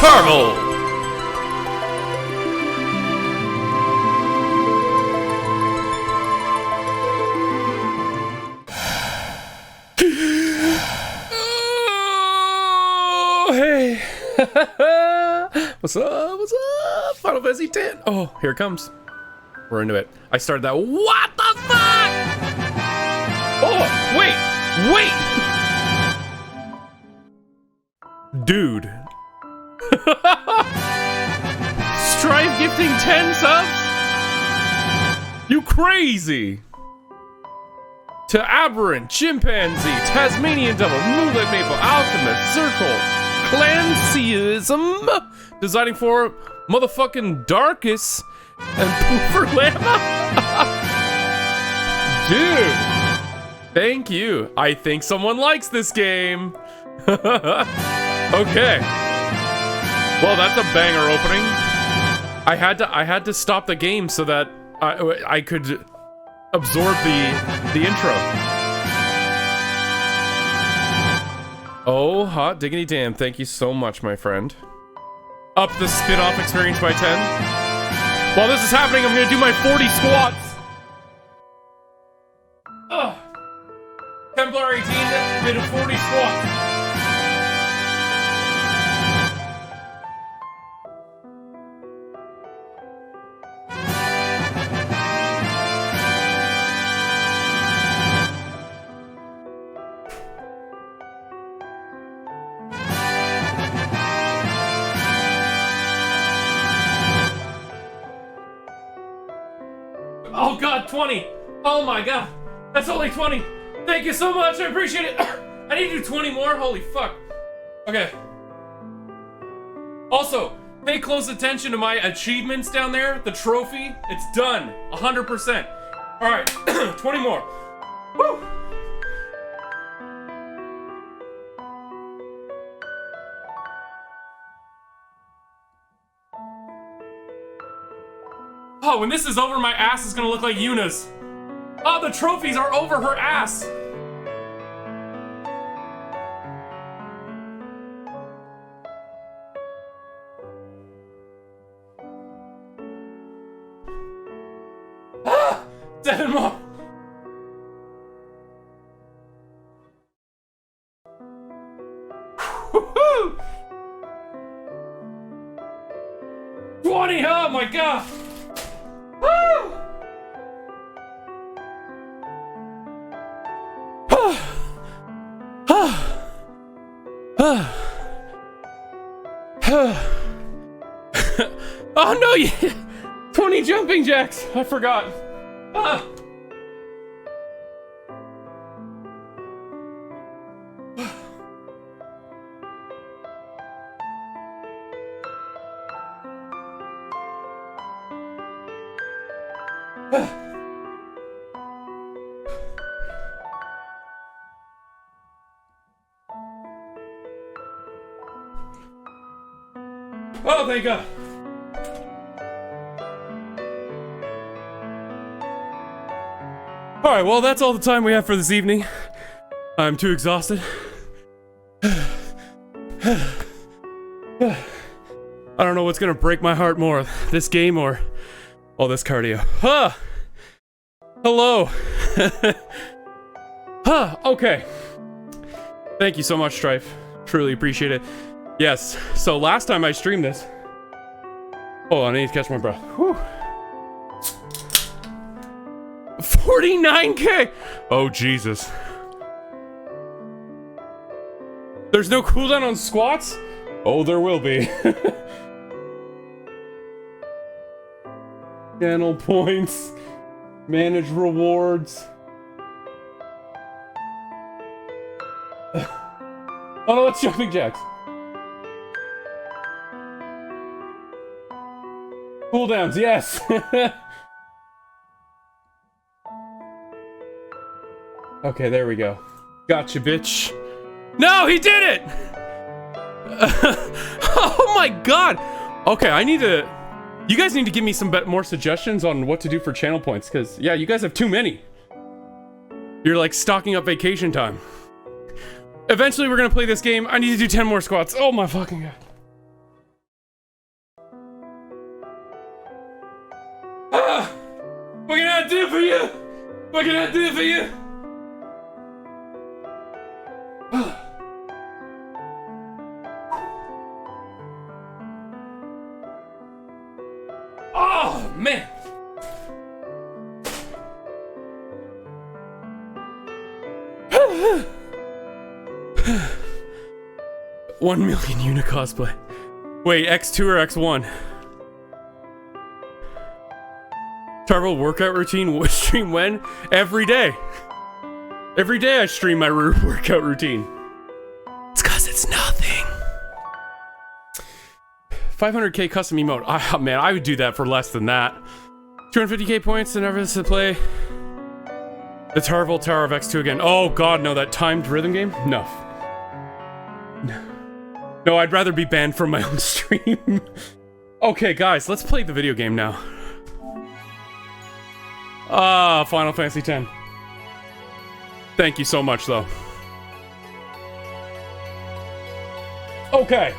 Tarvould! Oh, hey! What's up? What's up? Final Fantasy X. Oh, here it comes. We're into it. I started that. What the fuck? Oh, wait! Dude. Strive gifting 10 subs? You crazy! To Aberrant, Chimpanzee, Tasmanian Devil, Moonlit Maple, Alchemist, Circle, Clancyism, designing for motherfucking Darkus, and Pooper Llama? Dude! Thank you. I think someone likes this game. Okay. Well, that's a banger opening. I had to stop the game so that I could absorb the intro. Oh, hot diggity damn. Thank you so much, my friend. Up the spin-off experience by 10. While this is happening, I'm gonna do my 40 squats. Ugh. Templar 18 did 40 squats. Oh god, 20! Oh my god! That's only 20! Thank you so much, I appreciate it! I need to do 20 more? Holy fuck. Okay. Also, pay close attention to my achievements down there. The trophy, it's done. 100%. Alright, 20 more. Woo! Oh, when this is over, my ass is gonna look like Yuna's. Oh, the trophies are over her ass. Ah! 7 more. Woohoo! 20, oh my god. Woo! Oh no, 20 jumping jacks. I forgot. Ah. Oh, thank God. Alright, well, that's all the time we have for this evening. I'm too exhausted. I don't know what's gonna break my heart more, this game or all this cardio. Huh! Hello! Huh, okay. Thank you so much, Strife. Truly appreciate it. Yes, so last time I streamed this... Hold on, I need to catch my breath. Whew. 49K! Oh, Jesus. There's no cooldown on squats? Oh, there will be. Channel points. Manage rewards. Oh no, it's jumping jacks. Cooldowns, yes. Okay, there we go. Gotcha, bitch. No, he did it! Oh my god! Okay, I need to... You guys need to give me some more suggestions on what to do for channel points, because, yeah, you guys have too many. You're, like, stocking up vacation time. Eventually, we're gonna play this game. I need to do 10 more squats. Oh my fucking god. What can I do for you? What can I do for you? Oh, man. $1 million unit cosplay. Wait, X2 or X1? Tarvould workout routine, stream when? Every day. Every day I stream my workout routine. It's cause it's nothing. 500k custom emote. Oh, man, I would do that for less than that. 250k points and never to play the Tarvould Tower of X2 again. Oh god, no, that timed rhythm game? No. No, I'd rather be banned from my own stream. Okay, guys, let's play the video game now. Ah, Final Fantasy X. Thank you so much, though. Okay.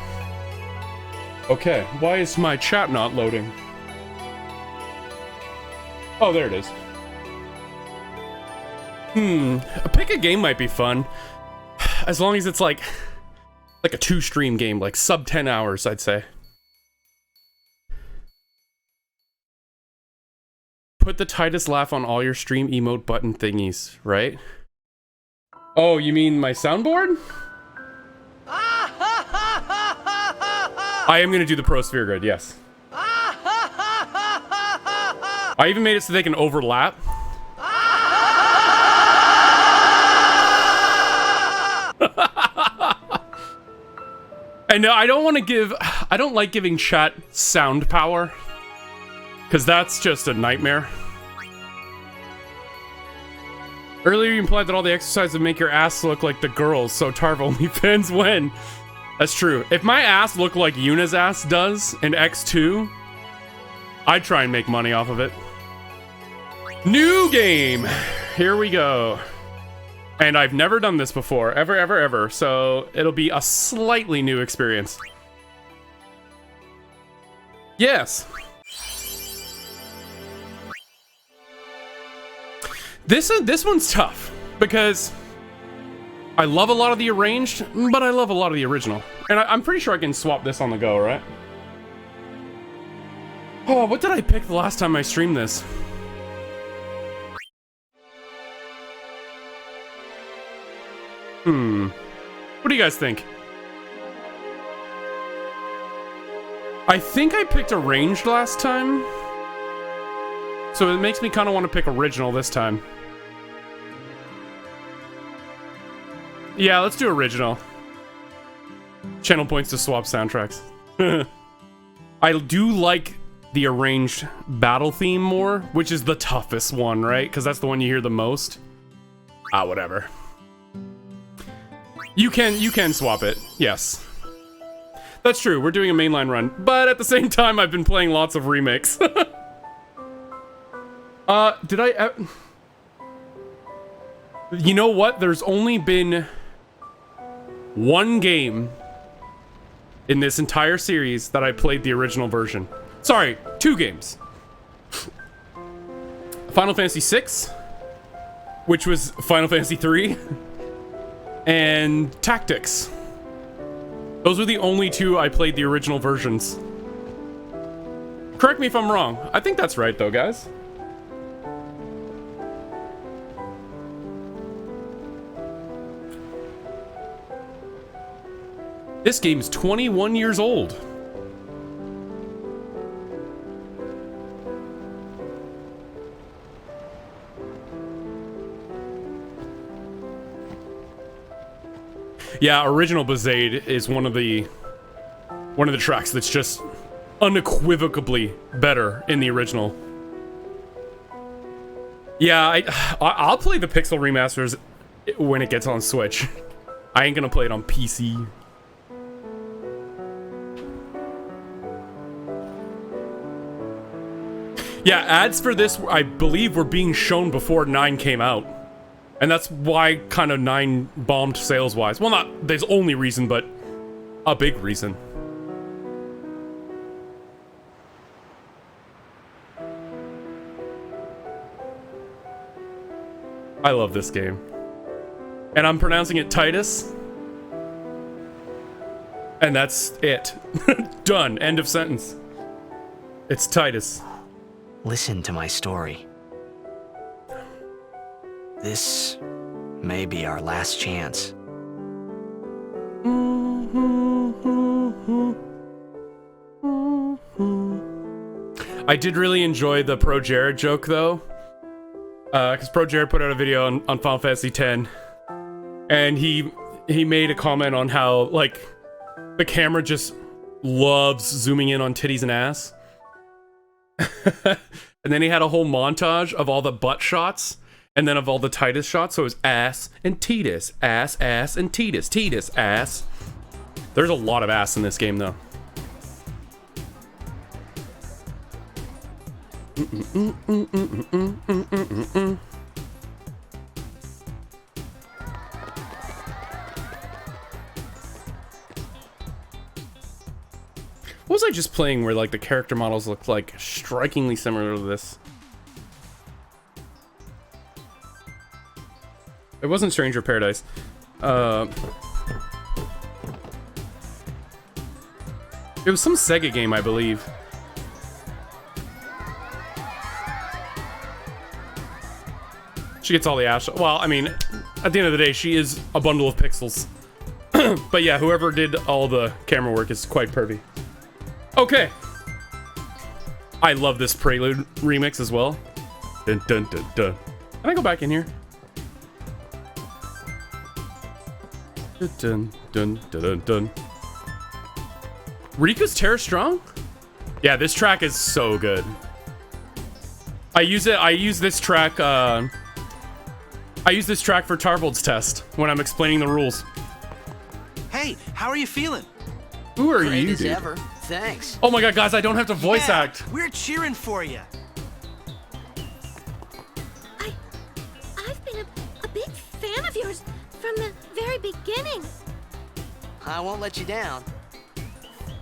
Okay, why is my chat not loading? Oh, there it is. Pick a game might be fun. As long as it's like a 2-stream game, like sub 10 hours, I'd say. Put the tightest laugh on all your stream emote button thingies, right? Oh, you mean my soundboard? I am gonna do the Pro Sphere Grid, yes. I even made it so they can overlap. I know, I don't like giving chat sound power. Because that's just a nightmare. Earlier you implied that all the exercise would make your ass look like the girls, so Tarvould OnlyFans when? That's true. If my ass looked like Yuna's ass does in X2, I'd try and make money off of it. New game! Here we go. And I've never done this before, ever, so it'll be a slightly new experience. Yes! This one's tough, because I love a lot of the arranged, but I love a lot of the original. And I'm pretty sure I can swap this on the go, right? Oh, what did I pick the last time I streamed this? What do you guys think? I think I picked arranged last time. So it makes me kind of want to pick original this time. Yeah, let's do original. Channel points to swap soundtracks. I do like the arranged battle theme more, which is the toughest one, right? Because that's the one you hear the most. Ah, whatever. You can swap it, yes. That's true, we're doing a mainline run, but at the same time I've been playing lots of remakes. Did I... You know what? There's only been one game in this entire series that I played the original version. Sorry, 2 games. Final Fantasy VI, which was Final Fantasy III, and Tactics. Those were the only 2 I played the original versions. Correct me if I'm wrong. I think that's right, though, guys. This game's 21 years old. Yeah, original Bezaid is one of the tracks that's just unequivocally better in the original. Yeah, I'll play the Pixel remasters when it gets on Switch. I ain't gonna play it on PC. Yeah, ads for this, I believe, were being shown before 9 came out. And that's why kind of 9 bombed sales-wise. Well, not the only reason, but a big reason. I love this game. And I'm pronouncing it Titus. And that's it. Done. End of sentence. It's Titus. Listen to my story. This may be our last chance. I did really enjoy the Pro Jared joke, though. Because Pro Jared put out a video on Final Fantasy X. And he made a comment on how, like, the camera just loves zooming in on titties and ass. And then he had a whole montage of all the butt shots, and then of all the Titus shots. So it was ass and Titus, ass, ass, and Titus, Titus, ass. There's a lot of ass in this game, though. What was I just playing where, like, the character models look like strikingly similar to this? It wasn't Stranger Paradise. It was some Sega game, I believe. She gets all the ash. Well, I mean, at the end of the day, she is a bundle of pixels. But yeah, whoever did all the camera work is quite pervy. Okay. I love this Prelude remix as well. Dun dun dun dun. Can I go back in here? Dun dun dun dun dun dun. Riku's Terror Strong? Yeah, this track is so good. I use this track for Tarvould's test when I'm explaining the rules. Hey, how are you feeling? Who are Great you, as dude? ever. Thanks. Oh my god, guys, I don't have to voice act. We're cheering for you. I've been a big fan of yours from the very beginning. I won't let you down.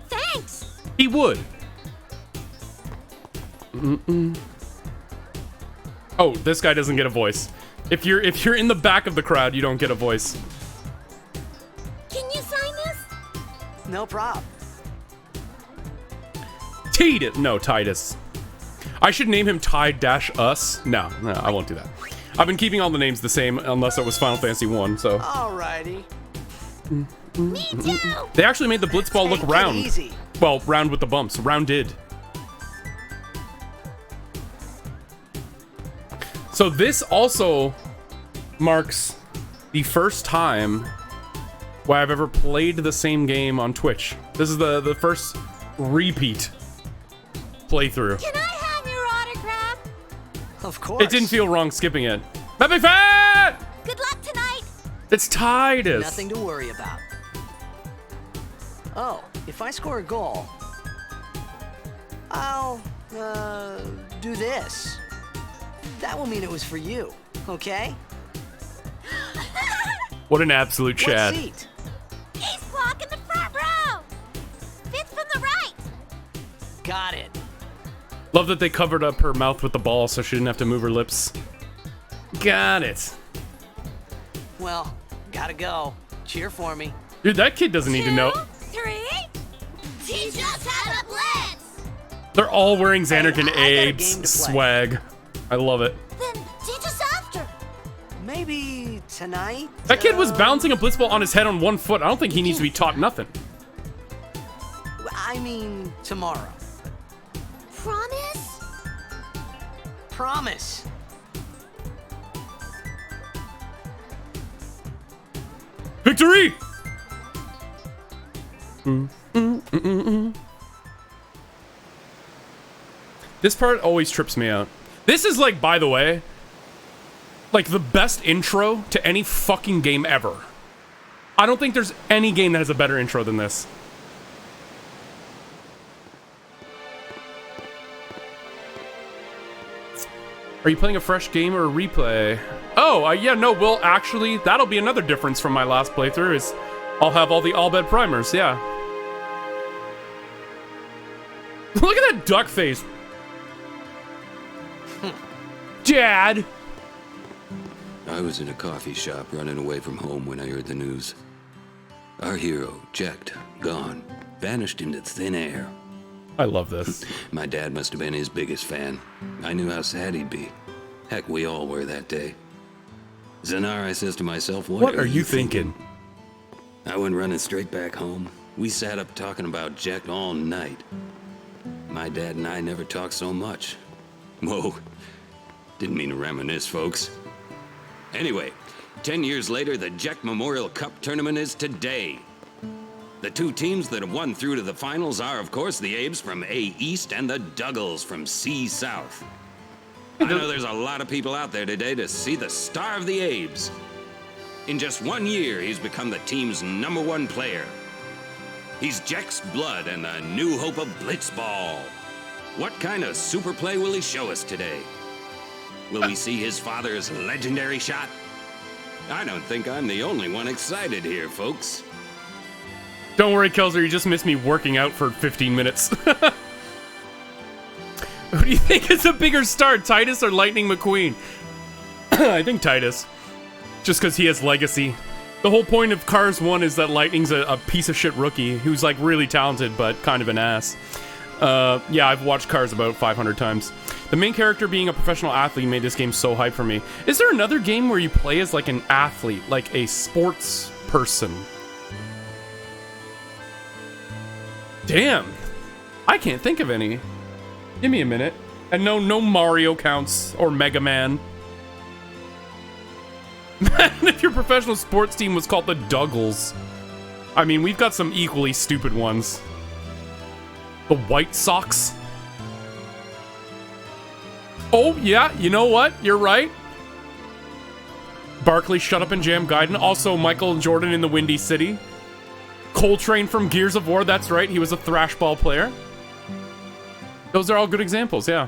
Thanks. He would. Oh, this guy doesn't get a voice. If you're in the back of the crowd, you don't get a voice. Can you sign this? No prob. Titus. No, Titus. I should name him Tide-Us. No, I won't do that. I've been keeping all the names the same unless it was Final Fantasy 1, so. Alrighty. Me too. They actually made the Blitzball look Take it round. easy. Well, round with the bumps. Rounded. So this also marks the first time where I've ever played the same game on Twitch. This is the first repeat playthrough. Can I have your autograph? Of course. It didn't feel wrong skipping it. Happy Fat! Good luck tonight. It's Titus. Nothing to worry about. Oh, if I score a goal, I'll, do this. That will mean it was for you, okay? What an absolute What Chad. seat? He's blocking the front row. Fifth from the right. Got it. Love that they covered up her mouth with the ball so she didn't have to move her lips. Got it. Well, gotta go. Cheer for me. Dude, that kid doesn't need to know. 2, 3. Teach us how to blitz. They're all wearing Xanark and I got a game Abe's to play. swag. I love it. Then teach us after. Maybe tonight? That kid was balancing a blitzball on his head on one foot. I don't think he needs to be taught nothing. I mean, tomorrow. Promise? Promise. Victory! This part always trips me out. This is like, by the way, like the best intro to any fucking game ever. I don't think there's any game that has a better intro than this. Are you playing a fresh game or a replay? Oh, yeah, no, well, actually, that'll be another difference from my last playthrough is I'll have all the Albed primers, yeah. Look at that duck face. Dad! I was in a coffee shop running away from home when I heard the news. Our hero, Jecht, gone, vanished into thin air. I love this. My dad must have been his biggest fan. I knew how sad he'd be. Heck, we all were that day. Zanar, I says to myself, what are you thinking? I went running straight back home. We sat up talking about Jecht all night. My dad and I never talked so much. Whoa, didn't mean to reminisce, folks. Anyway, 10 years later, the Jecht Memorial Cup tournament is today. The two teams that have won through to the finals are, of course, the Abes from A East and the Duggles from C South. I know there's a lot of people out there today to see the star of the Abes. In just 1 year, he's become the team's #1 player. He's Jecht's blood and the new hope of Blitzball. What kind of super play will he show us today? Will we see his father's legendary shot? I don't think I'm the only one excited here, folks. Don't worry, Kelzer, you just missed me working out for 15 minutes. Who do you think is a bigger star, Titus or Lightning McQueen? I think Titus. Just because he has legacy. The whole point of Cars 1 is that Lightning's a piece of shit rookie who's like really talented but kind of an ass. Yeah, I've watched Cars about 500 times. The main character being a professional athlete made this game so hype for me. Is there another game where you play as like an athlete, like a sports person? Damn. I can't think of any. Give me a minute. And no Mario counts or Mega Man. If your professional sports team was called the Duggles. I mean, we've got some equally stupid ones. The White Sox. Oh, yeah, you know what? You're right. Barkley, Shut Up and Jam Gaiden. Also, Michael Jordan in the Windy City. Coltrane from Gears of War. That's right, he was a thrashball player. Those are all good examples, yeah.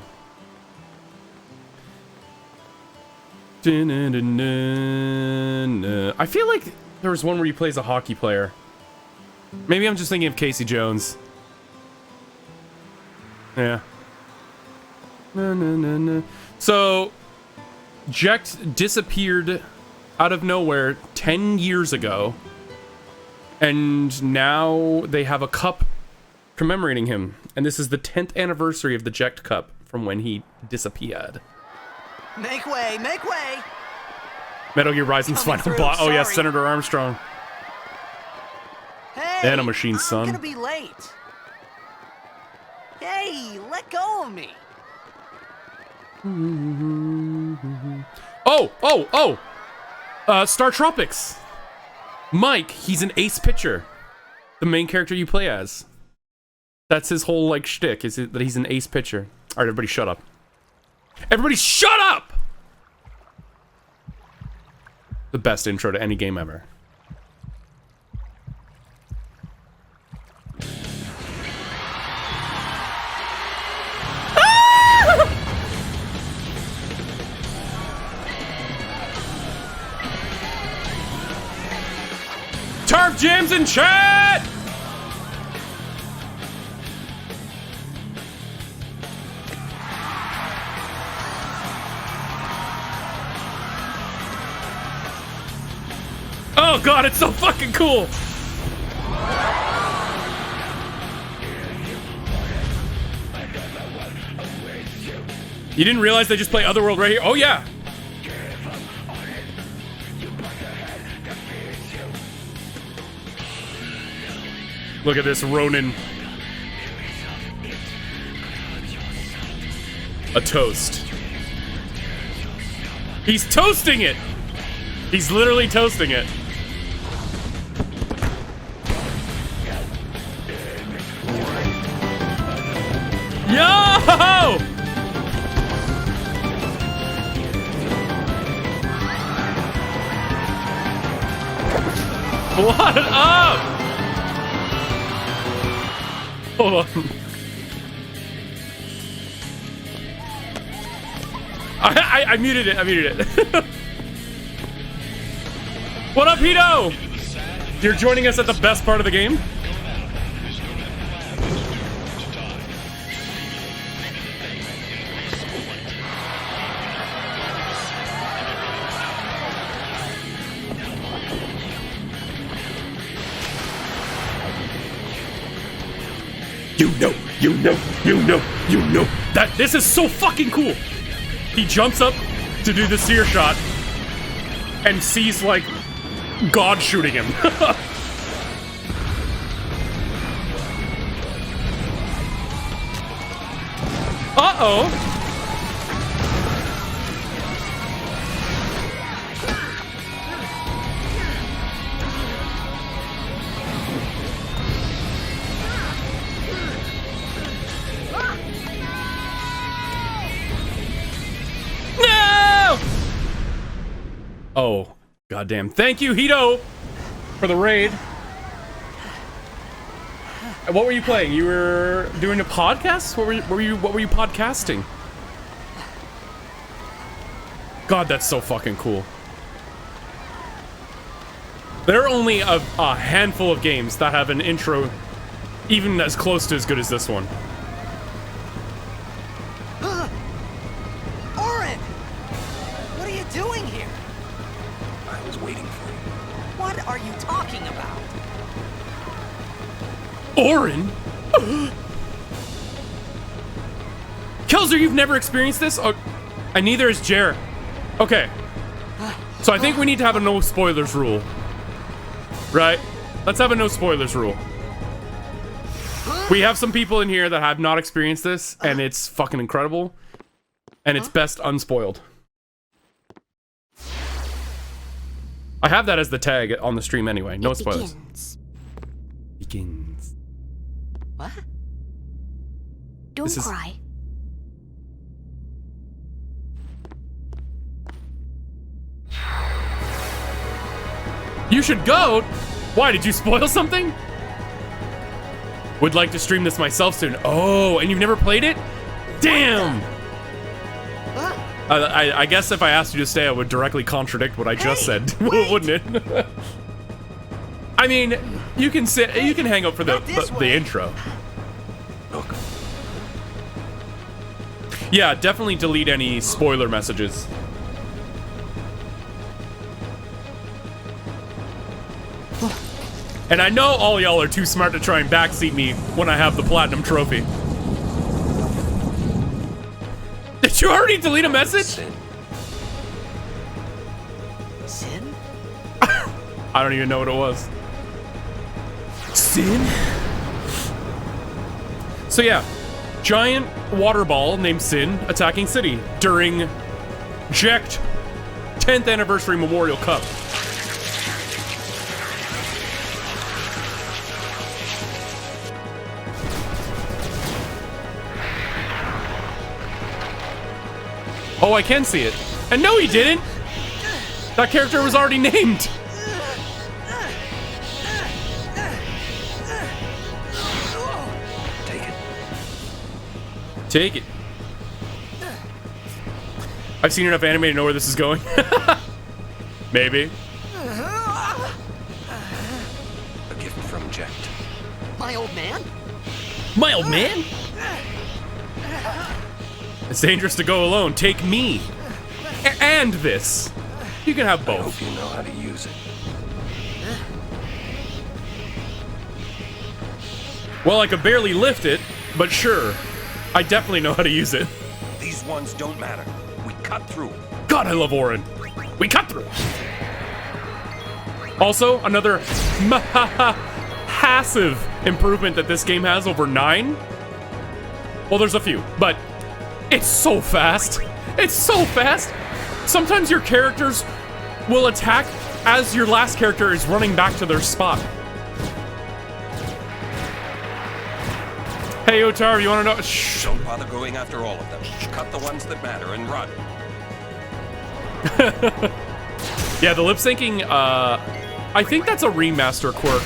I feel like there was one where he plays a hockey player. Maybe I'm just thinking of Casey Jones. Yeah. So, Jecht disappeared out of nowhere 10 years ago. And now they have a cup commemorating him. And this is the 10th anniversary of the Jecht Cup from when he disappeared. Make way, make way! Metal Gear Rising's Coming final through, boss. Oh, yeah, sorry. Senator Armstrong. Hey! Nanomachine, son. I'm gonna be late. Hey, let go of me! Oh! Star Tropics. Mike, he's an ace pitcher. The main character you play as. That's his whole, like, shtick, is that he's an ace pitcher. Alright, everybody shut up. Everybody shut up! The best intro to any game ever. Tarv Jams in chat! Oh god, it's so fucking cool! You didn't realize they just play Otherworld right here? Oh yeah! Look at this Ronin. A toast. He's toasting it! He's literally toasting it. Yo! What up? Hold on. I muted it. I muted it. What up, Hito? You're joining us at the best part of the game? You know that this is so fucking cool. He jumps up to do the sear shot and sees like God shooting him. Uh-oh. Oh, goddamn. Thank you, Hito, for the raid. What were you playing? You were doing a podcast? What were you podcasting? God, that's so fucking cool. There are only a handful of games that have an intro even as close to as good as this one. Orin! What are you doing here? I was waiting for you. What are you talking about? Orin? Kelzer, you've never experienced this? Oh, and neither has Jer. Okay. So I think we need to have a no spoilers rule. Right? Let's have a no spoilers rule. We have some people in here that have not experienced this, and it's fucking incredible. And it's best unspoiled. I have that as the tag on the stream anyway. No spoilers. Begins. What? Don't cry. You should go. Why, did you spoil something? Would like to stream this myself soon. Oh, and you've never played it? Damn. I guess if I asked you to stay, I would directly contradict what I just said, wouldn't it? I mean, you can sit, you can hang out for the intro. Look. Yeah, definitely delete any spoiler messages. And I know all y'all are too smart to try and backseat me when I have the platinum trophy. Did you already delete a message? Sin? I don't even know what it was. Sin? So yeah, giant water ball named Sin attacking city during Jekt 10th anniversary Memorial Cup. Oh, I can see it. And no, he didn't! That character was already named! Take it. Take it. I've seen enough anime to know where this is going. Maybe. A gift from Jekt. My old man? My old man? It's dangerous to go alone. Take me. And this. You can have I both. hope you know how to use it. Well, I could barely lift it, but sure. I definitely know how to use it. These ones don't matter. We cut through. God, I love Orin. We cut through. Also, another massive improvement that this game has over 9. Well, there's a few, but it's so fast. It's so fast. Sometimes your characters will attack as your last character is running back to their spot. Hey, Otar, you want to know? Shh. Don't bother going after all of them. Cut the ones that matter and run. Yeah, the lip syncing I think that's a remaster quirk.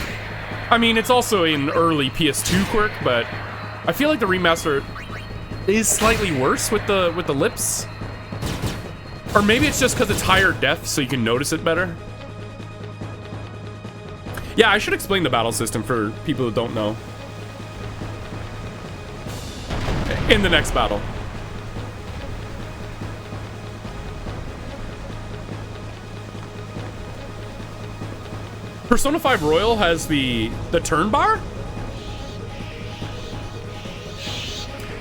I mean, it's also an early PS2 quirk, but I feel like the remaster is slightly worse with the lips. Or maybe it's just because it's higher def, so you can notice it better. Yeah, I should explain the battle system for people who don't know. In the next battle. Persona 5 Royal has the turn bar?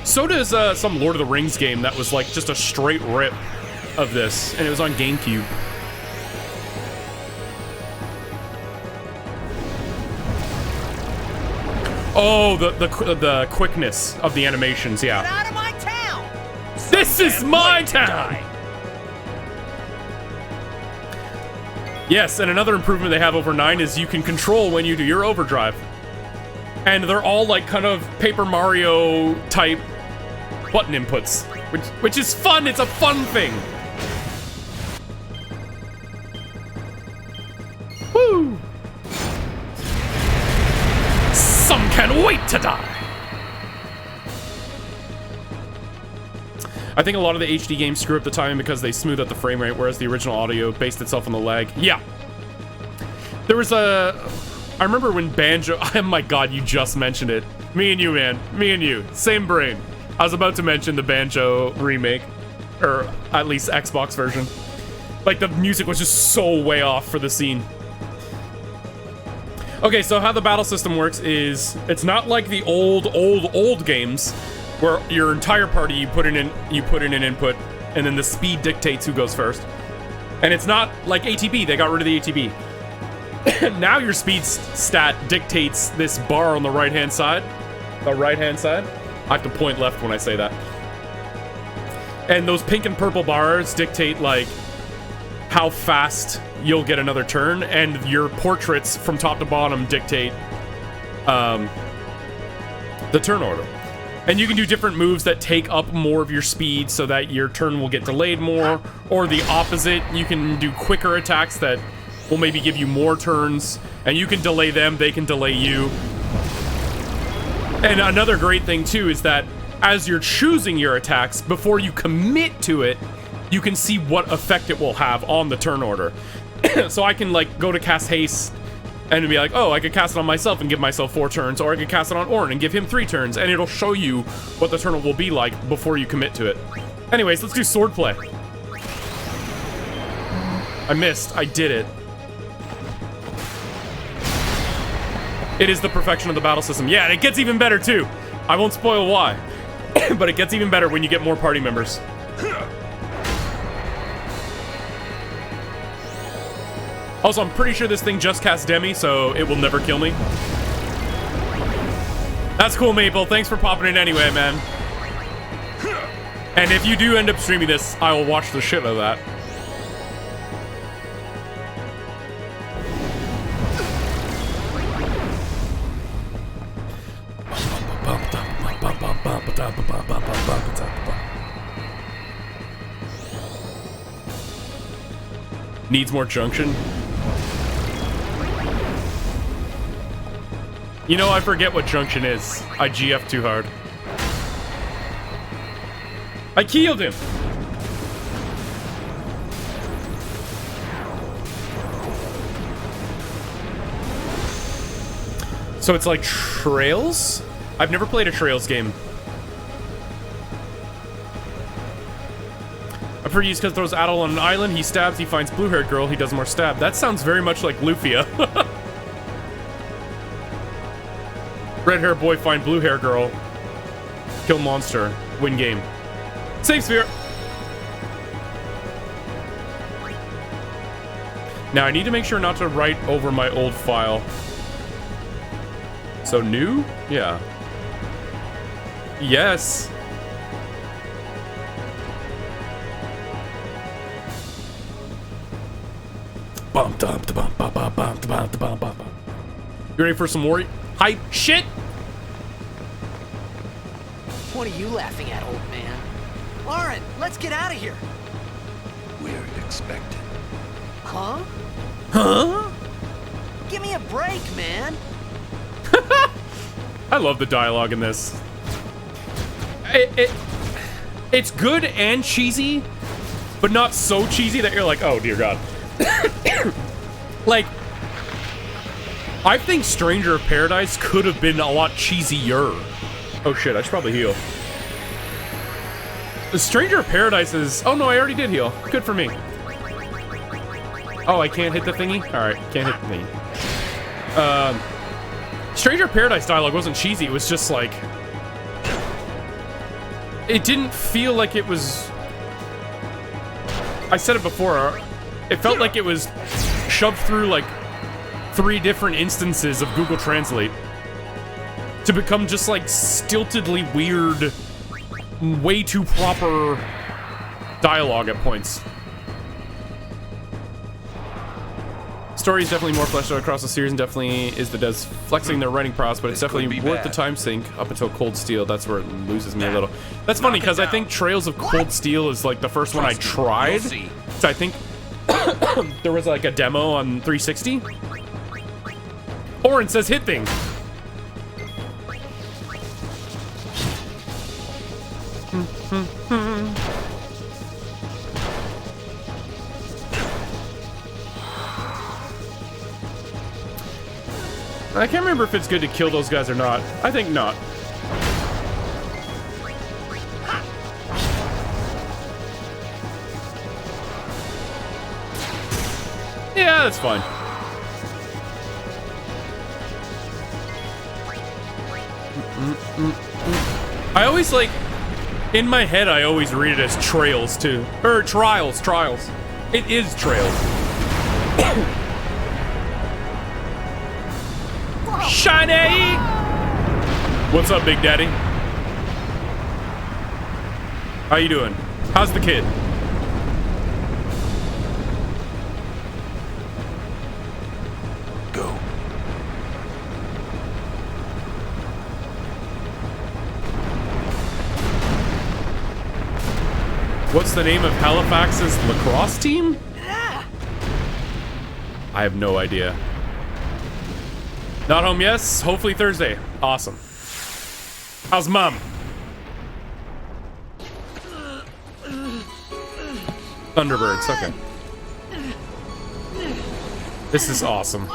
So does some Lord of the Rings game that was like just a straight rip of this, and it was on GameCube. Oh, the quickness of the animations, yeah. Get out of my town! This is my town! Yes, and another improvement they have over 9 is you can control when you do your overdrive. And they're all like kind of Paper Mario type button inputs, which is fun. It's a fun thing. Woo! Some can't wait to die. I think a lot of the HD games screw up the timing because they smooth out the frame rate, whereas the original audio based itself on the lag. Yeah. There was I remember when Banjo... Oh my god, you just mentioned it. Me and you, man. Me and you. Same brain. I was about to mention the Banjo remake. Or at least Xbox version. Like, the music was just so way off for the scene. Okay, so how the battle system works is... It's not like the old games... where your entire party, you put in an input, and then the speed dictates who goes first. And it's not like ATB, they got rid of the ATB. Now your speed stat dictates this bar on the right-hand side. The right-hand side? I have to point left when I say that. And those pink and purple bars dictate, like, how fast you'll get another turn, and your portraits from top to bottom dictate the turn order. And you can do different moves that take up more of your speed so that your turn will get delayed more. Or the opposite, you can do quicker attacks that will maybe give you more turns. And you can delay them, they can delay you. And another great thing too is that as you're choosing your attacks, before you commit to it, you can see what effect it will have on the turn order. So I can like go to cast haste and be like, oh, I could cast it on myself and give myself 4 turns, or I could cast it on Orn and give him 3 turns, and it'll show you what the turn will be like before you commit to it. Anyways, let's do swordplay. I missed. I did it. It is the perfection of the battle system. Yeah, and it gets even better, too. I won't spoil why, but it gets even better when you get more party members. Also, I'm pretty sure this thing just casts Demi, so it will never kill me. That's cool, Maple. Thanks for popping in anyway, man. And if you do end up streaming this, I will watch the shit out of that. Needs more junction. You know, I forget what junction is. I GF too hard. I killed him! So it's like Trails? I've never played a Trails game. I've heard he's because throws Adol on an island, he stabs, he finds blue-haired girl, he does more stab. That sounds very much like Lufia. Red hair boy find blue hair girl. Kill monster. Win game. Save sphere. Now I need to make sure not to write over my old file. So new? Yeah. Yes. You ready for some more hype shit? What are you laughing at, old man? Lauren, let's get out of here. We're expected. Huh? Huh? a break, man. I love the dialogue in this. It's good and cheesy, but not so cheesy that you're like, oh dear God. Like, I think Stranger of Paradise could have been a lot cheesier. Oh shit, I should probably heal. The Stranger of Paradise is... Oh no, I already did heal. Good for me. Oh, I can't hit the thingy? Alright, can't hit the thingy. Stranger of Paradise dialogue wasn't cheesy, it was just like... It didn't feel like it was... I said it before, it felt like it was shoved through like 3 different instances of Google Translate to become just like stiltedly weird, way too proper dialogue at points. Story is definitely more fleshed out across the series, and definitely is the devs flexing their writing prowess, but it's definitely worth the time sink up until Cold Steel. That's where it loses me a little. That's funny, because I think Trails of Cold Steel is like the first one I tried. So I think there was like a demo on 360. Orin says hit thing. I can't remember if it's good to kill those guys or not. I think not. Yeah, that's fine. I always like, in my head, I always read it as Trails too. Or Trials. It is Trails. Shiny! What's up, Big Daddy? How you doing? How's the kid? Go. What's the name of Halifax's lacrosse team? I have no idea. Not home, yes. Hopefully Thursday. Awesome. How's mom? Thunderbirds, okay. This is awesome.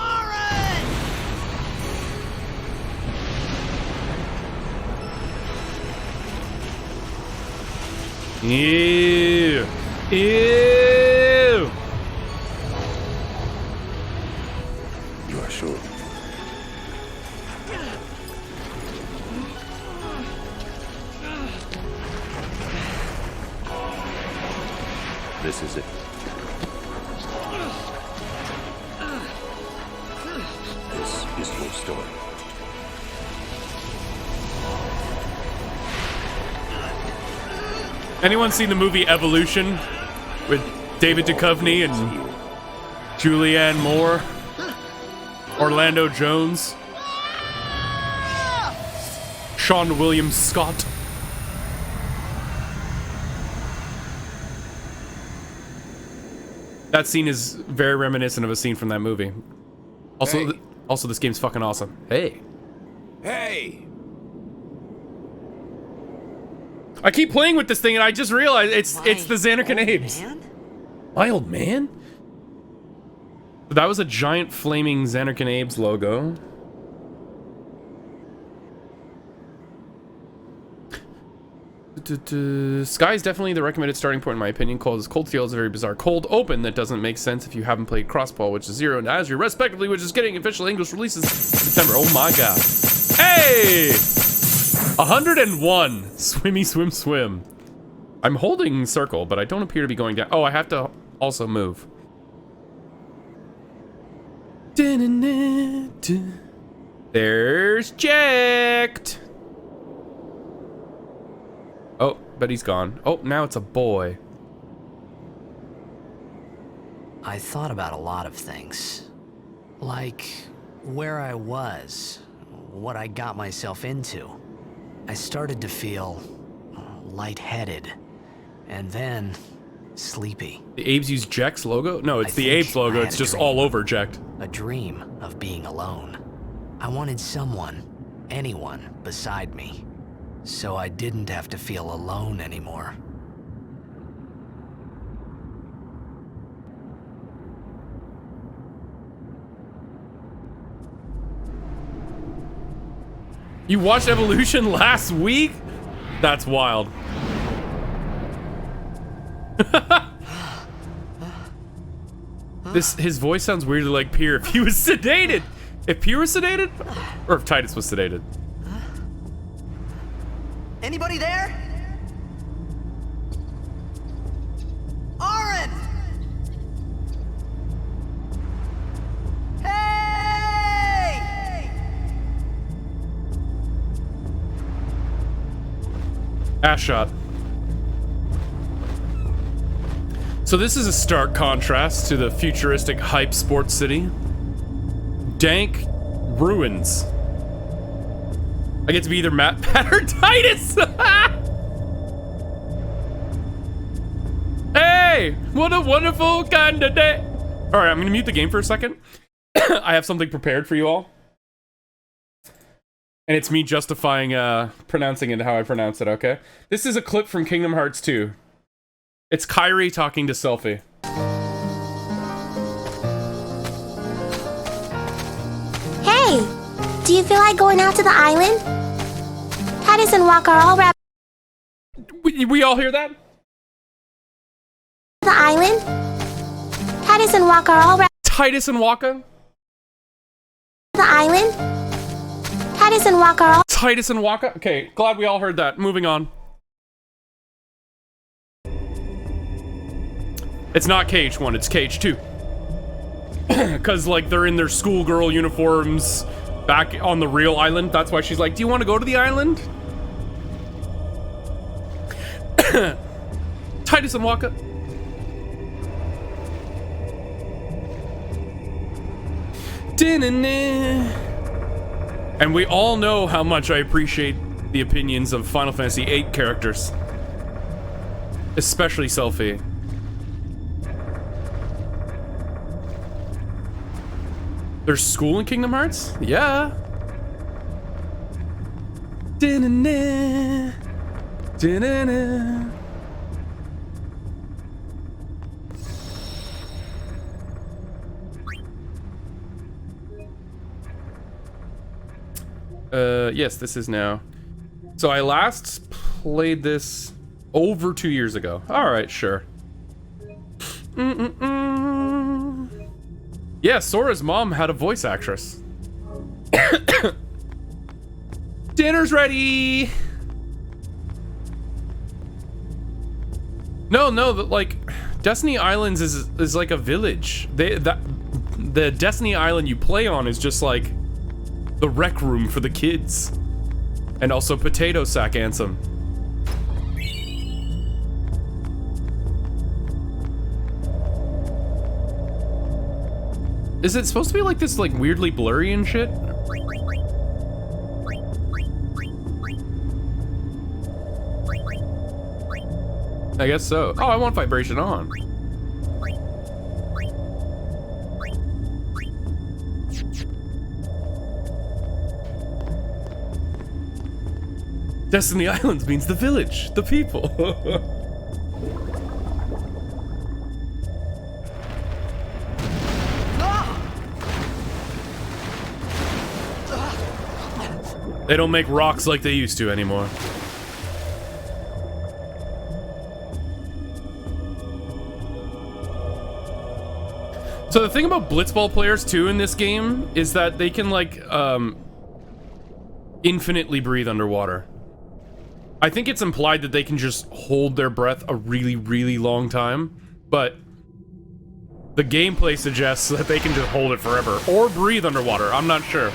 Ew. Ew. You are sure? This is it. This is your story. Anyone seen the movie Evolution with David Duchovny and Julianne Moore? Orlando Jones? Sean William Scott? That scene is very reminiscent of a scene from that movie. Also, Hey. also this game's fucking awesome. Hey. Hey! I keep playing with this thing and I just realized it's the Xanarkin Apes. Man? My old man? That was a giant flaming Xanarkin Apes logo. Sky is definitely the recommended starting point in my opinion. Cold Steel is a very bizarre cold open that doesn't make sense if you haven't played Crossball, which is 0, and Azure respectively, which is getting official English releases in September. Oh my god. Hey! 101. Swimmy swim swim. I'm holding circle, but I don't appear to be going down. Oh, I have to also move. There's Jacked. Oh, but he's gone. Oh, now it's a boy. I thought about a lot of things. Like where I was, what I got myself into. I started to feel lightheaded, and then sleepy. The Apes use Jeck's logo? No, it's I the think Apes logo. I had It's a just dream. all over Jecked. a dream of being alone. I wanted someone, anyone, beside me, so I didn't have to feel alone anymore. You watched Evolution last week? That's wild. His voice sounds weirdly like Pierre if he was sedated. If Pierre was sedated? Or if Titus was sedated. Anybody there? Aaron! Hey! Ass shot. So this is a stark contrast to the futuristic hype sports city. Dank ruins. I get to be either Matt, Pat, or Titus. Hey, what a wonderful kind of day. All right, I'm gonna mute the game for a second. I have something prepared for you all. And it's me justifying pronouncing it how I pronounce it, okay? This is a clip from Kingdom Hearts 2. It's Kairi talking to Selphie. Hey, do you feel like going out to the island? Titus and Walker are all wrapped. We all hear that? The island? Titus and Walker are all wrapped. Titus and Waka? The island? Titus and Walker are all. Titus and Waka? Okay, glad we all heard that. Moving on. It's not KH1, it's KH2. Because, like, they're in their schoolgirl uniforms back on the real island. That's why she's like, do you want to go to the island? Titus and Waka. And we all know how much I appreciate the opinions of Final Fantasy VIII characters. Especially Selphie. There's school in Kingdom Hearts? Yeah. Da-na-na. Da-na-na. Yes, this is now. So I last played this over 2 years ago. Alright, sure. Yeah, Sora's mom had a voice actress. Dinner's ready! No, like, Destiny Islands is like a village. The Destiny Island you play on is just like the rec room for the kids. And also Potato Sack Ansem. Is it supposed to be like this, like, weirdly blurry and shit? I guess so. Oh, I want vibration on. Destiny Islands means the village, the people. They don't make rocks like they used to anymore. So the thing about blitzball players too in this game is that they can, like, infinitely breathe underwater. I think it's implied that they can just hold their breath a really, really long time, but the gameplay suggests that they can just hold it forever or breathe underwater. I'm not sure.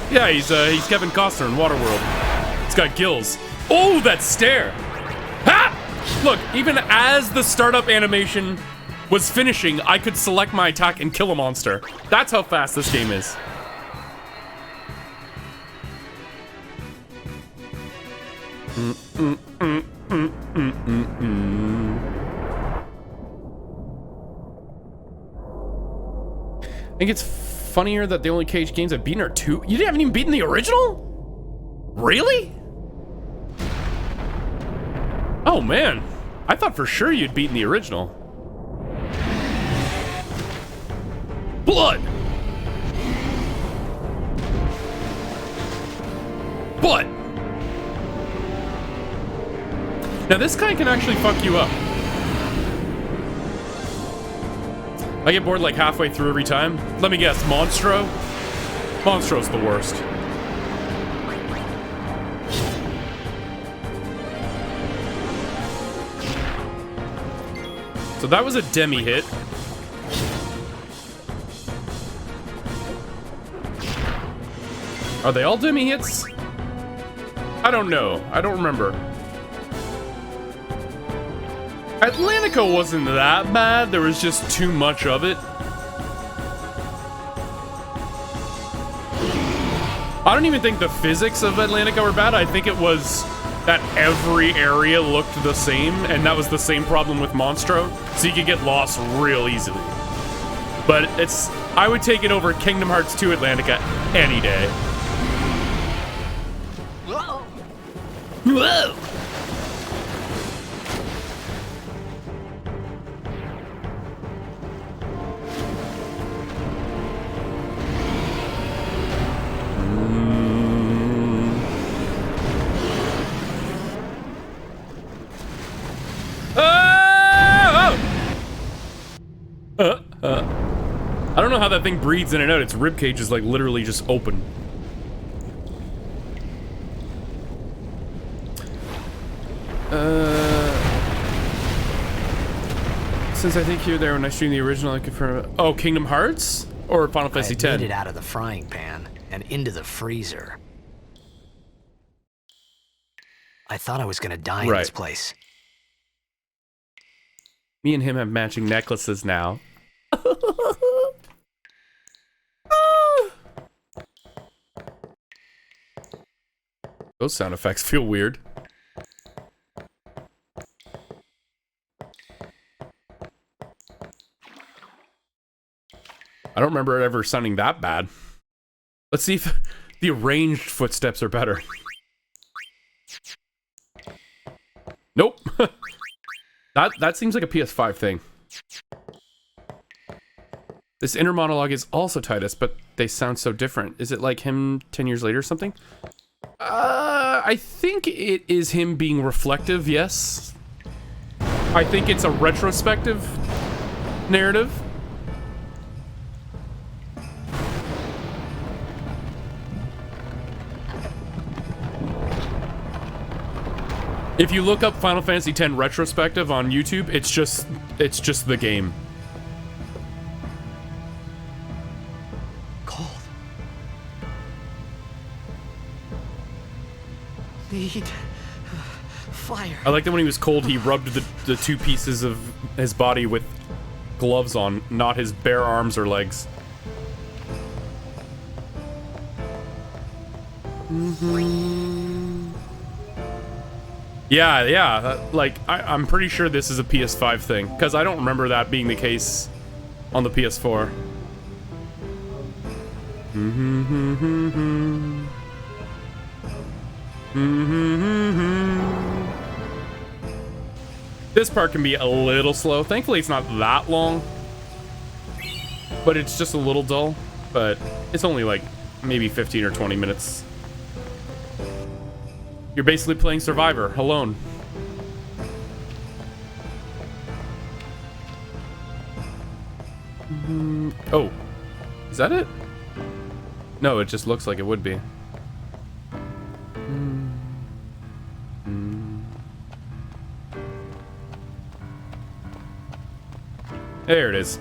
Yeah, he's Kevin Costner in Waterworld. He's got gills. Oh, that stare! Ha! Look, even as the startup animation was finishing, I could select my attack and kill a monster. That's how fast this game is. I think it's funnier that the only Cage games I've beaten are 2. You haven't even beaten the original? Really? Oh man, I thought for sure you'd beaten the original. Blood! Blood! Now this guy can actually fuck you up. I get bored like halfway through every time. Let me guess, Monstro? Monstro's the worst. So that was a demi hit. Are they all demi hits? I don't know. I don't remember. Atlantica wasn't that bad. There was just too much of it. I don't even think the physics of Atlantica were bad. I think it was that every area looked the same, and that was the same problem with Monstro. So you could get lost real easily. But I would take it over Kingdom Hearts 2 Atlantica any day. Whoa! Whoa! I don't know how that thing breathes in and out. Its ribcage is like literally just open. Since I think you're there when I stream the original, I confirm. Oh, Kingdom Hearts or Final Fantasy X? I made it out of the frying pan and into the freezer. I thought I was gonna die in this place. Me and him have matching necklaces now. Those sound effects feel weird. I don't remember it ever sounding that bad. Let's see if the arranged footsteps are better. Nope. That seems like a PS5 thing. This inner monologue is also Titus, but they sound so different. Is it like him 10 years later or something? I think it is him being reflective, yes. I think it's a retrospective narrative. If you look up Final Fantasy X retrospective on YouTube, it's just the game. Cold. Need fire. I like that when he was cold, he rubbed the two pieces of his body with gloves on, not his bare arms or legs. Yeah, like, I'm pretty sure this is a PS5 thing, because I don't remember that being the case on the PS4. This part can be a little slow. Thankfully, it's not that long, but it's just a little dull, but it's only like maybe 15 or 20 minutes. You're basically playing Survivor alone. Oh, is that it? No, it just looks like it would be. There it is.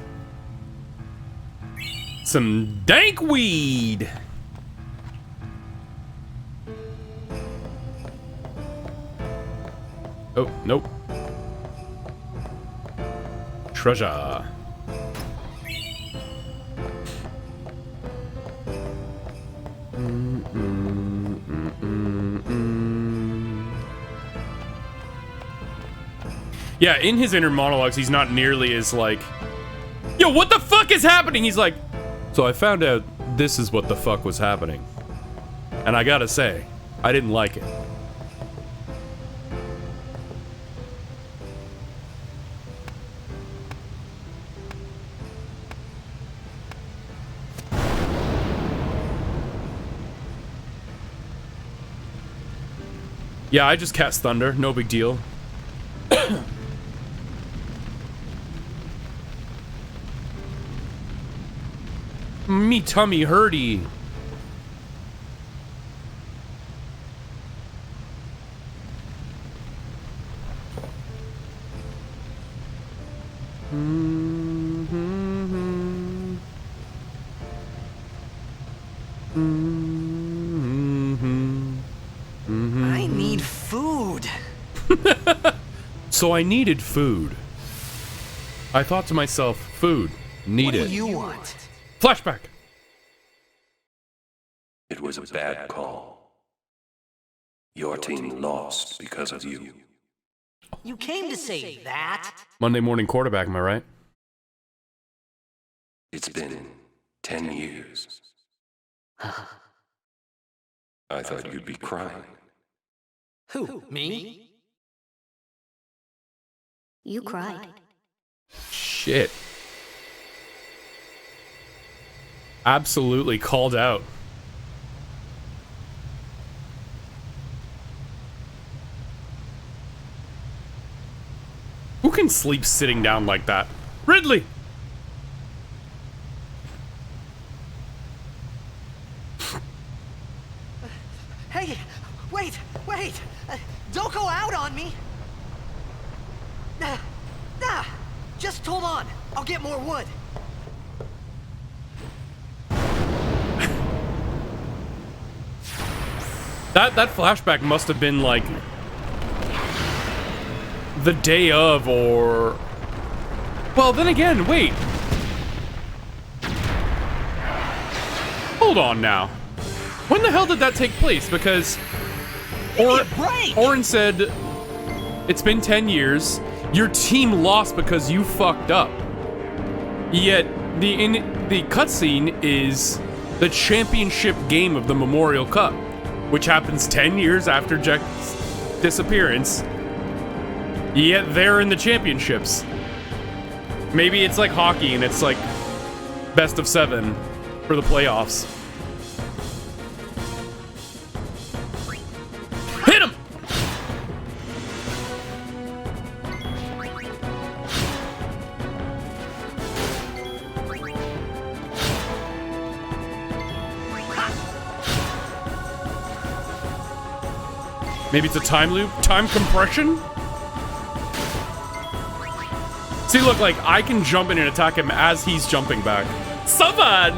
Some dank weed. Oh, nope. Treasure. Yeah, in his inner monologues, he's not nearly as like, yo, what the fuck is happening? He's like, so I found out this is what the fuck was happening. And I gotta say, I didn't like it. Yeah, I just cast thunder, no big deal. Me tummy hurty. I need food. So I needed food. I thought to myself, food, needed. What do you want? Flashback. It was a bad call. Your team lost because of you. You came to say that? Monday morning quarterback, am I right? It's been 10 years. I thought you'd be crying. Who, me? You cried. Shit. Absolutely called out. Who can sleep sitting down like that? Ridley! Hey, wait! Don't go out on me! Just hold on. I'll get more wood. That flashback must have been like the day of, or well, then again, wait. Hold on now. When the hell did that take place? Because Orin said it's been 10 years. Your team lost because you fucked up. Yet the cutscene is the championship game of the Memorial Cup, which happens 10 years after Jack's disappearance. Yet they're in the championships. Maybe it's like hockey and it's like best of 7 for the playoffs. Hit him! Maybe it's a time loop? Time compression? See, look, like, I can jump in and attack him as he's jumping back. So fun!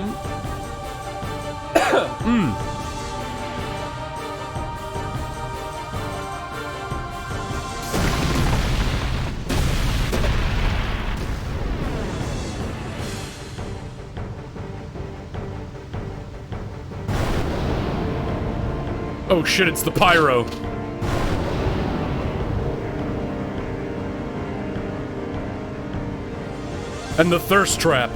Oh shit, it's the pyro. And the thirst trap.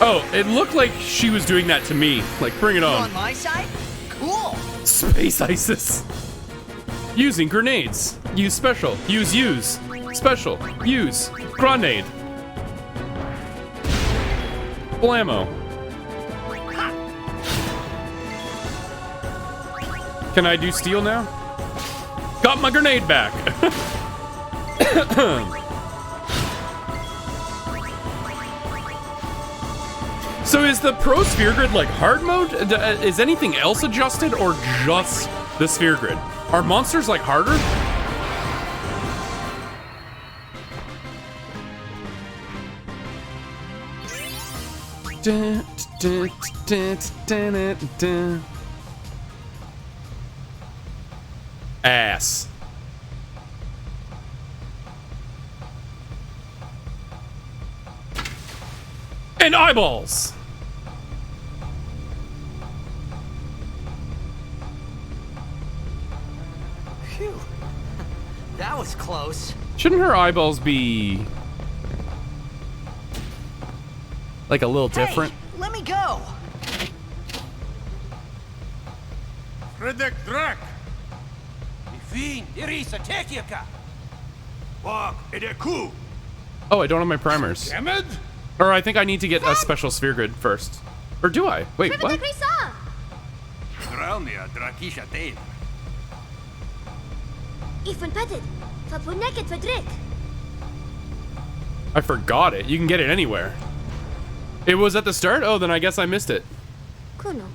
Oh, it looked like she was doing that to me. Like, bring it on. On my side? Cool. Space ISIS. Using grenades. Use special. Use. Special. Use. Grenade. Blammo. Can I do steel now? Got my grenade back. So is the Pro Sphere Grid like hard mode? Is anything else adjusted or just the Sphere Grid? Are monsters like harder? Ass. And eyeballs. that was close. Shouldn't her eyeballs be like a little different? Hey, let me go. Redek Drak! Ifin, Irisa, Tekiaka! Wak, Edeku! Oh, I don't have my primers. Damn Or I think I need to get a special sphere grid first. Or do I? Wait, what? Draunia, Drakisha Dave. Ifun Petit. Fapuneket Fadrik. I forgot it. You can get it anywhere. It was at the start? Oh, then I guess I missed it. Kuno.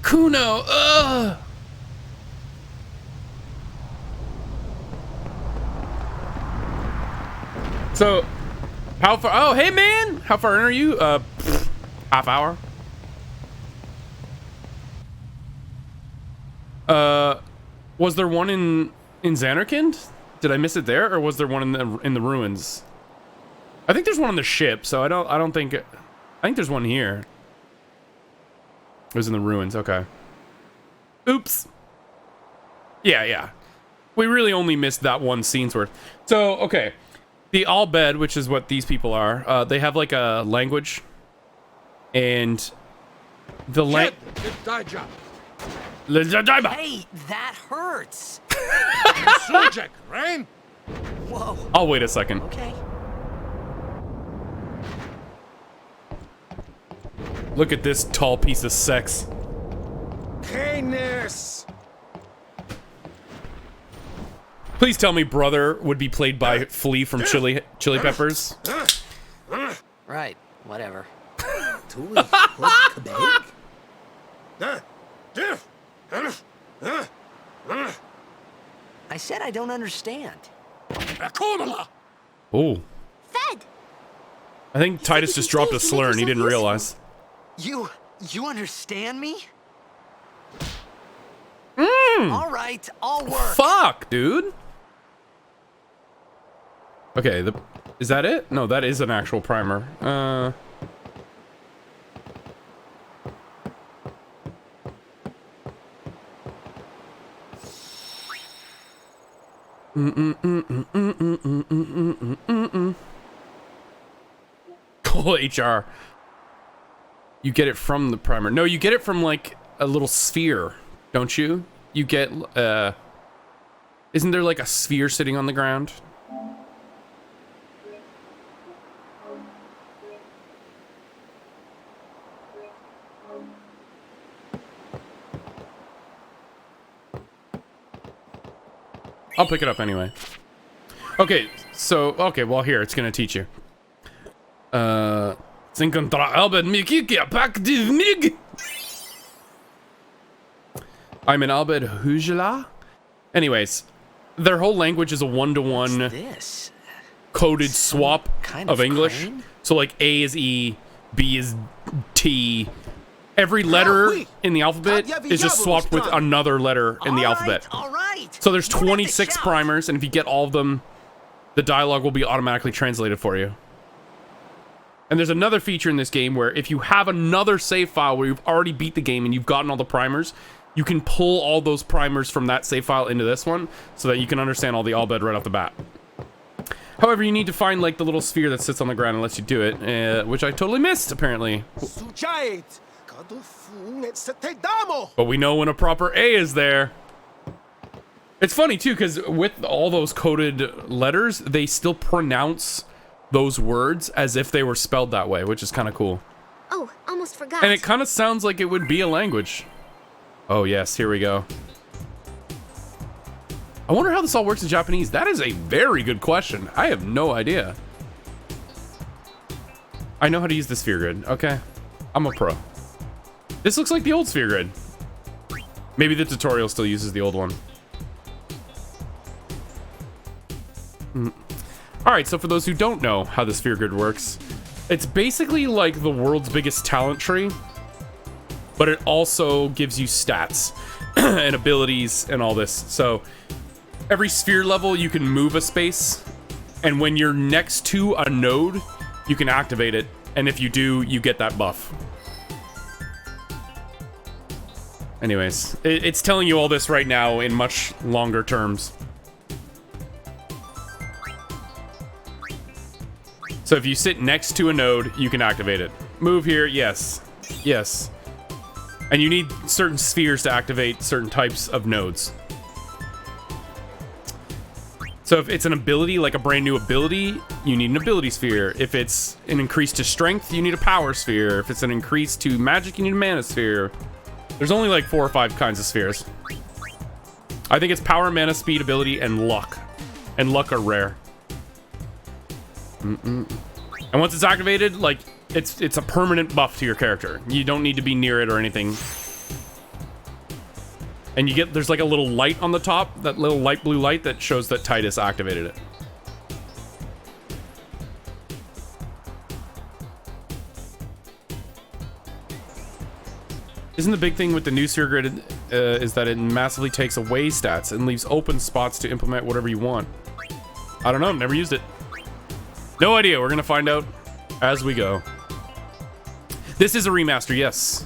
Kuno! Ugh! So, how far? Oh, hey man! How far in are you? Half hour. Was there one in Xanarkand? Did I miss it there, or was there one in the ruins? I think there's one on the ship, so I don't think. I think there's one here. It was in the ruins. Okay. Oops. Yeah. We really only missed that one scene's worth. So okay. The Albed, which is what these people are, they have like a language, and the Hey, that hurts. Whoa. I'll wait a second. Okay. Look at this tall piece of sex. Please tell me brother would be played by Flea from Chili Peppers. Right. Whatever. I said I don't understand. Oh. Fed. I think Titus just dropped a slur and he didn't realize. You understand me? All right, I'll work. Fuck, dude. Okay, is that it? No, that is an actual primer. Call HR. You get it from the primer. No, you get it from like a little sphere, don't you? You get, isn't there like a sphere sitting on the ground? I'll pick it up anyway. Okay, so, okay, well here, it's gonna teach you. I'm an Albed Hujla. Anyways, their whole language is a one-to-one This coded swap kind of English. crane? So like A is E, B is T. Every letter in the alphabet is just swapped with another letter in the alphabet. All right. So there's You don't have to 26 shout. primers, and if you get all of them, the dialogue will be automatically translated for you. And there's another feature in this game where if you have another save file where you've already beat the game and you've gotten all the primers, you can pull all those primers from that save file into this one so that you can understand all the Albed right off the bat. However, you need to find like the little sphere that sits on the ground and lets you do it, which I totally missed apparently. But we know when a proper A is there. It's funny too, because with all those coded letters, they still pronounce those words as if they were spelled that way, which is kind of cool. Oh, almost forgot. And it kind of sounds like it would be a language. Oh yes, here we go. I wonder how this all works in Japanese. That is a very good question. I have no idea. I know how to use the sphere grid. Okay, I'm a pro. This looks like the old sphere grid. Maybe the tutorial still uses the old one. All right, so for those who don't know how the sphere grid works, it's basically like the world's biggest talent tree, but it also gives you stats and abilities and all this. So every sphere level, you can move a space, and when you're next to a node, you can activate it, and if you do, you get that buff. Anyways, it's telling you all this right now in much longer terms. So if you sit next to a node, you can activate it. Move here, yes. Yes. And you need certain spheres to activate certain types of nodes. So if it's an ability, like a brand new ability, you need an ability sphere. If it's an increase to strength, you need a power sphere. If it's an increase to magic, you need a mana sphere. There's only like 4 or 5 kinds of spheres. I think it's power, mana, speed, ability, and luck. And luck are rare. And once it's activated, like, it's a permanent buff to your character. You don't need to be near it or anything. And you get, there's like a little light on the top, that little light blue light that shows that Titus activated it. Isn't the big thing with the new sphere grid is that it massively takes away stats and leaves open spots to implement whatever you want? I don't know, never used it. No idea, we're gonna find out as we go. This is a remaster, yes.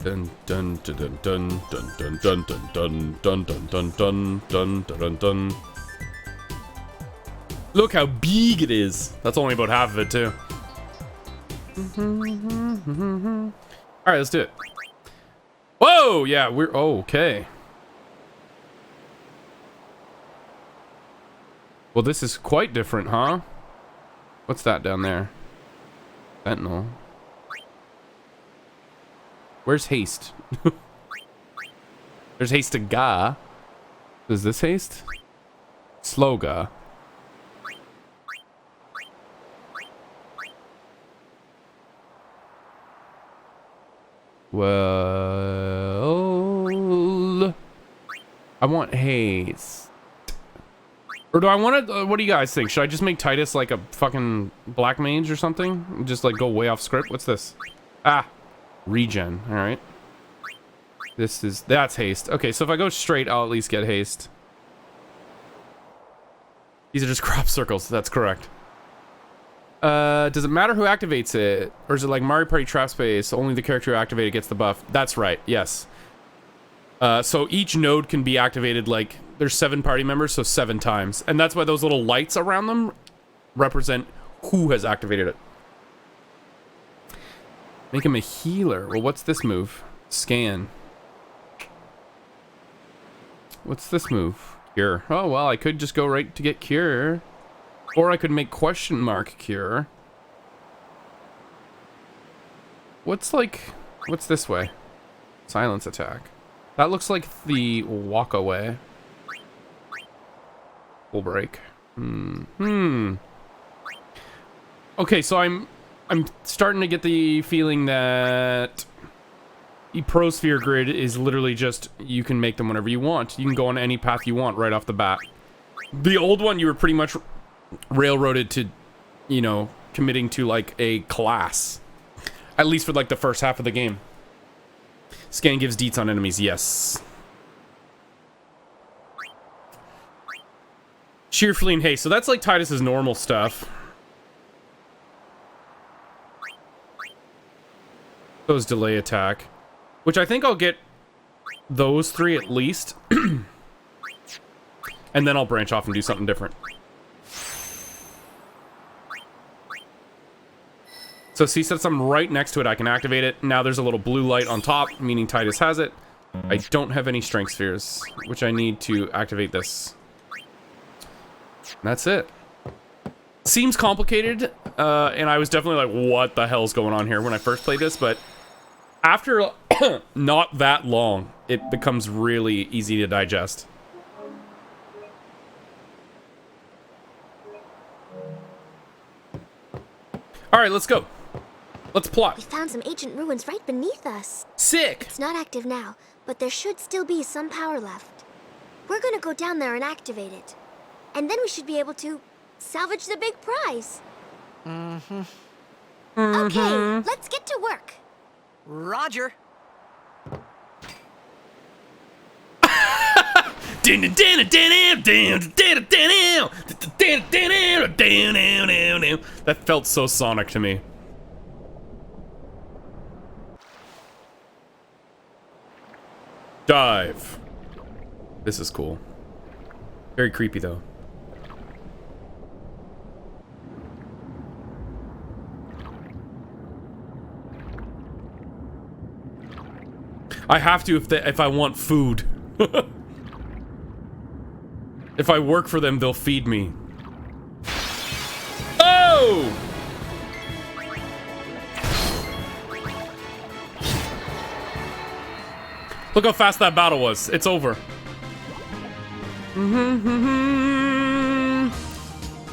Dun dun dun dun dun dun dun dun dun dun dun dun dun dun dun. Look how big it is. That's only about half of it too. All right, let's do it. Whoa, yeah, we're okay. Well, this is quite different, huh? What's that down there? Fentanyl. Where's haste? There's haste to ga. Is this haste? Sloga. Well, I want haste. Or do I want to, what do you guys think? Should I just make Titus like a fucking black mage or something? Just like go way off script? What's this? Ah, regen. All right. That's haste. Okay, so if I go straight, I'll at least get haste. These are just crop circles. That's correct. Does it matter who activates it? Or is it like Mario Party Trap Space? Only the character who activated gets the buff. That's right. Yes. So each node can be activated, like, there's 7 party members, so 7 times. And that's why those little lights around them represent who has activated it. Make him a healer. Well, what's this move? Scan. What's this move? Cure. Oh, well, I could just go right to get cure. Or I could make question mark cure. What's this way? Silence attack. That looks like the walk away. Full break. Okay, so I'm starting to get the feeling that the Pro Sphere grid is literally just, you can make them whenever you want. You can go on any path you want right off the bat. The old one, you were pretty much railroaded to, you know, committing to like a class. At least for like the first half of the game. Scan gives deets on enemies, yes. Cheerfully and haste. So that's like Titus's normal stuff. Those delay attack. Which I think I'll get those 3 at least. And then I'll branch off and do something different. So see, since I'm right next to it, I can activate it. Now there's a little blue light on top, meaning Titus has it. I don't have any strength spheres, which I need to activate this. That's it. Seems complicated, and I was definitely like, what the hell's going on here when I first played this, but after not that long, it becomes really easy to digest. All right, let's go. Let's plot. We found some ancient ruins right beneath us. Sick. It's not active now, but there should still be some power left. We're gonna go down there and activate it. And then we should be able to salvage the big prize. Okay, let's get to work. Roger. That felt so Sonic to me. Dive. This is cool. Very creepy, though. I have to if I want food. If I work for them, they'll feed me. Oh! Look how fast that battle was. It's over.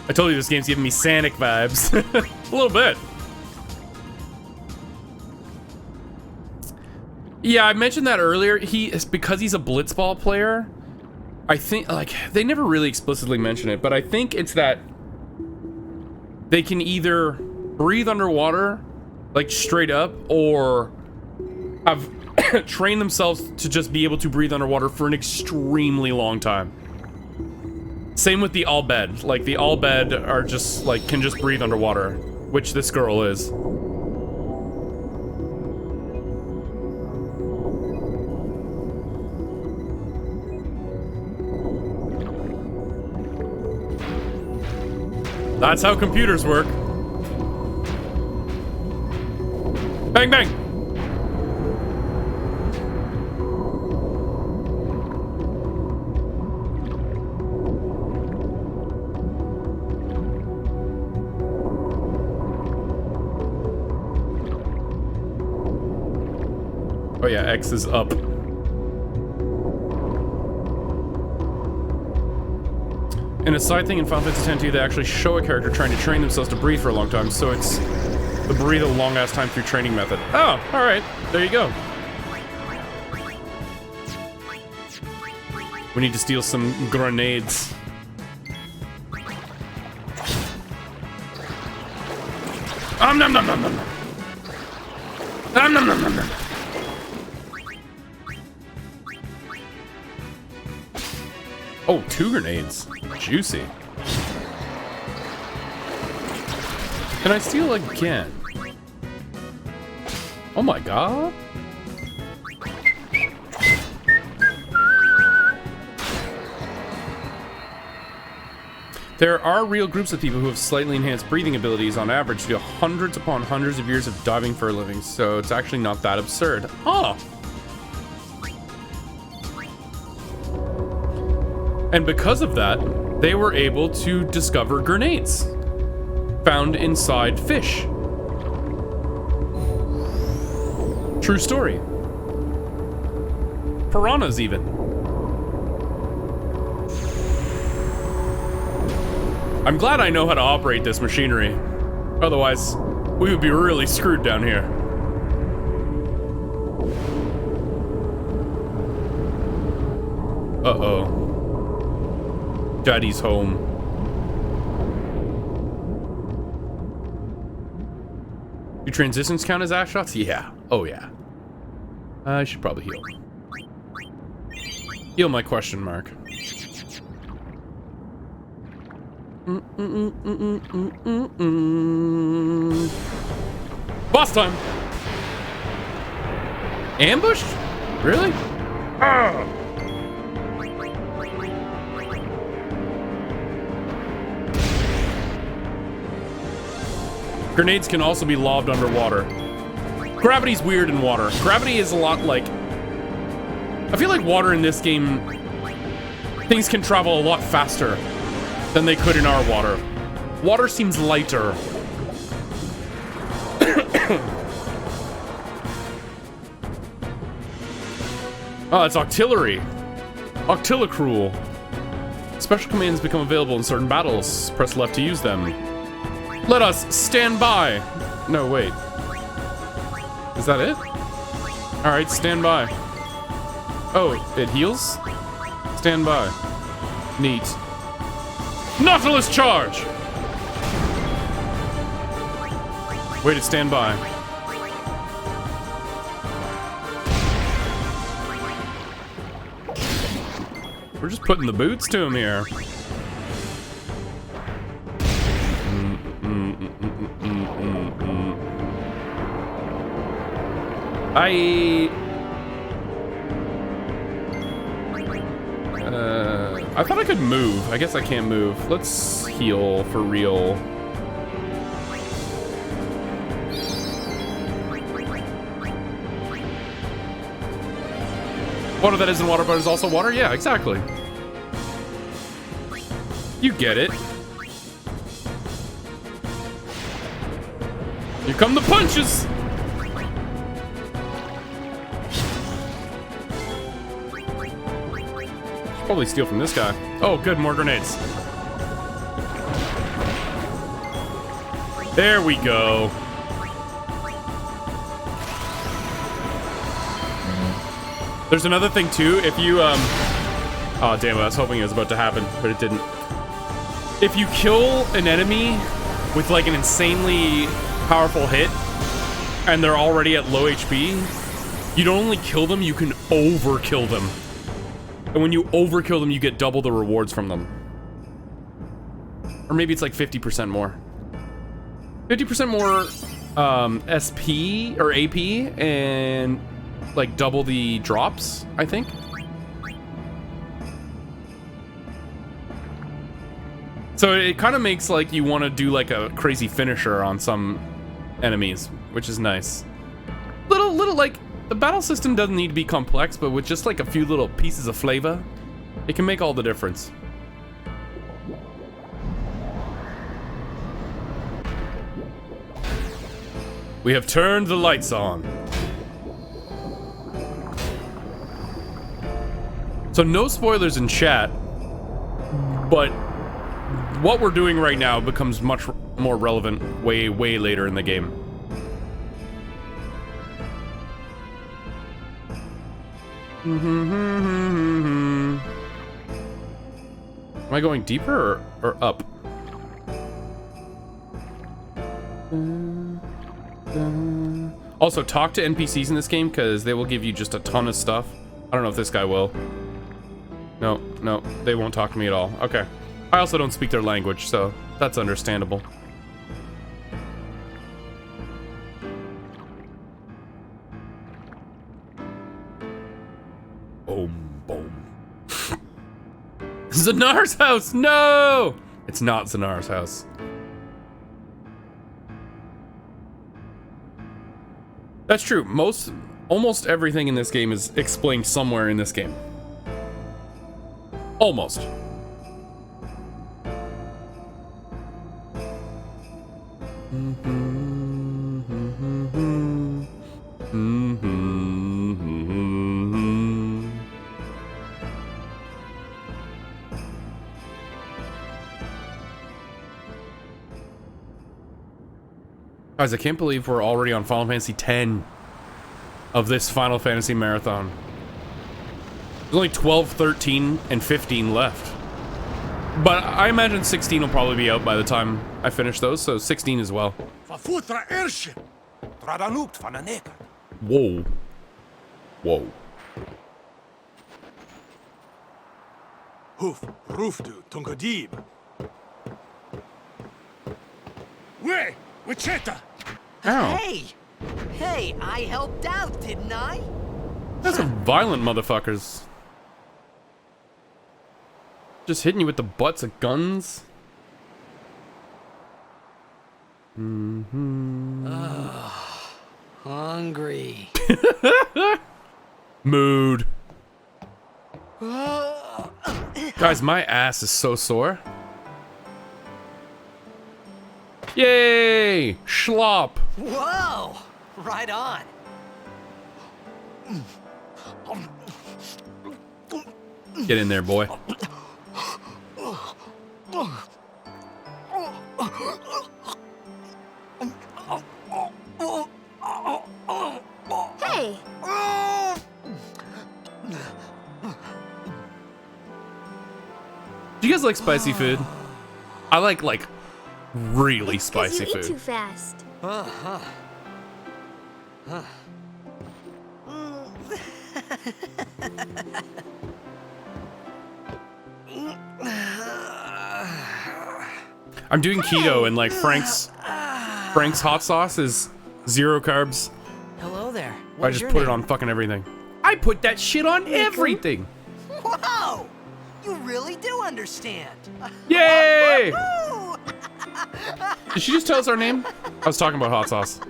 I told you this game's giving me Sonic vibes. A little bit. Yeah, I mentioned that earlier. Because he's a blitzball player, I think, like, they never really explicitly mention it, but I think it's that they can either breathe underwater, like straight up, or have trained themselves to just be able to breathe underwater for an extremely long time. Same with the Albed. Like, the Albed are just, like, can just breathe underwater, which this girl is. That's how computers work. Bang, bang! Oh yeah, X is up. And a side thing in Final Fantasy X-2, they actually show a character trying to train themselves to breathe for a long time, so it's the breathe a long ass time through training method. Oh, alright. There you go. We need to steal some grenades. Nom nom nom nom nom. Nom nom nom nom nom. Oh, 2 grenades. Juicy. Can I steal again? Oh my god. There are real groups of people who have slightly enhanced breathing abilities on average due to hundreds upon hundreds of years of diving for a living, so it's actually not that absurd. Oh! And because of that, they were able to discover grenades found inside fish. True story. Piranhas, even. I'm glad I know how to operate this machinery. Otherwise, we would be really screwed down here. Uh-oh. Daddy's home. Do transitions count as ass shots? Yeah. Oh, yeah. I should probably heal. Heal my question mark. Boss time! Ambushed? Really? Arrgh. Grenades can also be lobbed underwater. Gravity's weird in water. Gravity is a lot like... I feel like water in this game... Things can travel a lot faster than they could in our water. Water seems lighter. Oh, it's Octillery. Octillicruel. Special commands become available in certain battles. Press left to use them. Let us stand by. No, wait. Is that it? Alright, stand by. Oh, it heals? Stand by. Neat. Nautilus charge! Way to stand by. We're just putting the boots to him here. I thought I could move. I guess I can't move. Let's heal for real. Water that isn't water, but is also water? Yeah, exactly. You get it. Here come the punches! Probably steal from this guy. Oh, good, more grenades. There we go. There's another thing too. If you oh damn, I was hoping it was about to happen, but it didn't. If you kill an enemy with like an insanely powerful hit and they're already at low HP, you don't only kill them, you can overkill them. And when you overkill them, you get double the rewards from them. Or maybe it's like 50% more. 50% more SP or AP and like double the drops, I think. So it kind of makes like you want to do like a crazy finisher on some enemies, which is nice. Little like, the battle system doesn't need to be complex, but with just like a few little pieces of flavor, it can make all the difference. We have turned the lights on. So no spoilers in chat, but what we're doing right now becomes much more relevant way later in the game. Am I going deeper or up? Also, talk to NPCs in this game because they will give you just a ton of stuff. I don't know if this guy will. No, they won't talk to me at all. Okay. I also don't speak their language, so that's understandable. Boom. Zanar's house! No! It's not Zanar's house. That's true. Almost everything in this game is explained somewhere in this game. Almost. Guys, I can't believe we're already on Final Fantasy X of this Final Fantasy marathon. There's only 12, 13, and 15 left. But I imagine 16 will probably be out by the time I finish those, so 16 as well. Whoa. Hoof, roofdu, tungadib. Way, Wichita! Ow. Hey, I helped out, didn't I? That's some violent motherfuckers. Just hitting you with the butts of guns. Hungry. Mood. Guys, my ass is so sore. Yay! Schlop. Whoa! Right on. Get in there, boy. Hey! Do you guys like spicy food? I like really It's 'cause spicy you eat food. too fast. I'm doing keto and like Frank's hot sauce is 0 carbs. Hello there. I just put it on fucking everything. I put that shit on everything. Whoa! You really really do understand. Yay! Woo! Did she just tell us our name? I was talking about hot sauce.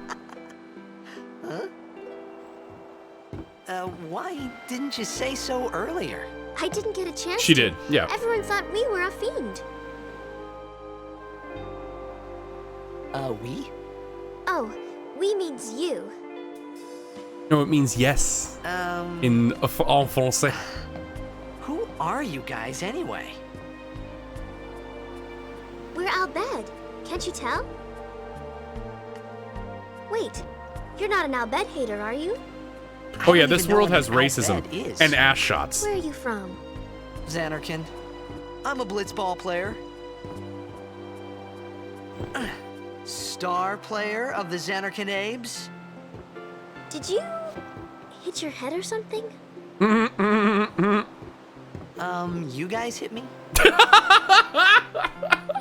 Why didn't you say so earlier? I didn't get a chance. She did, yeah. Everyone thought we were a fiend. We? Oh, we means you. No, it means yes. In en français. Who are you guys anyway? We're Albed. Can't you tell? Wait, you're not an Albed hater, are you? Oh yeah, I don't this even know world what has an racism Albed is. and ass shots. Where are you from? Xanarkin. I'm a blitzball player. Star player of the Xanarkin Abes. Did you hit your head or something? You guys hit me?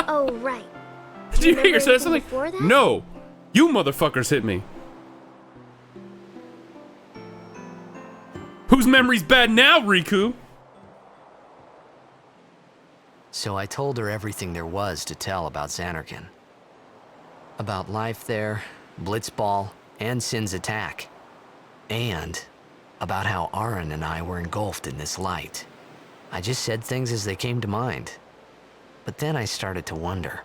Oh, right. Did you hit remember yourself anything something? before that? No, you motherfuckers hit me. Whose memory's bad now, Riku? So I told her everything there was to tell about Xanarkin. About life there, Blitzball, and Sin's attack. And about how Aaron and I were engulfed in this light. I just said things as they came to mind. But then I started to wonder.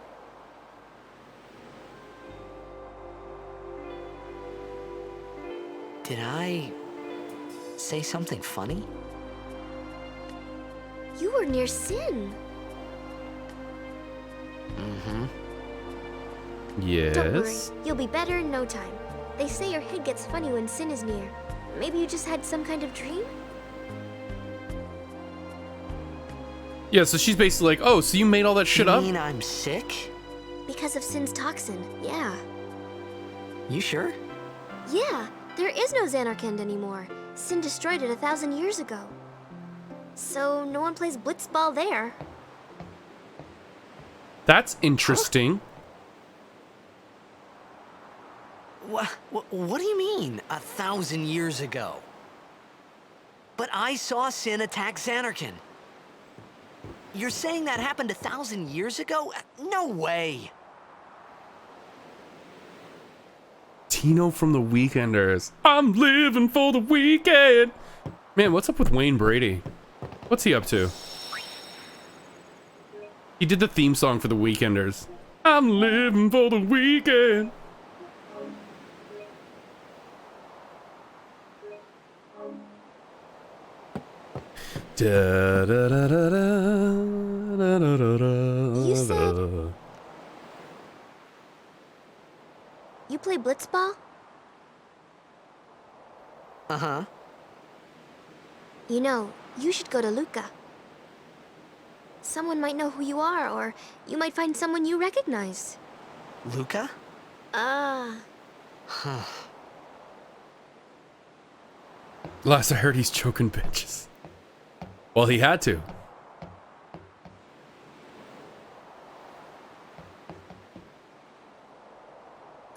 Did I say something funny? You were near Sin. Mm-hmm. Yes. Don't worry, you'll be better in no time. They say your head gets funny when Sin is near. Maybe you just had some kind of dream? Yeah, so she's basically like, oh, so you made all that shit You up? mean I'm sick? Because of Sin's toxin, yeah. You sure? Yeah, there is no Xanarkand anymore. Sin destroyed it 1,000 years ago. So no one plays Blitzball there. That's interesting. What do you mean, 1,000 years ago? But I saw Sin attack Xanarkin. You're saying that happened 1,000 years ago? No way. Tino from the Weekenders. I'm living for the weekend. Man, what's up with Wayne Brady? What's he up to? He did the theme song for the Weekenders. I'm living for the weekend. Da, da, da, da, da, da, da, da, You said you play Blitzball? Uh-huh. You know, you should go to Luca. Someone might know who you are, or you might find someone you recognize. Luca? Last I heard, he's choking bitches. Well, he had to.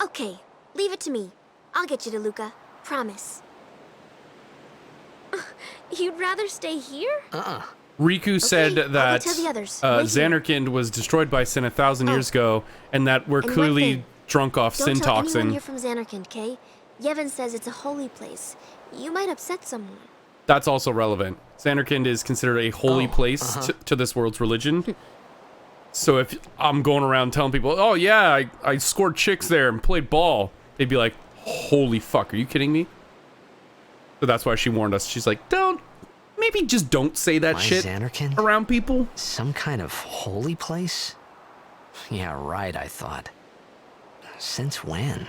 Okay, leave it to me. I'll get you to Luca. Promise. You'd rather stay here? Riku said I'll go that tell the others. Wait here. Xanarkand was destroyed by Sin 1,000 years ago, and that we're And one clearly thing. drunk off Don't Sin tell anyone toxin. you're from Xanarkand, okay? Yevon says it's a holy place. You might upset someone. That's also relevant. Xanarkand is considered a holy place to this world's religion. So if I'm going around telling people, oh yeah, I scored chicks there and played ball, they'd be like, holy fuck, are you kidding me? So that's why she warned us. She's like, maybe just don't say that My shit Xanarkand? around people. Some kind of holy place? Yeah, right, I thought. Since when?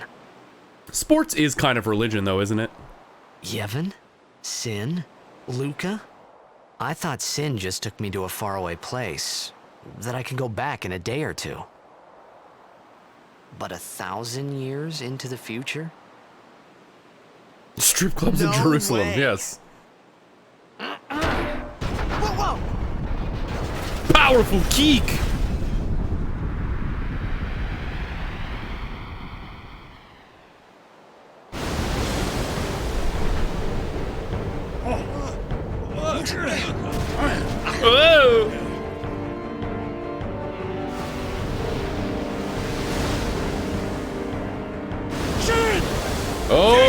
Sports is kind of religion though, isn't it? Yevon? Sin? Luca? I thought Sin just took me to a faraway place that I could go back in a day or two. But 1,000 years into the future? Strip clubs in No Jerusalem, way. yes. Whoa! Powerful geek! Whoa!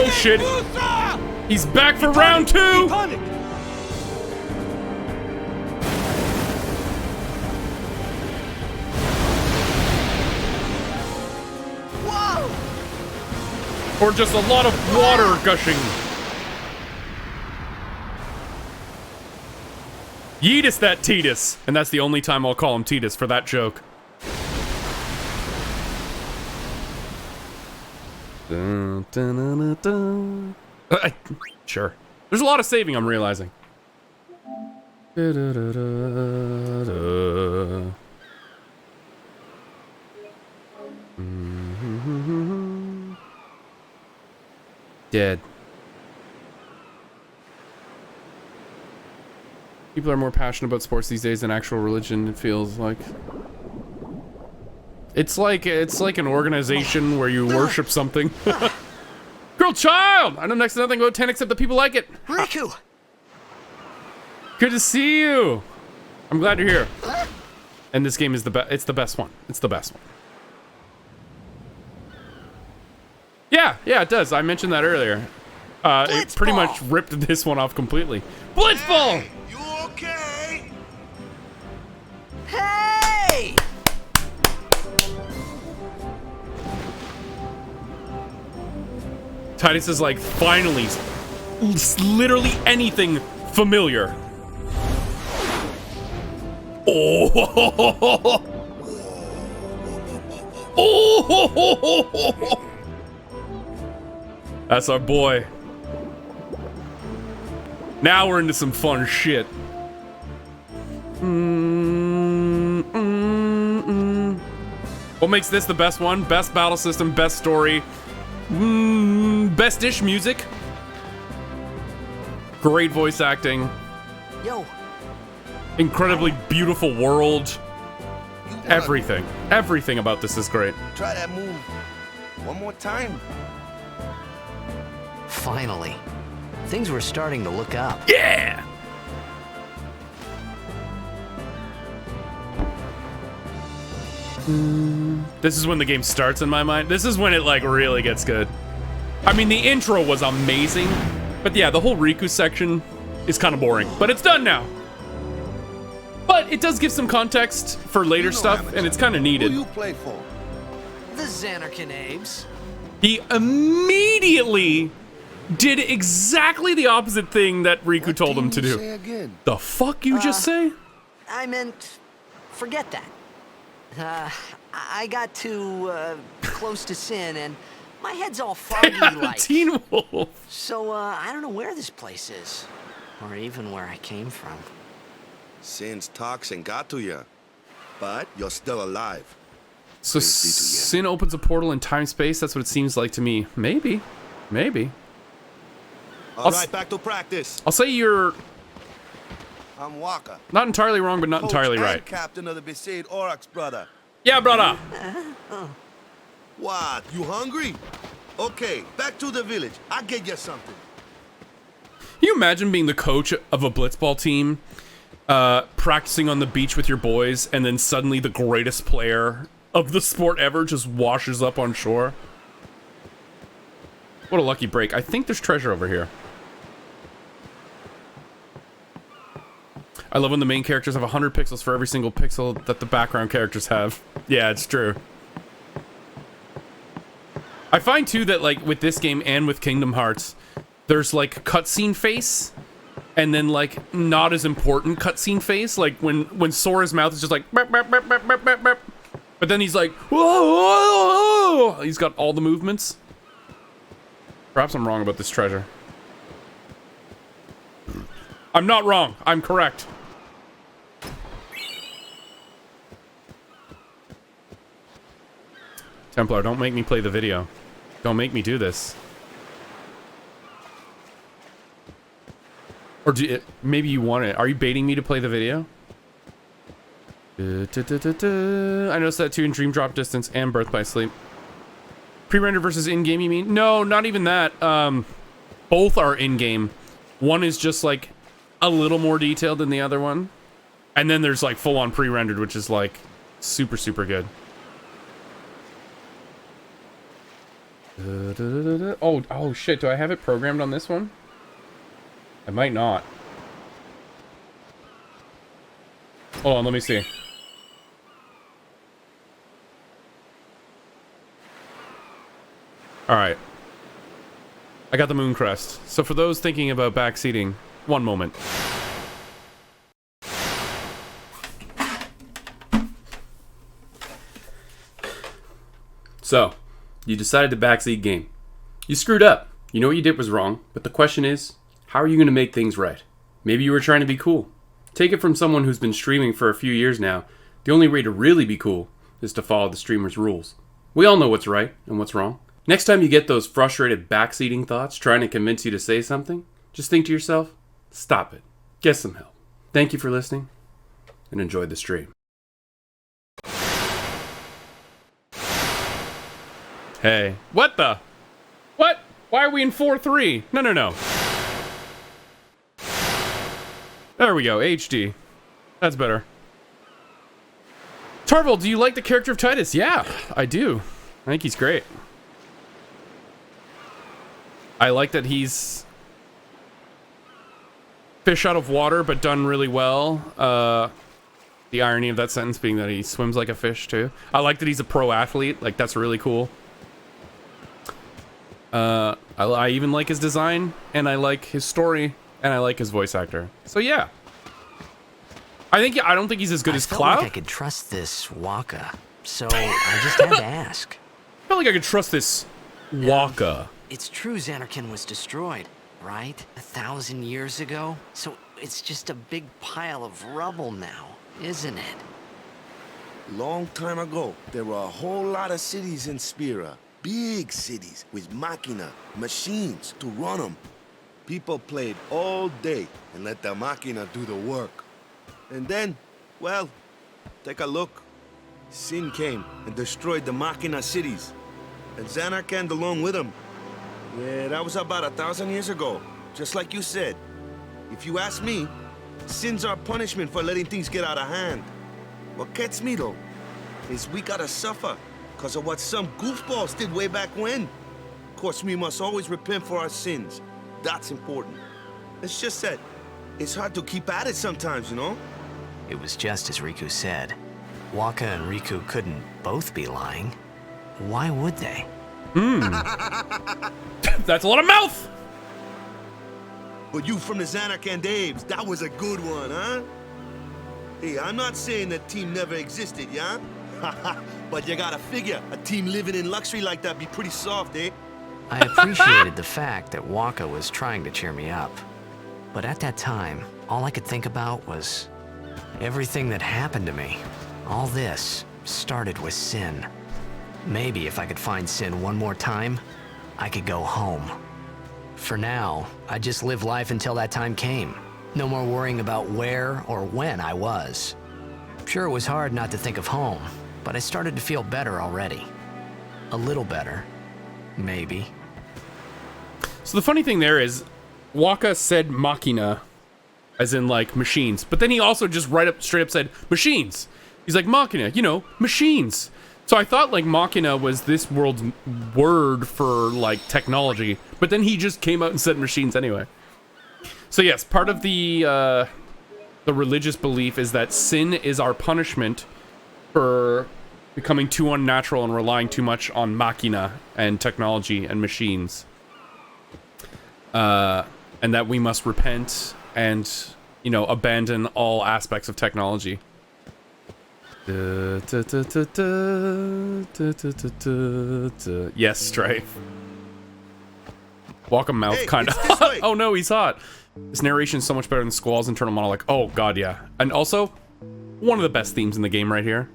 Oh shit! He's back for round 2! Whoa! Or just a lot of water gushing. Yeetus that Titus. And that's the only time I'll call him Titus for that joke. Dun, dun, dun, dun, dun. Sure. There's a lot of saving, I'm realizing. Da, da, da, da, da. Mm-hmm. Dead. People are more passionate about sports these days than actual religion, it feels like. It's like an organization where you worship something. Girl child! I know next to nothing about 10 except that people like it. Riku! Good to see you! I'm glad you're here. And this game is the best. It's the best one. It's the best one. Yeah, it does. I mentioned that earlier. It pretty much ripped this one off completely. Blitzball! Hey, you okay? Hey! Titus is like, finally, literally anything familiar. Oh! Oh! That's our boy. Now we're into some fun shit. What makes this the best one? Best battle system, best story. Best-ish music. Great voice acting. Yo. Incredibly beautiful world. Everything. Everything about this is great. Try that move one more time. Finally. Things were starting to look up. Yeah! This is when the game starts in my mind. This is when it like really gets good. I mean, the intro was amazing, but yeah, the whole Riku section is kind of boring, but it's done now. But it does give some context for later stuff, and it's kind of needed. Who you play for? The Xanarkanabes. He immediately did exactly the opposite thing that Riku told him to do. Say again? The fuck you just say? I meant, forget that. I got too close to sin, and my head's all foggy like. Teen Wolf. So I don't know where this place is, or even where I came from. Sin's toxin got to you, but you're still alive. So sin opens a portal in time space. That's what it seems like to me. Maybe. All right, back to practice. I'll say you're I'm Waka. not entirely wrong, but not Coach entirely and right. Captain of the Besaid Aurochs, brother. Yeah, brother. What? You hungry? Okay, back to the village. I'll get you something. Can you imagine being the coach of a blitzball team, practicing on the beach with your boys, and then suddenly the greatest player of the sport ever just washes up on shore? What a lucky break. I think there's treasure over here. I love when the main characters have 100 pixels for every single pixel that the background characters have. Yeah, it's true. I find too that like with this game and with Kingdom Hearts, there's like cutscene face, and then like not as important cutscene face. Like when Sora's mouth is just like, burp, burp, burp, burp, burp, burp, burp. But then he's like, whoa, whoa, whoa. He's got all the movements. Perhaps I'm wrong about this treasure. I'm not wrong. I'm correct. Templar, don't make me play the video. Don't make me do this. Or maybe you want it. Are you baiting me to play the video? I noticed that too in Dream Drop Distance and Birth by Sleep. Pre-render versus in-game, you mean? No, not even that. Both are in-game. One is just like a little more detailed than the other one. And then there's like full-on pre-rendered, which is like super, super good. Oh shit, do I have it programmed on this one? I might not. Hold on, let me see. Alright. I got the moon crest. So for those thinking about backseating, one moment. So, you decided to backseat game. You screwed up. You know what you did was wrong, but the question is, how are you going to make things right? Maybe you were trying to be cool. Take it from someone who's been streaming for a few years now. The only way to really be cool is to follow the streamer's rules. We all know what's right and what's wrong. Next time you get those frustrated backseating thoughts trying to convince you to say something, just think to yourself, stop it. Get some help. Thank you for listening, and enjoy the stream. Hey. What the? What? Why are we in 4-3? No. There we go, HD. That's better. Tarvould, do you like the character of Titus? Yeah, I do. I think he's great. I like that he's fish out of water, but done really well. The irony of that sentence being that he swims like a fish, too. I like that he's a pro athlete. Like, that's really cool. I even like his design, and I like his story, and I like his voice actor. So yeah, I don't think he's as good as Cloud. I felt like I could trust this Waka, so I just had to ask. I felt like I could trust this Waka. It's true Xanarkand was destroyed, right? 1,000 years ago? So it's just a big pile of rubble now, isn't it? Long time ago, there were a whole lot of cities in Spira. Big cities with machina, machines to run them. People played all day and let the machina do the work. And then, well, take a look. Sin came and destroyed the machina cities. And Xanarkand along with him. Yeah, that was about 1,000 years ago. Just like you said. If you ask me, sin's our punishment for letting things get out of hand. What gets me, though, is we gotta suffer because of what some goofballs did way back when. Of course, we must always repent for our sins. That's important. It's just that it's hard to keep at it sometimes, you know? It was just as Riku said. Waka and Riku couldn't both be lying. Why would they? That's a lot of mouth! But you from the Xanarkand Daves, that was a good one, huh? Hey, I'm not saying that team never existed, yeah? But you gotta figure, a team living in luxury like that be pretty soft, eh? I appreciated the fact that Waka was trying to cheer me up. But at that time, all I could think about was everything that happened to me. All this started with Sin. Maybe if I could find Sin one more time, I could go home. For now, I just live life until that time came. No more worrying about where or when I was. Sure, it was hard not to think of home, but I started to feel better already. A little better, maybe. So the funny thing there is, Waka said machina, as in like machines, but then he also just straight up said machines. He's like machina, you know, machines. So I thought like machina was this world's word for like technology, but then he just came out and said machines anyway. So yes, part of the religious belief is that sin is our punishment for becoming too unnatural and relying too much on machina and technology and machines. And that we must repent and, you know, abandon all aspects of technology. Yes, Strife. Welcome mouth, Hey, kind of. it's this way. Oh no, he's hot. This narration is so much better than Squall's internal monologue. Oh god, yeah. And also, one of the best themes in the game right here.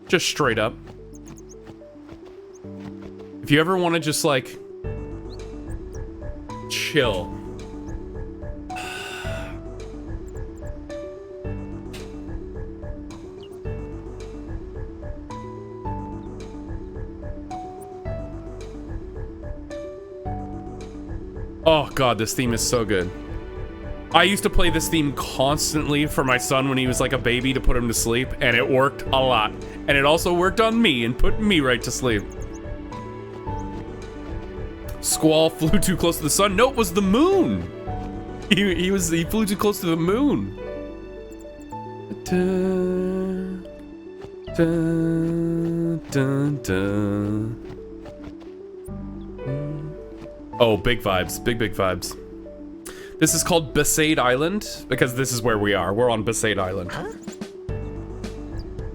Just straight up. If you ever want to just like chill. Oh god, this theme is so good. I used to play this theme constantly for my son when he was like a baby to put him to sleep, and it worked a lot. And it also worked on me and put me right to sleep. Squall flew too close to the sun. No, it was the moon. He flew too close to the moon. Dun, dun, dun, dun. Oh, big vibes. Big vibes. This is called Besaid Island because this is where we are. We're on Besaid Island.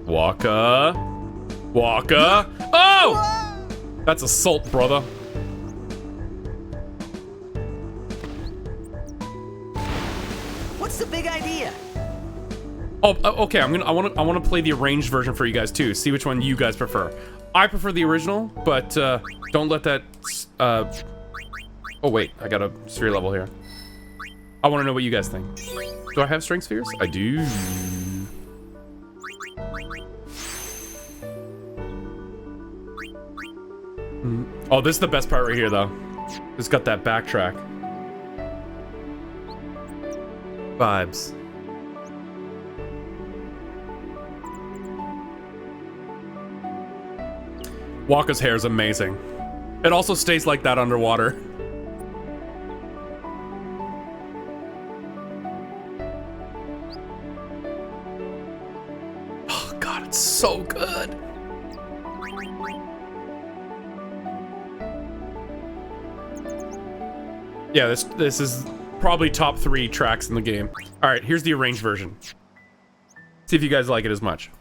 Waka. Waka. Oh! That's assault, brother. What's the big idea? Oh, okay. I want to play the arranged version for you guys too. See which one you guys prefer. I prefer the original, but don't let that. Oh wait, I got a sphere level here. I want to know what you guys think. Do I have string spheres? I do. Oh, this is the best part right here, though. It's got that backtrack. Vibes. Waka's hair is amazing. It also stays like that underwater. Oh god, it's so good. Yeah, this is probably top 3 tracks in the game. All right, here's the arranged version. See if you guys like it as much.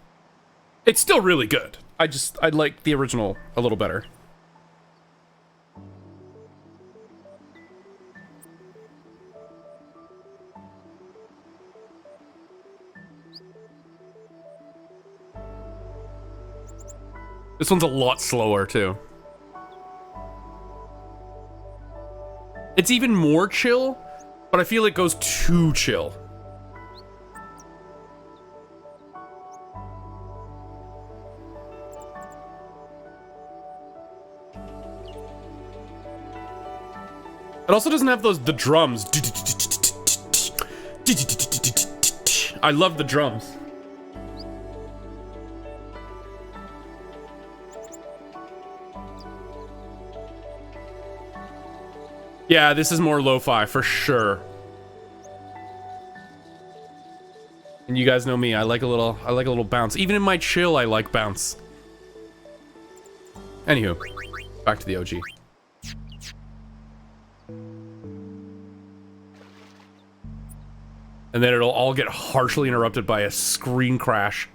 It's still really good. I like the original a little better. This one's a lot slower too. It's even more chill, but I feel it goes too chill. It also doesn't have the drums. I love the drums. Yeah, this is more lo-fi for sure. And you guys know me, I like a little bounce. Even in my chill, I like bounce. Anywho, back to the OG. And then it'll all get harshly interrupted by a screen crash.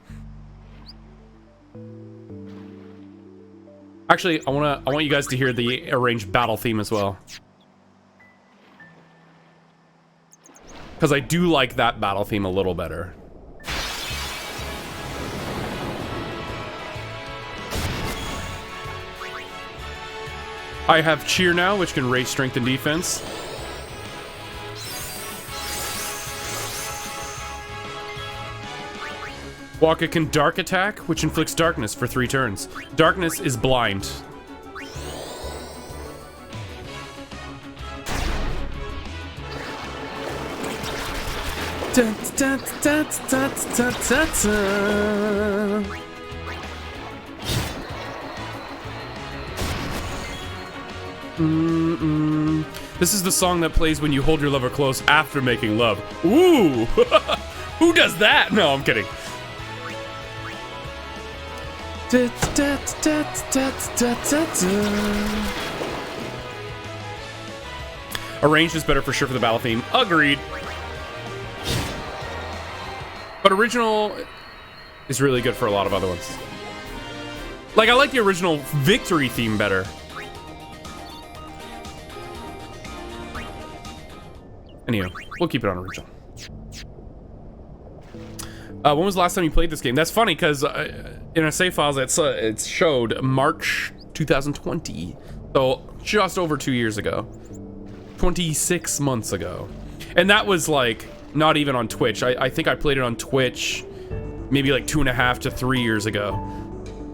Actually, I want you guys to hear the arranged battle theme as well. Because I do like that battle theme a little better. I have Cheer now, which can raise strength and defense. Waka can Dark Attack, which inflicts darkness for 3 turns. Darkness is blind. This is the song that plays when you hold your lover close after making love. Ooh! Who does that? No, I'm kidding. Arranged is better for sure for the battle theme. Agreed. But original is really good for a lot of other ones. Like, I like the original victory theme better. Anyway, we'll keep it on original. When was the last time you played this game? That's funny, because in our save files, it showed March 2020. So, just over 2 years ago. 26 months ago. And that was, like, not even on Twitch. I think I played it on Twitch maybe, like, 2.5 to 3 years ago.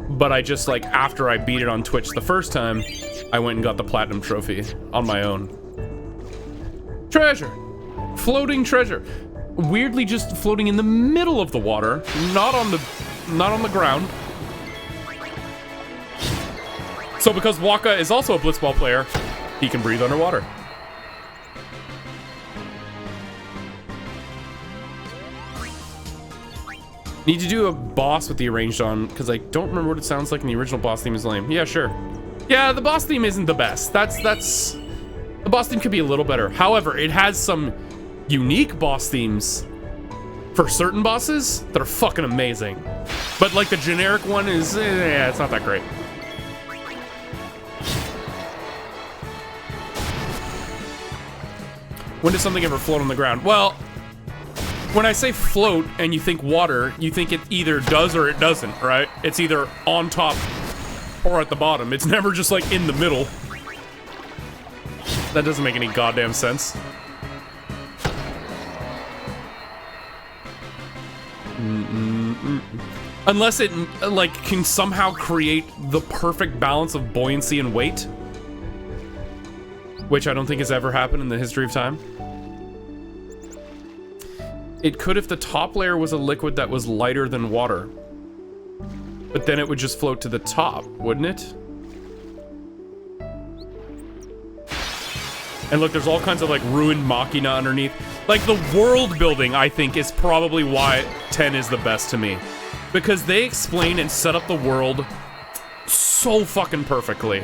But I just, like, after I beat it on Twitch the first time, I went and got the Platinum Trophy on my own. Treasure! Floating treasure. Weirdly just floating in the middle of the water, not on the ground. So because Waka is also a blitzball player, He can breathe underwater. Need to do a boss with the arranged on, because I don't remember what it sounds like in the original boss theme is lame. Yeah, sure. Yeah, the boss theme isn't the best. That's the boss theme could be a little better. However, it has some unique boss themes for certain bosses that are fucking amazing. But like the generic one is, it's not that great. When does something ever float on the ground? Well, when I say float and you think water, you think it either does or it doesn't, right? It's either on top or at the bottom. It's never just like in the middle. That doesn't make any goddamn sense. Unless it like can somehow create the perfect balance of buoyancy and weight, which I don't think has ever happened in the history of time. It could if the top layer was a liquid that was lighter than water. But then it would just float to the top, wouldn't it? And look, there's all kinds of like ruined machina underneath. Like the world building, I think, is probably why 10 is the best to me. Because they explain and set up the world so fucking perfectly.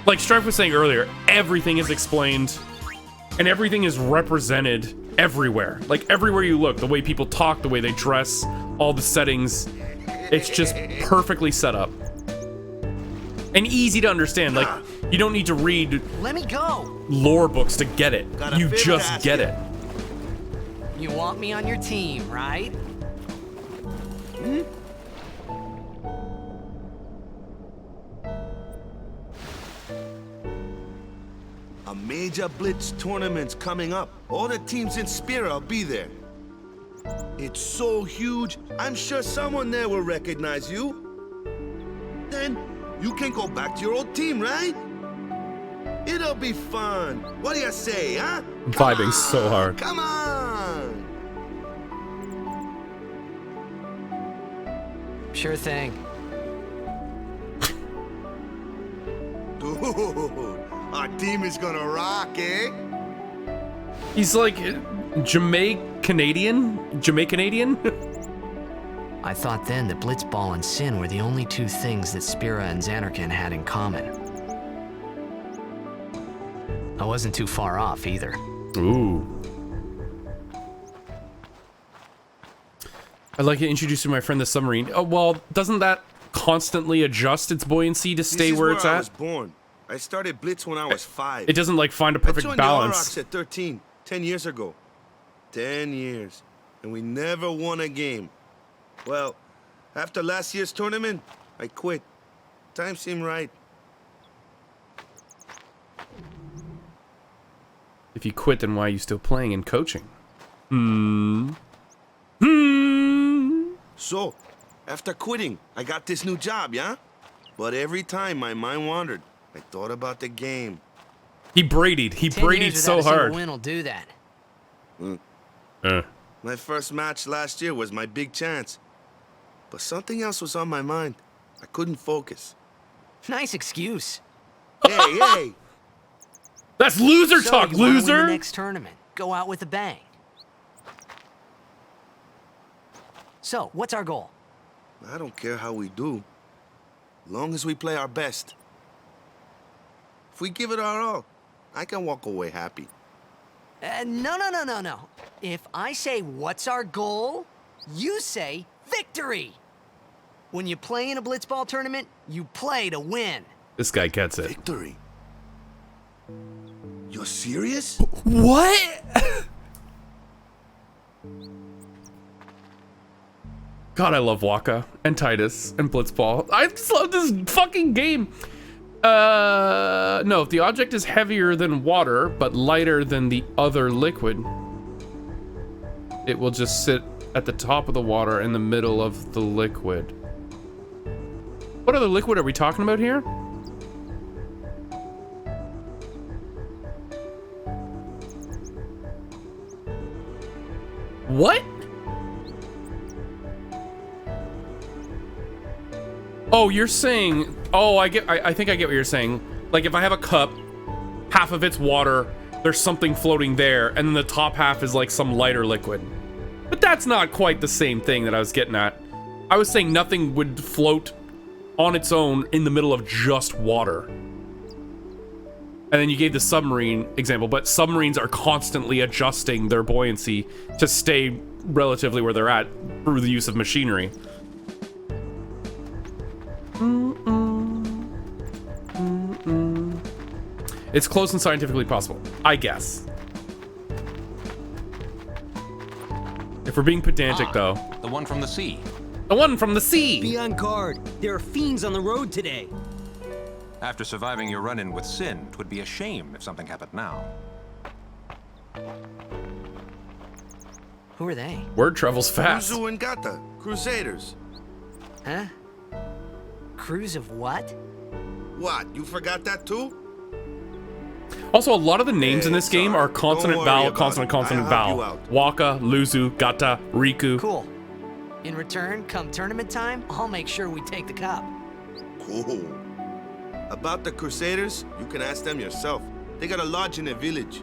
Like Strife was saying earlier, everything is explained and everything is represented everywhere. Like everywhere you look, the way people talk, the way they dress, all the settings, it's just perfectly set up. And easy to understand. Like, you don't need to read Let me go. lore books to get it. You just get it. You want me on your team, right? A major blitz tournament's coming up. All the teams in Spira will be there. It's so huge, I'm sure someone there will recognize you. Then you can go back to your old team, right? It'll be fun. What do you say, huh? I'm vibing so hard. Come on! Sure thing. Dude, our team is gonna rock, eh? He's like Jamaican-Canadian? I thought then that Blitzball and Sin were the only two things that Spira and Xanarkand had in common. I wasn't too far off either. Ooh. I'd like to introduce you to my friend the submarine. Oh, well, doesn't that constantly adjust its buoyancy to stay where it's I at? was born. I started Blitz when I was 5. It doesn't like find a perfect I joined balance. the Aurochs at 13, 10 years ago. 10 years. And we never won a game. Well, after last year's tournament, I quit. Time seemed right. If you quit, then why are you still playing and coaching? So, after quitting, I got this new job, yeah? But every time my mind wandered, I thought about the game. He bradied. He 10 bradied years so without a single hard. win will do that. My first match last year was my big chance. But something else was on my mind. I couldn't focus. Nice excuse. Hey, hey! That's loser So, talk, you wanna win loser. the next tournament. Go out with a bang. So, what's our goal? I don't care how we do. Long as we play our best. If we give it our all, I can walk away happy. No. If I say what's our goal, you say victory. When you play in a blitzball tournament, you play to win. This guy gets it. Victory? You're serious? What? God, I love Waka and Titus and Blitzball. I just love this fucking game. No, if the object is heavier than water, but lighter than the other liquid, it will just sit at the top of the water in the middle of the liquid. What other liquid are we talking about here? What? Oh, you're saying, oh, I think I get what you're saying. Like if I have a cup half of it's water, there's something floating there, and then the top half is like some lighter liquid. But that's not quite the same thing that I was getting at. I was saying nothing would float on its own in the middle of just water. And then you gave the submarine example, but submarines are constantly adjusting their buoyancy to stay relatively where they're at through the use of machinery. It's close and scientifically possible, I guess. If we're being pedantic, though. The one from the sea. The one from the sea! Be on guard. There are fiends on the road today. After surviving your run-in with Sin, 'twould be a shame if something happened now. Who are they? Word travels fast. Uzu and Gata, Crusaders. Huh? Crews of what? What, you forgot that too? Also, a lot of the names in this It's game are alright. consonant, Don't worry vowel, about consonant, it. consonant, I'll help you vowel. out. Waka, Luzu, Gata, Riku. Cool. In return, come tournament time, I'll make sure we take the cup. Cool. About the Crusaders, you can ask them yourself. They got a lodge in a village.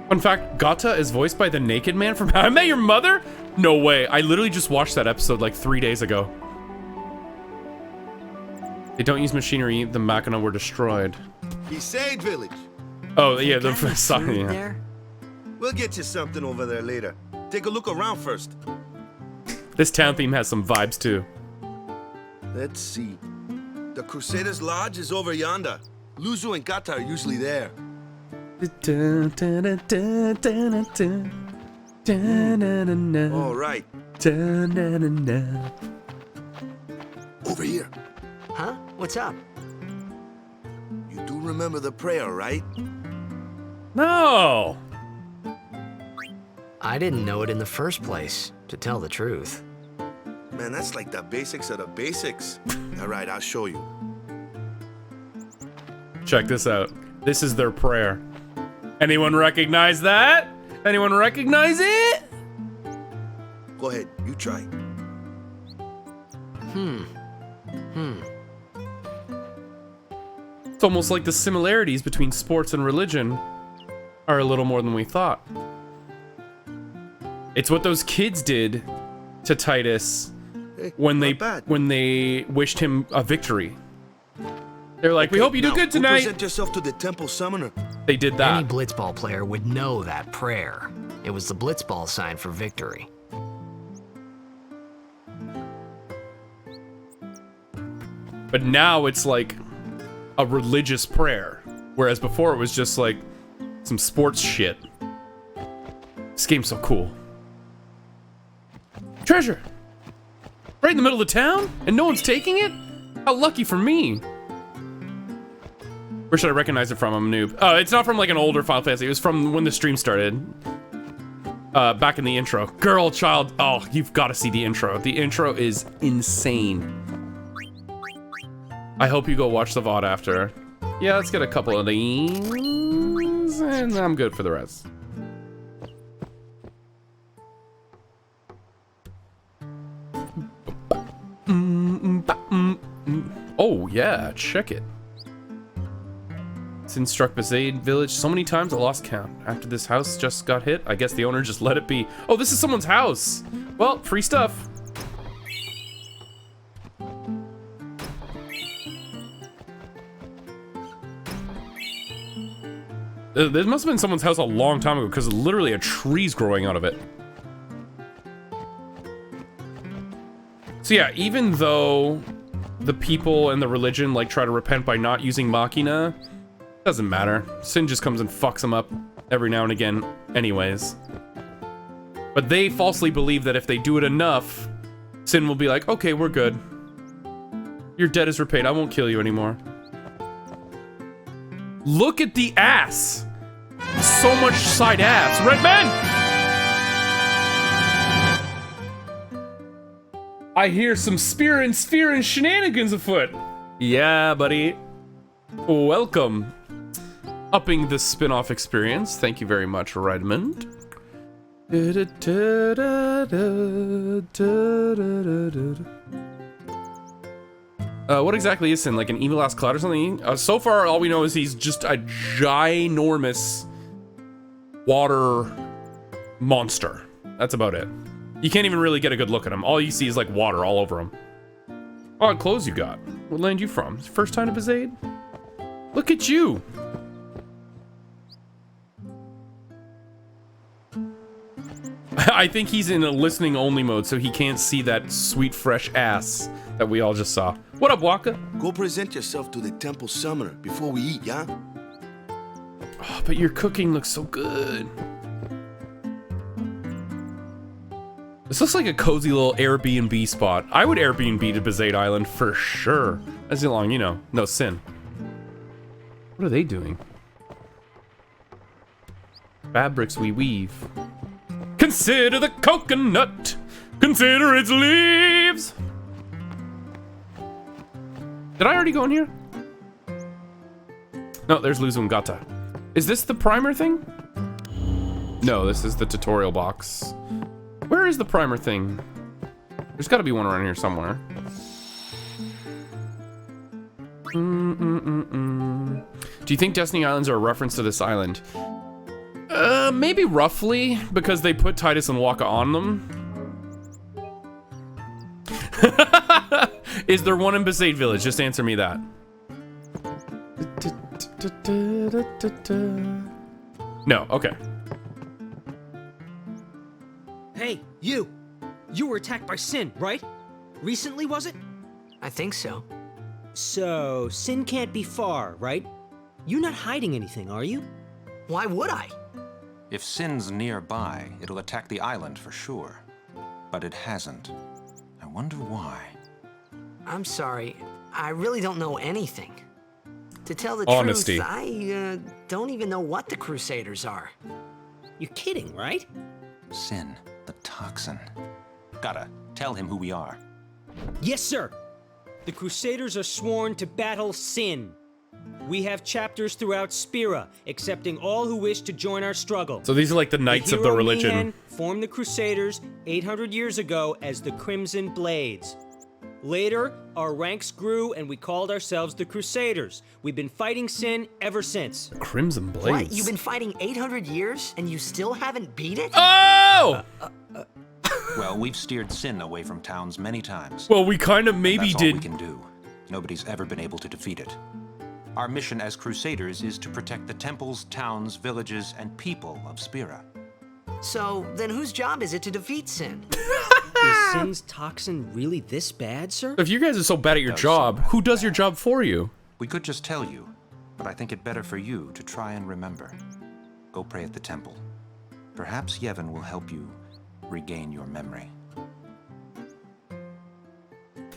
Fun fact, Gata is voiced by the naked man from How I Met Your Mother? No way. I literally just watched that episode like 3 days ago. They don't use machinery. The Machina were destroyed. Besaid village. Oh, yeah, the Got any sorry. food Yeah. there? We'll get you something over there later. Take a look around first. This town theme has some vibes too. Let's see. The Crusaders' lodge is over yonder. Luzu and Gata are usually there. All right. Over here. Huh? What's up? You do remember the prayer, right? No. I didn't know it in the first place, to tell the truth. Man, that's like the basics of the basics. All right, I'll show you. Check this out. This is their prayer. Anyone recognize that? Anyone recognize it? Go ahead, you try. It's almost like the similarities between sports and religion are a little more than we thought. It's what those kids did to Titus Hey, when not bad. they wished him a victory. They're like, we Okay, hope you do now, good go tonight. Present yourself to the temple summoner. They did Any that. blitzball player would know that prayer. It was the blitzball sign for victory. But now it's like a religious prayer. Whereas before it was just like some sports shit. This game's so cool. Treasure! Right in the middle of the town? And no one's taking it? How lucky for me. Where should I recognize it from? I'm a noob. Oh, it's not from like an older Final Fantasy. It was from when the stream started. Back in the intro. Girl, child. Oh, you've got to see the intro. The intro is insane. I hope you go watch the VOD after. Yeah, let's get a couple of these. And I'm good for the rest. Oh, yeah, check it. Sin struck Besaid village so many times I lost count. After this house just got hit, I guess the owner just let it be. Oh, this is someone's house. Well, free stuff. This must have been someone's house a long time ago because literally a tree's growing out of it. So yeah, even though the people and the religion like try to repent by not using Machina, doesn't matter. Sin just comes and fucks them up every now and again anyways. But they falsely believe that if they do it enough, Sin will be like, okay, we're good. Your debt is repaid. I won't kill you anymore. Look at the ass. So much side ass. Red man! I hear some spear and shenanigans afoot. Yeah, buddy. Welcome. Upping the spin-off experience. Thank you very much, Redmond. What exactly is Sin? Like an evil-ass cloud or something? So far, all we know is he's just a ginormous water monster. That's about it. You can't even really get a good look at him. All you see is like water all over him. Odd clothes you got. What land you from? First time to Bezaid? Look at you! I think he's in a listening only mode, so he can't see that sweet fresh ass that we all just saw. What up, Waka? Go present yourself to the temple summoner before we eat, yeah? Oh, but your cooking looks so good. This looks like a cozy little Airbnb spot. I would Airbnb to Bezaid Island for sure. As long, you know, no sin. What are they doing? Fabrics we weave. Consider the coconut. Consider its leaves. Did I already go in here? No, there's Luzungata. Is this the primer thing? No, this is the tutorial box. Where is the primer thing? There's got to be one around here somewhere. Do you think Destiny Islands are a reference to this island? Maybe roughly, because they put Titus and Waka on them. Is there one in Bezaid Village? Just answer me that. No, okay. Hey, you! You were attacked by Sin, right? Recently, was it? I think so. So, Sin can't be far, right? You're not hiding anything, are you? Why would I? If Sin's nearby, it'll attack the island for sure. But it hasn't. I wonder why. I'm sorry. I really don't know anything. To tell the Honesty. truth, I don't even know what the Crusaders are. You're kidding, right? Sin, the toxin. Gotta tell him who we are. Yes, sir. The Crusaders are sworn to battle Sin. We have chapters throughout Spira, accepting all who wish to join our struggle. So these are like the knights of the religion. Mihan formed the Crusaders 800 years ago as the Crimson Blades. Later, our ranks grew and we called ourselves the Crusaders. We've been fighting Sin ever since. Crimson Blades. What? You've been fighting 800 years and you still haven't beat it? Oh! Well, we've steered Sin away from towns many times. Well, we kind of maybe That's did. all we can do. Nobody's ever been able to defeat it. Our mission as Crusaders is to protect the temples, towns, villages, and people of Spira. So, then whose job is it to defeat Sin? Is Sin's toxin really this bad, sir? If you guys are so bad at your job, who does your job for you? We could just tell you, but I think it better for you to try and remember. Go pray at the temple. Perhaps Yevon will help you regain your memory.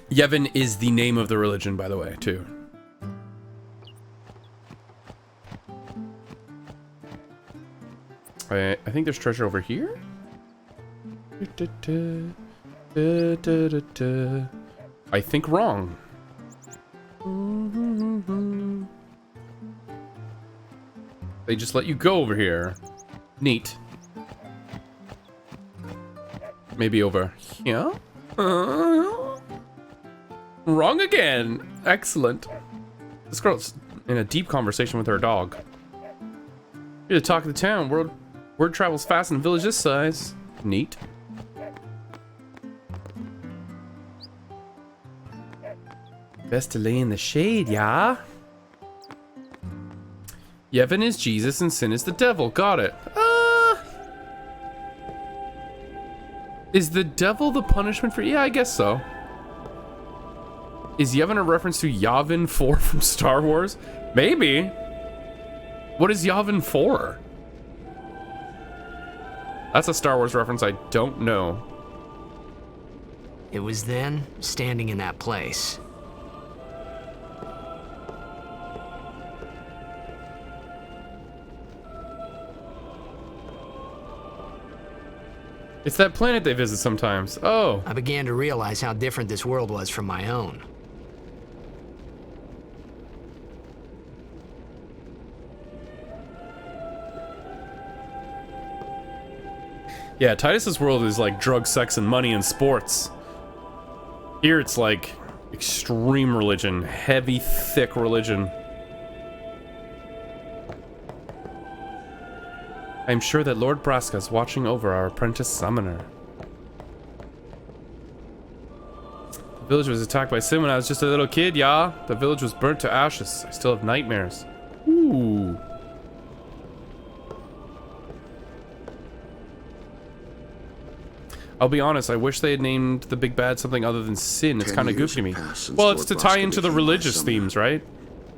Yevon is the name of the religion, by the way, too. I think there's treasure over here? I think wrong. They just let you go over here. Neat. Maybe over here? Wrong again. Excellent. This girl's in a deep conversation with her dog. You're the talk of the town. Word travels fast in a village this size. Neat. Best to lay in the shade, yeah? Yevon is Jesus and Sin is the devil. Got it. Is the devil the punishment for... Yeah, I guess so. Is Yevon a reference to Yavin 4 from Star Wars? Maybe. What is Yavin 4? That's a Star Wars reference I don't know. It was then, standing in that place. It's that planet they visit sometimes. Oh. I began to realize how different this world was from my own. Yeah, Titus's world is like drugs, sex, and money and sports. Here it's like Extreme religion. Heavy, thick religion. I'm sure that Lord Braska is watching over our apprentice summoner. The village was attacked by Sin when I was just a little kid, yeah. The village was burnt to ashes. I still have nightmares. Ooh. I'll be honest, I wish they had named the big bad something other than Sin. It's kind of goofy to me. Well, it's to tie into the religious themes, right?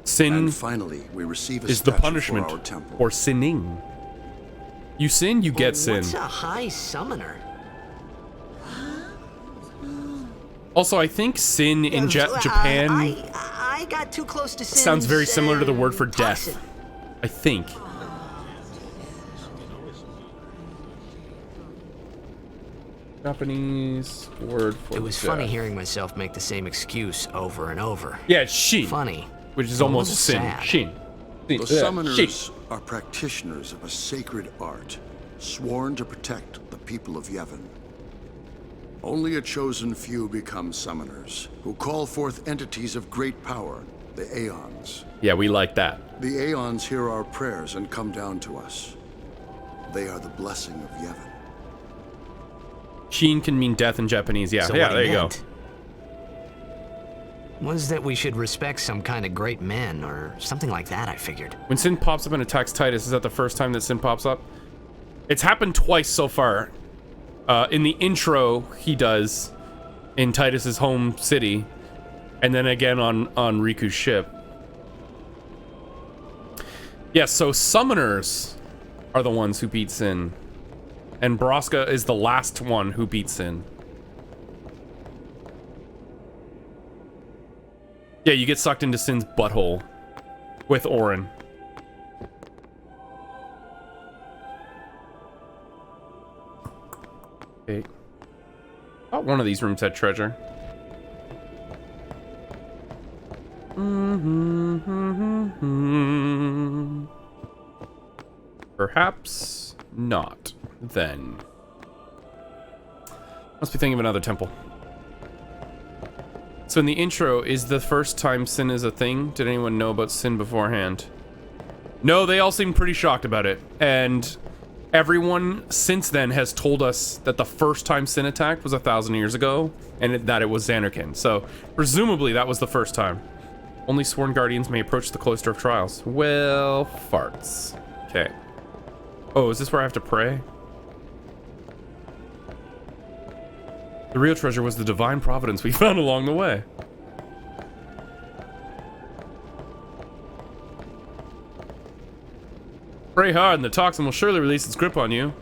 Sin finally, we receive is the punishment for sinning. You sin, you get sin. What's a high summoner? Also, I think sin in Japan I got too close to sin. Sounds very similar to the word for death. I think. Japanese word for It was death. funny hearing myself make the same excuse over and over. Yeah, it's shin. Funny. Which is almost sin. Sad. Shin. The summoners are practitioners of a sacred art, sworn to protect the people of Yevon. Only a chosen few become summoners, who call forth entities of great power, the Aeons. Yeah, we like that. The Aeons hear our prayers and come down to us. They are the blessing of Yevon. Shin can mean death in Japanese. Yeah, So yeah, what there he you go. meant was that we should respect some kind of great men or something like that, I figured. When Sin pops up and attacks Titus, is that the first time that Sin pops up? It's happened twice so far. In the intro, he does in Titus's home city, and then again on Riku's ship. Yes, so summoners are the ones who beat Sin, and Braska is the last one who beats Sin. Yeah, you get sucked into Sin's butthole with Orin. Okay. Oh, one of these rooms had treasure. Perhaps not, then. Must be thinking of another temple. So in the intro, is the first time Sin is a thing? Did anyone know about Sin beforehand? No, they all seemed pretty shocked about it. And everyone since then has told us that the first time Sin attacked was 1,000 years ago, and that it was Xanarkin. So presumably that was the first time. Only sworn guardians may approach the cloister of trials. Well, farts. Okay. Oh, is this where I have to pray? The real treasure was the divine providence we found along the way. Pray hard and the toxin will surely release its grip on you.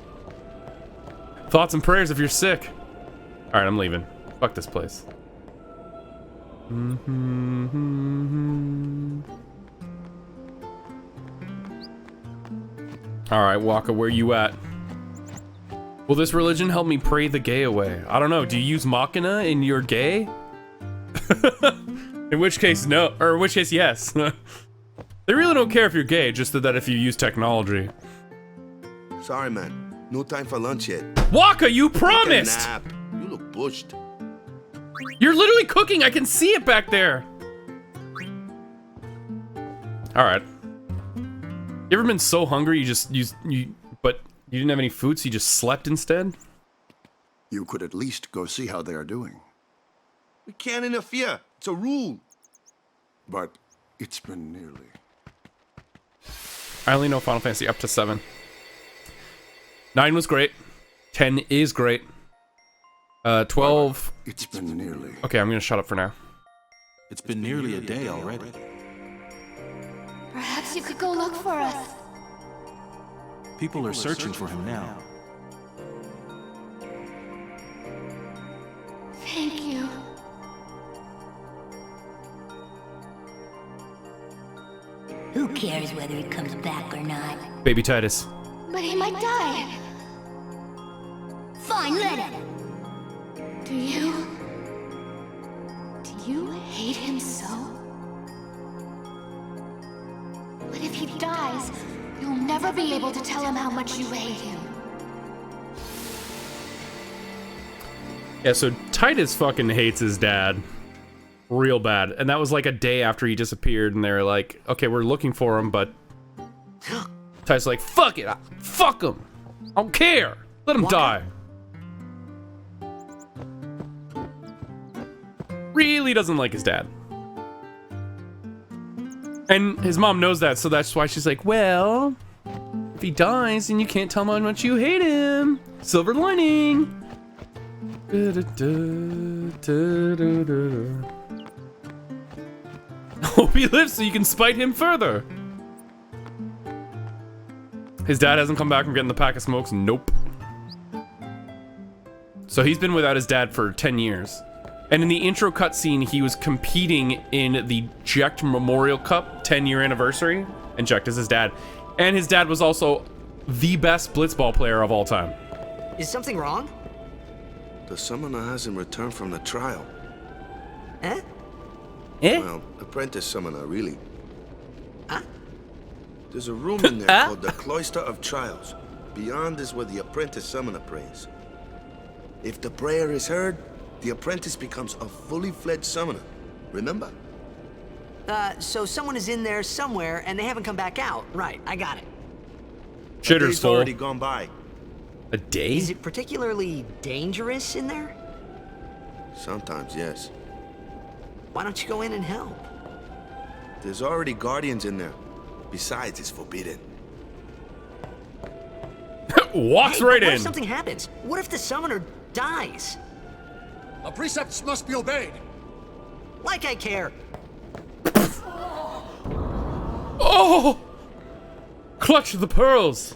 Thoughts and prayers if you're sick. Alright, I'm leaving. Fuck this place. Alright, Waka, where you at? Will this religion help me pray the gay away? I don't know. Do you use Machina in your gay? In which case, no. Or in which case, yes. They really don't care if you're gay, just that if you use technology. Sorry, man. No time for lunch yet. Waka, you promised! Take a nap. You look pushed. You're literally cooking. I can see it back there. Alright. You ever been so hungry but you didn't have any food, so you just slept instead? You could at least go see how they are doing. We can't interfere. It's a rule. But it's been nearly. I only know Final Fantasy up to 7. 9 was great. 10 is great. 12. It's been nearly. Okay, I'm gonna shut up for now. It's been nearly a day already. Perhaps you could go look for us. People are searching for him now. Thank you. Who cares whether he comes back or not? Baby Titus. But he might die. Fine, let him. Do you hate him so? But if he dies, you'll never be able to tell him how much you hate him. Yeah, so Titus fucking hates his dad. real bad. And that was like a day after he disappeared, and they were like, okay, we're looking for him, but Ty's like, fuck it, fuck him. I don't care. Let him die. Really doesn't like his dad. And his mom knows that, so that's why she's like, well, if he dies, then you can't tell him how much you hate him. Silver lining. Hope he lives so you can spite him further. His dad hasn't come back from getting the pack of smokes. Nope. So he's been without his dad for 10 years. And in the intro cutscene, he was competing in the Jecht Memorial Cup 10-year anniversary. And Jecht is his dad. And his dad was also the best blitzball player of all time. Is something wrong? The summoner hasn't returned from the trial. Eh? Eh? Well, apprentice summoner, really. Huh? There's a room in there called the Cloister of Trials. Beyond is where the apprentice summoner prays. If the prayer is heard, the apprentice becomes a fully fledged summoner. Remember? So someone is in there somewhere and they haven't come back out. Right, I got it. Shitter's full. Already gone by. A day? Is it particularly dangerous in there? Sometimes, yes. Why don't you go in and help? There's already guardians in there. Besides, it's forbidden. Walks right in. What if something happens? What if the summoner dies? The precepts must be obeyed. Like I care. Oh! Clutch the pearls.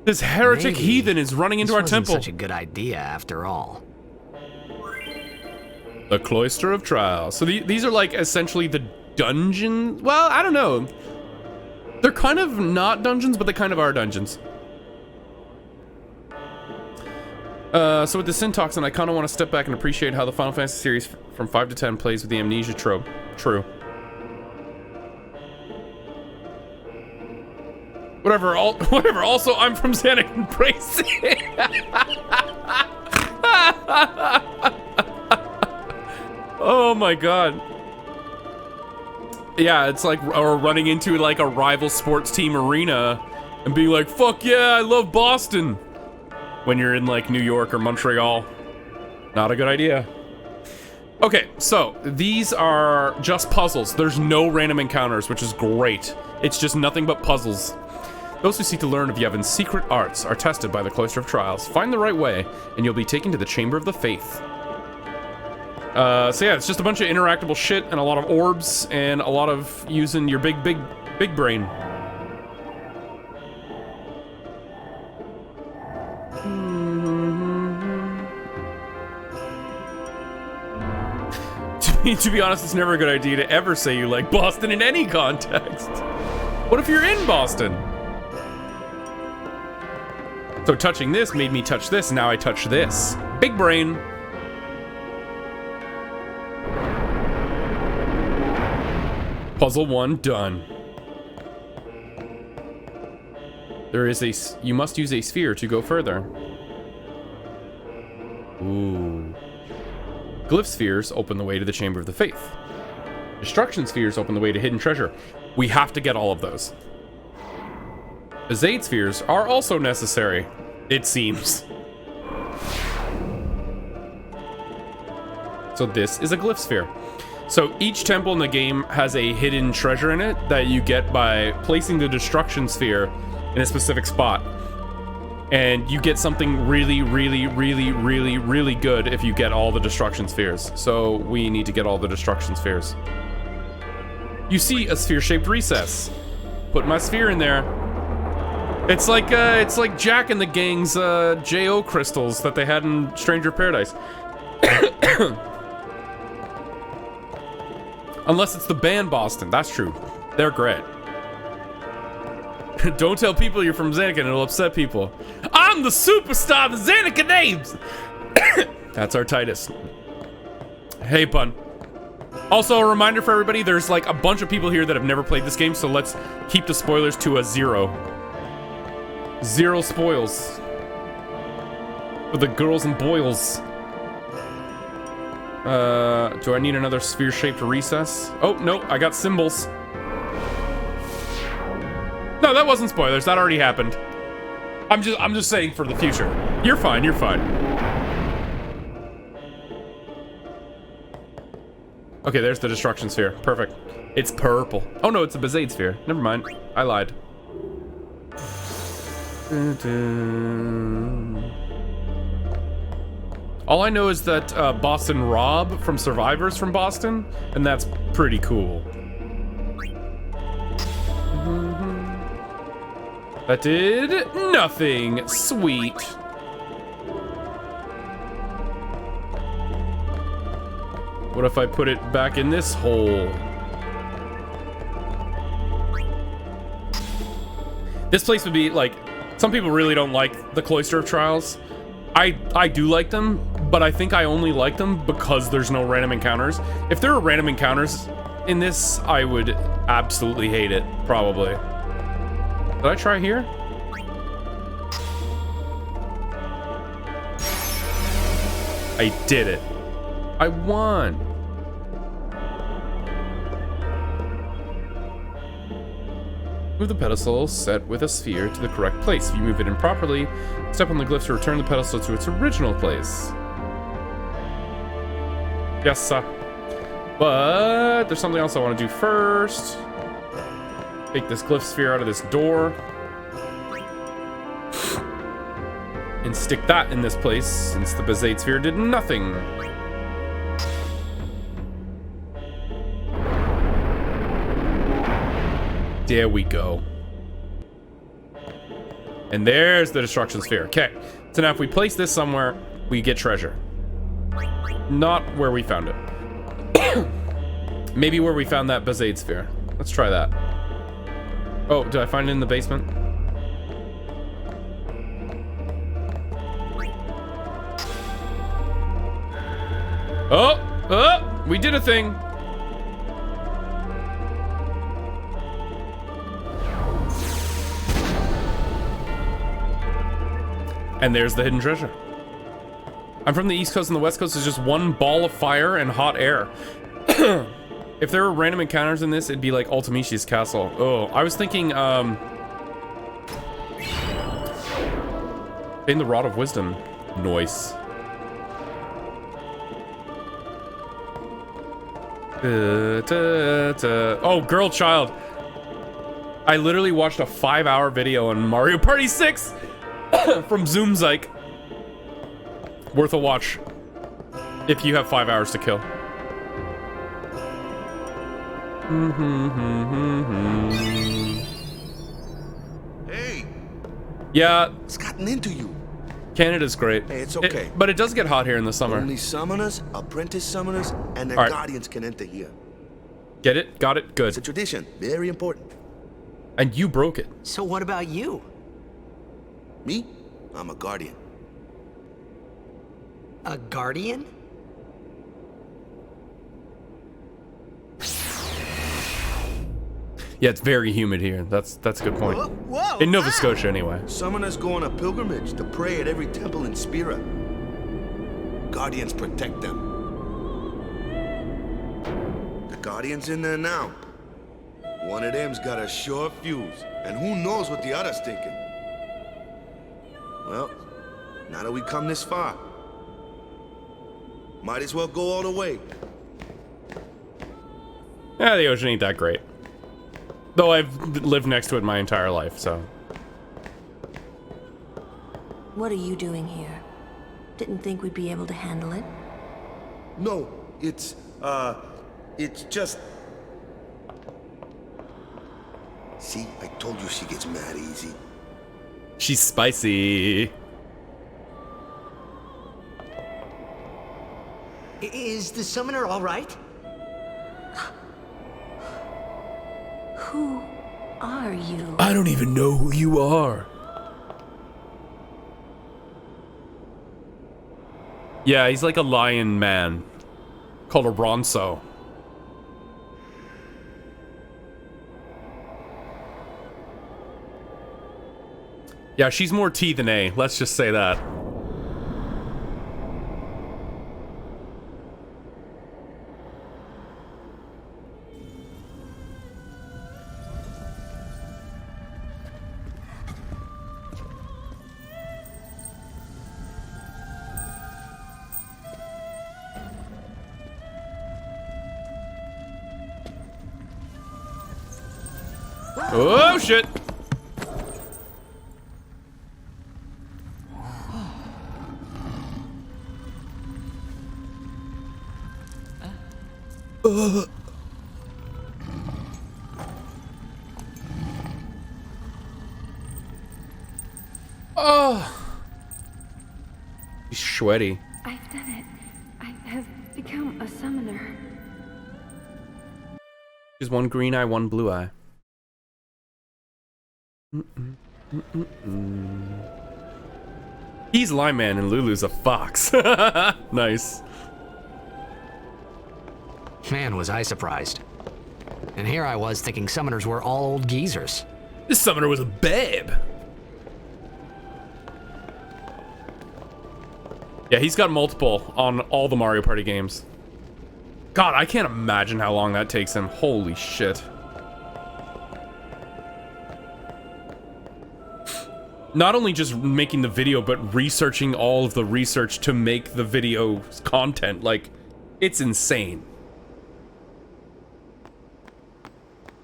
This heretic heathen is running into our temple. Such a good idea, after all. The Cloister of Trials. So these are like essentially the dungeon. Well, I don't know. They're kind of not dungeons, but they kind of are dungeons. So with the Syntoxin, I kind of want to step back and appreciate how the Final Fantasy series from 5 to 10 plays with the amnesia trope. True. Whatever. Also, I'm from Xanac and Brace. Oh my god. Yeah, it's like running into like a rival sports team arena and being like, fuck yeah, I love Boston. When you're in like New York or Montreal. Not a good idea. Okay, so these are just puzzles. There's no random encounters, which is great. It's just nothing but puzzles. Those who seek to learn of Yevon's secret arts are tested by the Cloister of Trials. Find the right way, and you'll be taken to the Chamber of the Faith. So yeah, it's just a bunch of interactable shit and a lot of orbs and a lot of using your big brain. To be honest, it's never a good idea to ever say you like Boston in any context. What if you're in Boston? So touching this made me touch this, now I touch this. Big brain. Puzzle 1 done. You must use a sphere to go further. Ooh. Glyph spheres open the way to the Chamber of the Faith. Destruction spheres open the way to hidden treasure. We have to get all of those. Azade spheres are also necessary, it seems. So this is a glyph sphere. So each temple in the game has a hidden treasure in it that you get by placing the destruction sphere in a specific spot. And you get something really, really, really, really, really good if you get all the destruction spheres. So we need to get all the destruction spheres. You see a sphere-shaped recess. Put my sphere in there. It's like Jack and the gang's J.O. crystals that they had in Stranger Paradise. Unless it's the band Boston. That's true. They're great. Don't tell people you're from Xanacan, it'll upset people. I'm the superstar, the Xanacan names! That's our Titus. Hey, Pun. Also, a reminder for everybody, there's like a bunch of people here that have never played this game, so let's keep the spoilers to a 0. 0 spoils. For the girls and boils. Do I need another sphere-shaped recess? Oh, no, I got symbols. No, that wasn't spoilers. That already happened. I'm just saying for the future. You're fine, you're fine. Okay, there's the destruction sphere. Perfect. It's purple. Oh no, it's a Bezaid sphere. Never mind. I lied. All I know is that Boston Rob from Survivor's from Boston, and that's pretty cool. That did nothing. Sweet. What if I put it back in this hole? This place would be like, some people really don't like the Cloister of Trials. I do like them, but I think I only like them because there's no random encounters. If there were random encounters in this, I would absolutely hate it, probably. Did I try here? I did it. I won. Move the pedestal set with a sphere to the correct place. If you move it improperly, step on the glyph to return the pedestal to its original place. Yes, sir. But there's something else I want to do first. Take this glyph sphere out of this door. And stick that in this place, since the Bezaid sphere did nothing. There we go. And there's the destruction sphere. Okay, so now if we place this somewhere, we get treasure. Not where we found it. Maybe where we found that Bezaid sphere. Let's try that. Oh, did I find it in the basement? Oh, we did a thing. And there's the hidden treasure. I'm from the East Coast and the West Coast is just one ball of fire and hot air. If there were random encounters in this, it'd be like Ultimishi's castle. Oh, I was thinking, in the Rod of Wisdom. Noise. Oh, girl child. I literally watched a 5-hour video on Mario Party 6 from Zoomzyke. Worth a watch if you have 5 hours to kill. Hey. Yeah. It's gotten into you. Canada's great. Hey, it's okay. But it does get hot here in the summer. Only summoners, apprentice summoners, and their guardians can enter here. Get it? Got it? Good. It's a tradition. Very important. And you broke it. So what about you? Me? I'm a guardian. A guardian? Yeah, it's very humid here. That's a good point. Whoa, in Nova Scotia, anyway. Summoners go on a pilgrimage to pray at every temple in Spira. Guardians protect them. The guardian's in there now. One of them's got a short fuse, and who knows what the other's thinking. Well, now that we come this far, might as well go all the way. Yeah, the ocean ain't that great. Though I've lived next to it my entire life, so. What are you doing here? Didn't think we'd be able to handle it? No, it's just... See, I told you she gets mad easy. She's spicy. Is the summoner all right? Who are you? I don't even know who you are. Yeah, he's like a lion man called a Ronso. Yeah, she's more T than A. Let's just say that. Oh shit! Oh, he's sweaty. I've done it. I have become a summoner. She's one green eye, one blue eye. He's Lime Man and Lulu's a fox. Nice. Man, was I surprised. And here I was thinking summoners were all old geezers. This summoner was a babe. Yeah, he's got multiple on all the Mario Party games. God, I can't imagine how long that takes him. Holy shit. Not only just making the video, but researching all of the research to make the video content. Like, it's insane.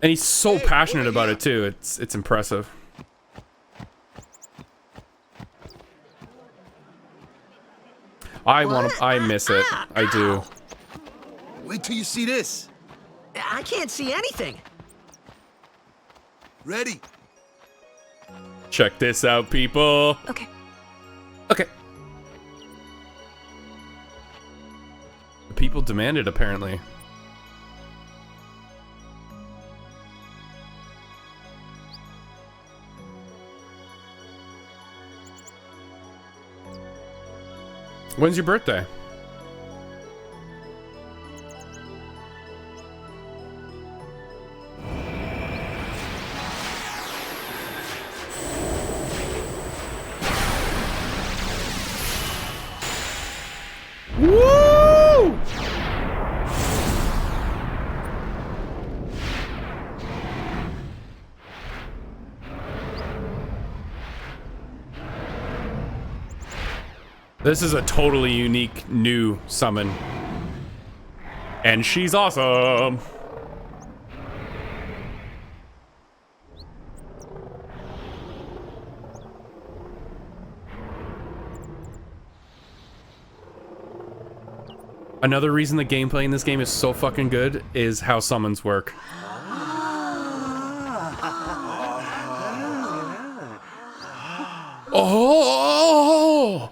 And he's so passionate about it too. It's impressive. I miss it. I do. Wait till you see this. I can't see anything. Ready? Check this out, people. Okay. Okay. The people demand it, apparently. When's your birthday? Woo! This is a totally unique new summon. And she's awesome. Another reason the gameplay in this game is so fucking good is how summons work. Oh!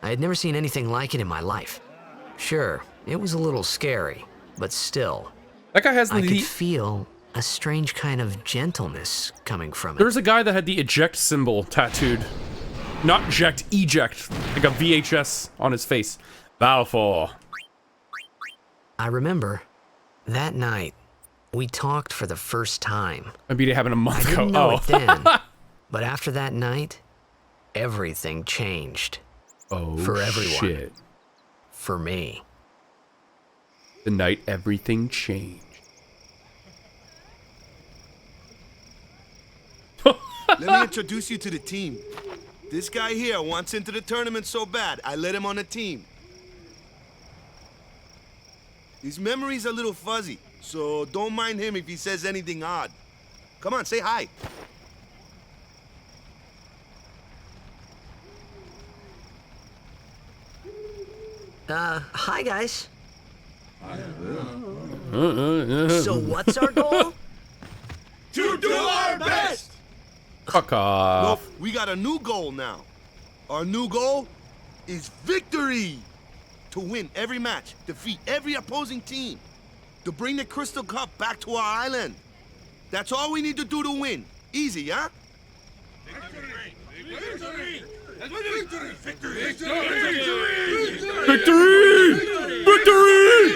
I had never seen anything like it in my life. Sure, it was a little scary, but still. That guy has I could feel a strange kind of gentleness coming from it. There was a guy that had the eject symbol tattooed. Not eject, eject. Like a VHS on his face. Balfour. I remember that night we talked for the first time. I beat it having a month I ago. didn't know it then, but after that night, everything changed. Oh, for everyone. Shit. For me. The night everything changed. Let me introduce you to the team. This guy here wants into the tournament so bad, I let him on the team. His memory's a little fuzzy, so don't mind him if he says anything odd. Come on, say hi. Hi guys. So So what's our goal? To do our best! Fuck off. Well, we got a new goal now. Our new goal is victory! To win every match, defeat every opposing team, to bring the Crystal Cup back to our island. That's all we need to do to win. Easy, huh? Victory! Victory! Victory! Victory! Victory!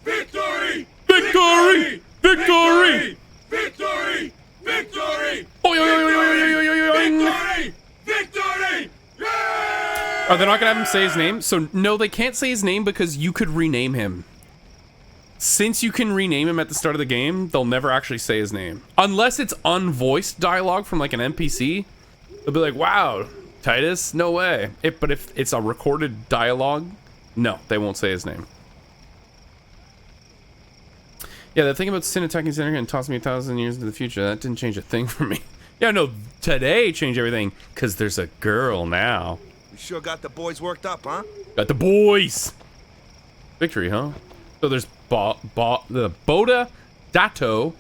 Victory! Victory! Victory! Victory! Victory! Oy, oy, oy, oy, oy, oy, oy, oy. Victory! Victory! Are they not gonna have him say his name? So no, they can't say his name because you could rename him. Since you can rename him at the start of the game, they'll never actually say his name. Unless it's unvoiced dialogue from like an NPC. They'll be like, wow, Titus, no way. But if it's a recorded dialogue, no, they won't say his name. Yeah, the thing about Sin attacking Center and tossing me 1,000 years into the future, that didn't change a thing for me. Yeah, no, today changed everything, because there's a girl now. You sure got the boys worked up, huh? Got the boys! Victory, huh? So there's the Boda, Dato,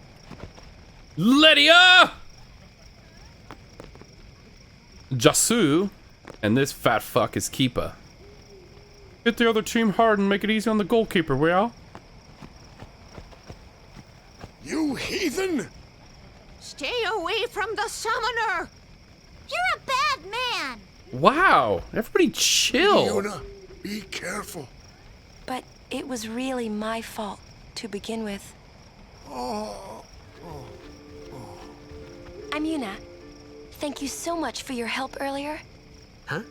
Lydia, Jasu, and this fat fuck is Keepa. Hit the other team hard and make it easy on the goalkeeper, will ya? You heathen! Stay away from the summoner! You're a bad man! Wow, everybody chill. Yuna, be careful. But it was really my fault to begin with. I'm Yuna. Thank you so much for your help earlier. Huh?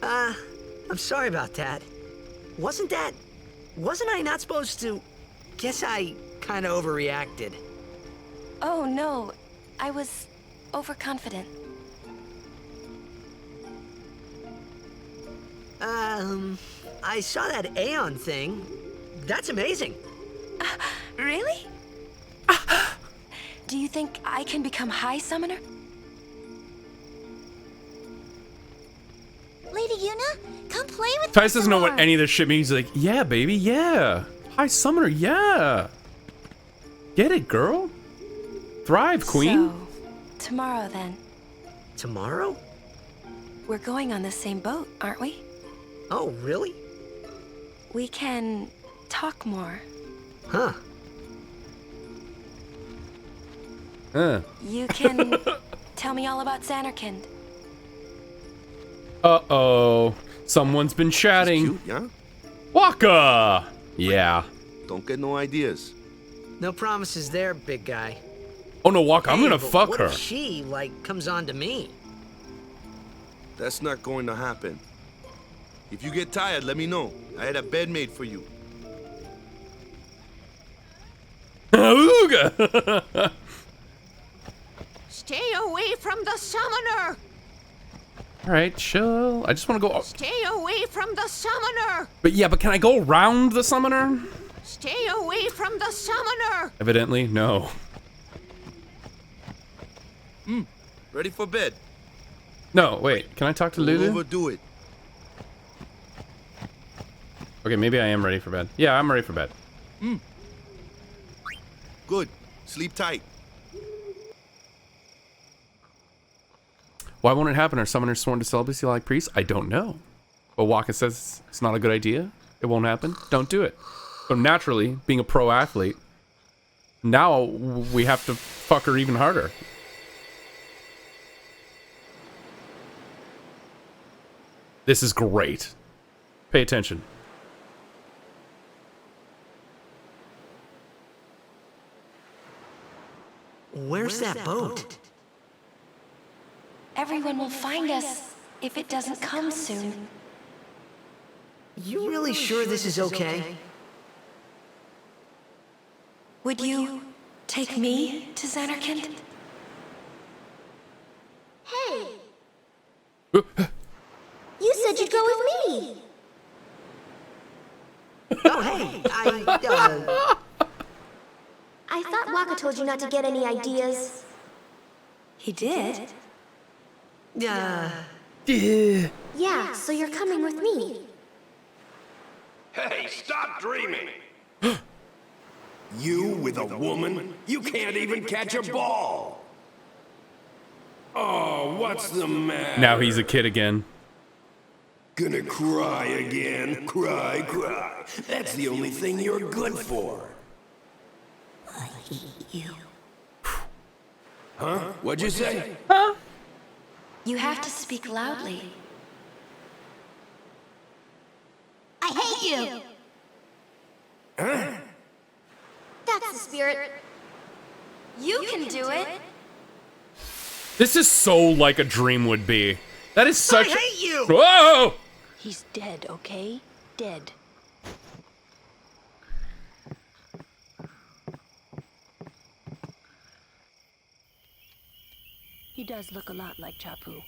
I'm sorry about that. Wasn't I not supposed to? Guess I kind of overreacted. Oh no, I was overconfident. I saw that Aeon thing. That's amazing. Really? Do you think I can become High Summoner? Lady Yuna, come play with Tice me doesn't know some what more. any of this shit means. He's like, yeah, baby, yeah. High Summoner, yeah. Get it, girl. Thrive, queen. So, tomorrow then. Tomorrow? We're going on the same boat, aren't we? Oh, really? We can talk more. Huh. You can tell me all about Xanarkand. Uh-oh. Someone's been chatting. Cute, yeah? Waka! Yeah. Don't get no ideas. No promises there, big guy. Oh no, Waka, I'm Hey, gonna but fuck what her. if she, like, comes on to me? That's not going to happen. If you get tired, let me know. I had a bed made for you. Ooga! Stay away from the summoner! Alright, chill. I just want to go... Stay away from the summoner! But yeah, but can I go around the summoner? Stay away from the summoner! Evidently, no. Ready for bed? No, wait. Can I talk to Don't Lulu? overdo it. Okay, maybe I am ready for bed. Yeah, I'm ready for bed. Good. Sleep tight. Why won't it happen? Are summoners sworn to celibacy like priests? I don't know. But Waka says it's not a good idea. It won't happen. Don't do it. So naturally, being a pro athlete, now we have to fuck her even harder. This is great. Pay attention. Where's that boat? Everyone will find us if it doesn't come soon. You really sure this is okay? Would you take me to Xanarkand? Hey! You said you'd go with me! Oh, hey, I thought Waka told you not to get any ideas. He did? Yeah, so you're coming with me. Hey, stop dreaming! You with a woman? You can't even catch a ball! Oh, what's the matter? Now he's a kid again. Gonna cry again? Cry, cry. That's the only thing you're good for. I hate you. Huh? What'd you say? Huh? You have to speak loudly. I hate you! Huh? That's the spirit. You can do it. This is so like a dream would be. That is such... I hate you! Whoa! He's dead, okay? Dead. He does look a lot like Chapu.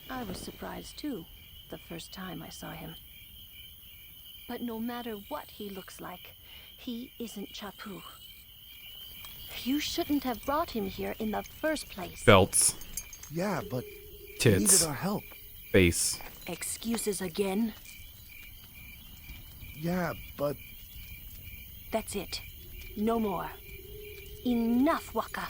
I was surprised too, the first time I saw him. But no matter what he looks like, he isn't Chapu. You shouldn't have brought him here in the first place. Belts. Yeah, but Tits. he needed our help. Face. Excuses again? Yeah, but... That's it. No more. Enough, Waka.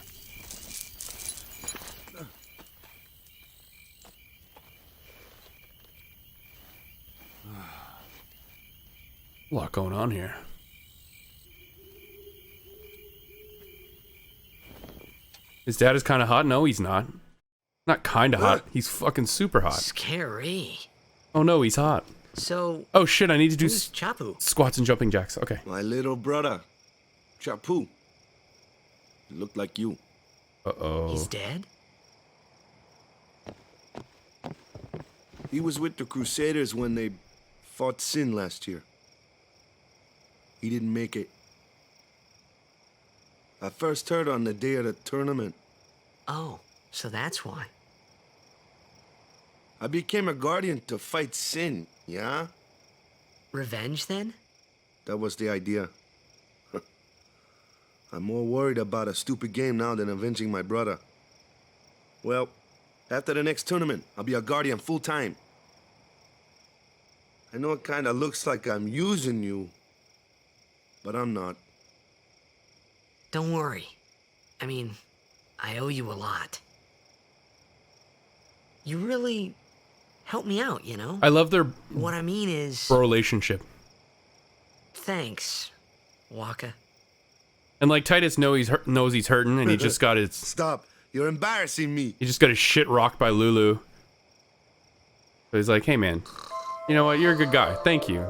A lot going on here. His dad is kind of hot. No, he's not. Not kind of hot. He's fucking super hot. Scary. Oh no, he's hot. So... Oh shit, I need to do Chapu? squats and jumping jacks. Okay. My little brother, Chapu. He looked like you. Uh-oh. He's dead? He was with the Crusaders when they fought Sin last year. He didn't make it. I first heard on the day of the tournament. Oh, so that's why. I became a guardian to fight Sin, yeah? Revenge, then? That was the idea. I'm more worried about a stupid game now than avenging my brother. Well, after the next tournament, I'll be a guardian full-time. I know it kinda looks like I'm using you, but I'm not. Don't worry. I mean, I owe you a lot. You really helped me out, you know? I love their What I mean is... bro relationship. Thanks, Waka. And like Titus knows he's hurting, and he just got his... Stop. You're embarrassing me. He just got his shit rocked by Lulu. So he's like, hey man, you know what? You're a good guy. Thank you.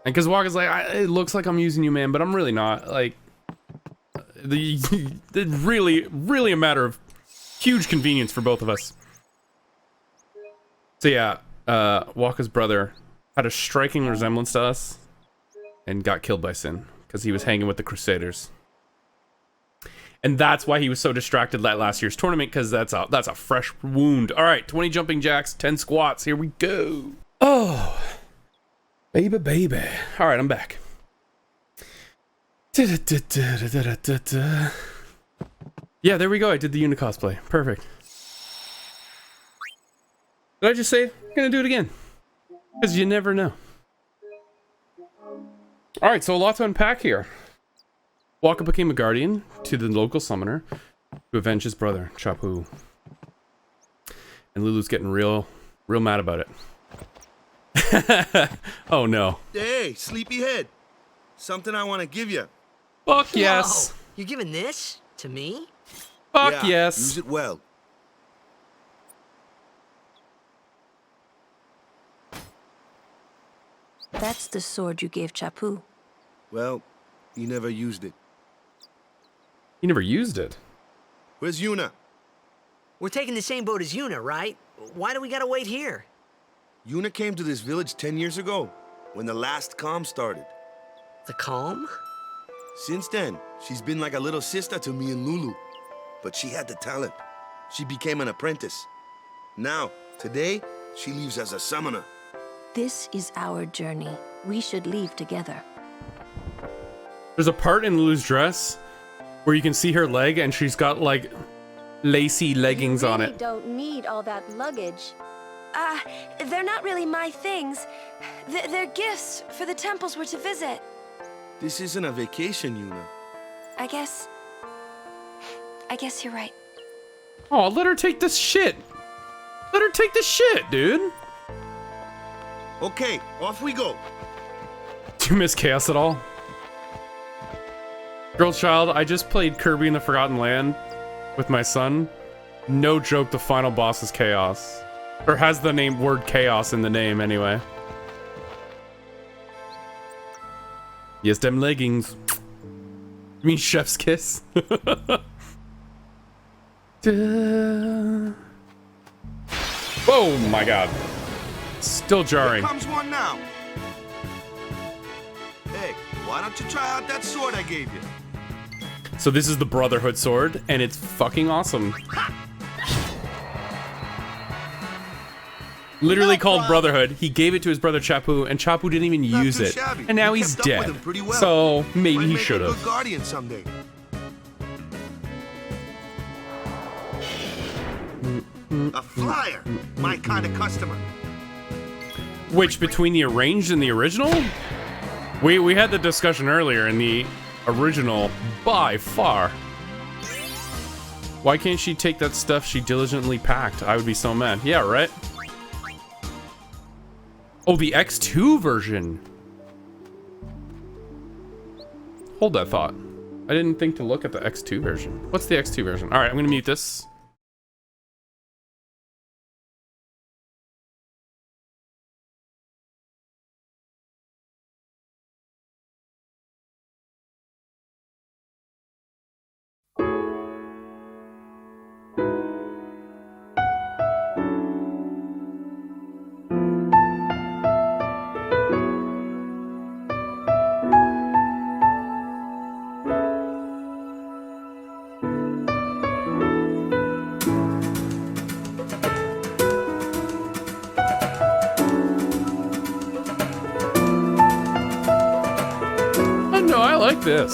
And because Waka's like, it looks like I'm using you, man, but I'm really not. Like, really a matter of huge convenience for both of us. So yeah, Waka's brother had a striking resemblance to us and got killed by Sin because he was hanging with the Crusaders. And that's why he was so distracted at last year's tournament, because that's a fresh wound. All right, 20 jumping jacks, 10 squats. Here we go. Oh, baby. All right, I'm back. Yeah, there we go. I did the Una cosplay. Perfect. Did I just say it? I'm gonna do it again, because you never know. All right, so a lot to unpack here. Waka became a guardian to the local summoner to avenge his brother, Chapu. And Lulu's getting real mad about it. Oh no. Hey, sleepyhead. Something I want to give you. Fuck yes. Whoa, you're giving this to me? Fuck yeah, yes. Use it well. That's the sword you gave Chapu. Well, he never used it. He never used it. Where's Yuna? We're taking the same boat as Yuna, right? Why do we gotta wait here? Yuna came to this village 10 years ago, when the last calm started. The calm? Since then, she's been like a little sister to me and Lulu. But she had the talent. She became an apprentice. Now, today, she leaves as a summoner. This is our journey. We should leave together. There's a part in Lulu's dress where you can see her leg, and she's got like lacy leggings on it. Don't need all that luggage. They're not really my things. They're gifts for the temples we're to visit. This isn't a vacation, Yuna. I guess you're right. Oh, let her take this shit. Let her take the shit, dude. Okay, off we go. Do you miss Chaos at all? Girl child, I just played Kirby in the Forgotten Land with my son. No joke, the final boss is Chaos. Or has the word Chaos in the name, anyway. Yes, them leggings. You mean chef's kiss? Oh my god. Still jarring. Here comes one now. Hey, why don't you try out that sword I gave you? So this is the Brotherhood sword, and it's fucking awesome. Literally called Brotherhood. He gave it to his brother Chappu, and Chappu didn't even use it. Shabby. And now You he's kept up with dead. him pretty well. So maybe Might he make a should good have. guardian someday. A flyer, my kind of customer. Which, between the arranged and the original? We had the discussion earlier, in the original, by far. Why can't she take that stuff she diligently packed? I would be so mad. Yeah, right? Oh, the X2 version. Hold that thought. I didn't think to look at the X2 version. What's the X2 version? All right, I'm gonna mute this. No, I like this.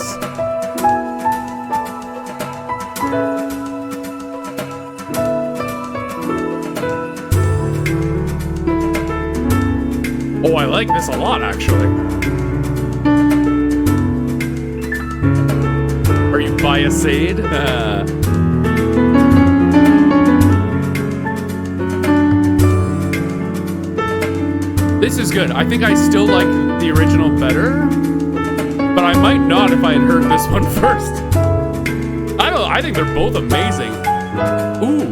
Oh, I like this a lot, actually. Are you biased? This is good. I think I still like the original better. But I might not if I had heard this one first. I think they're both amazing. Ooh.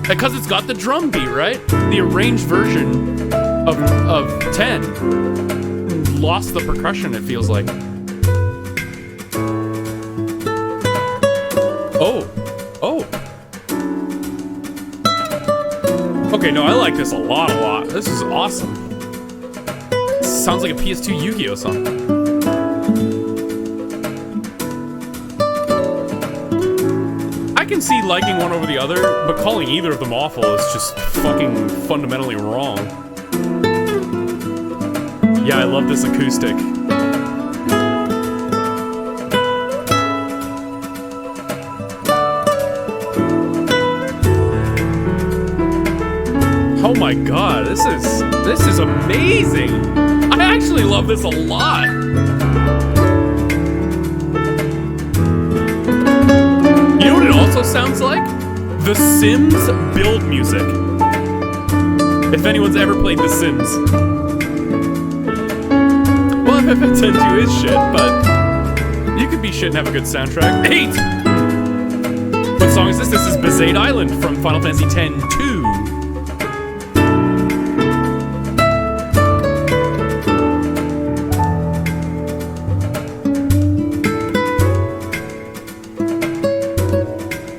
Because it's got the drum beat, right? The arranged version of 10 lost the percussion, it feels like. Oh. Oh. Okay, no, I like this a lot. This is awesome. Sounds like a PS2 Yu-Gi-Oh song. I can see liking one over the other, but calling either of them awful is just fucking fundamentally wrong. Yeah, I love this acoustic. Oh my god, this is amazing! I actually love this a lot. You know what it also sounds like? The Sims build music. If anyone's ever played The Sims. Well, FF10 2 is shit, but you could be shit and have a good soundtrack. 8! What song is this? This is Besaid Island from Final Fantasy X-2.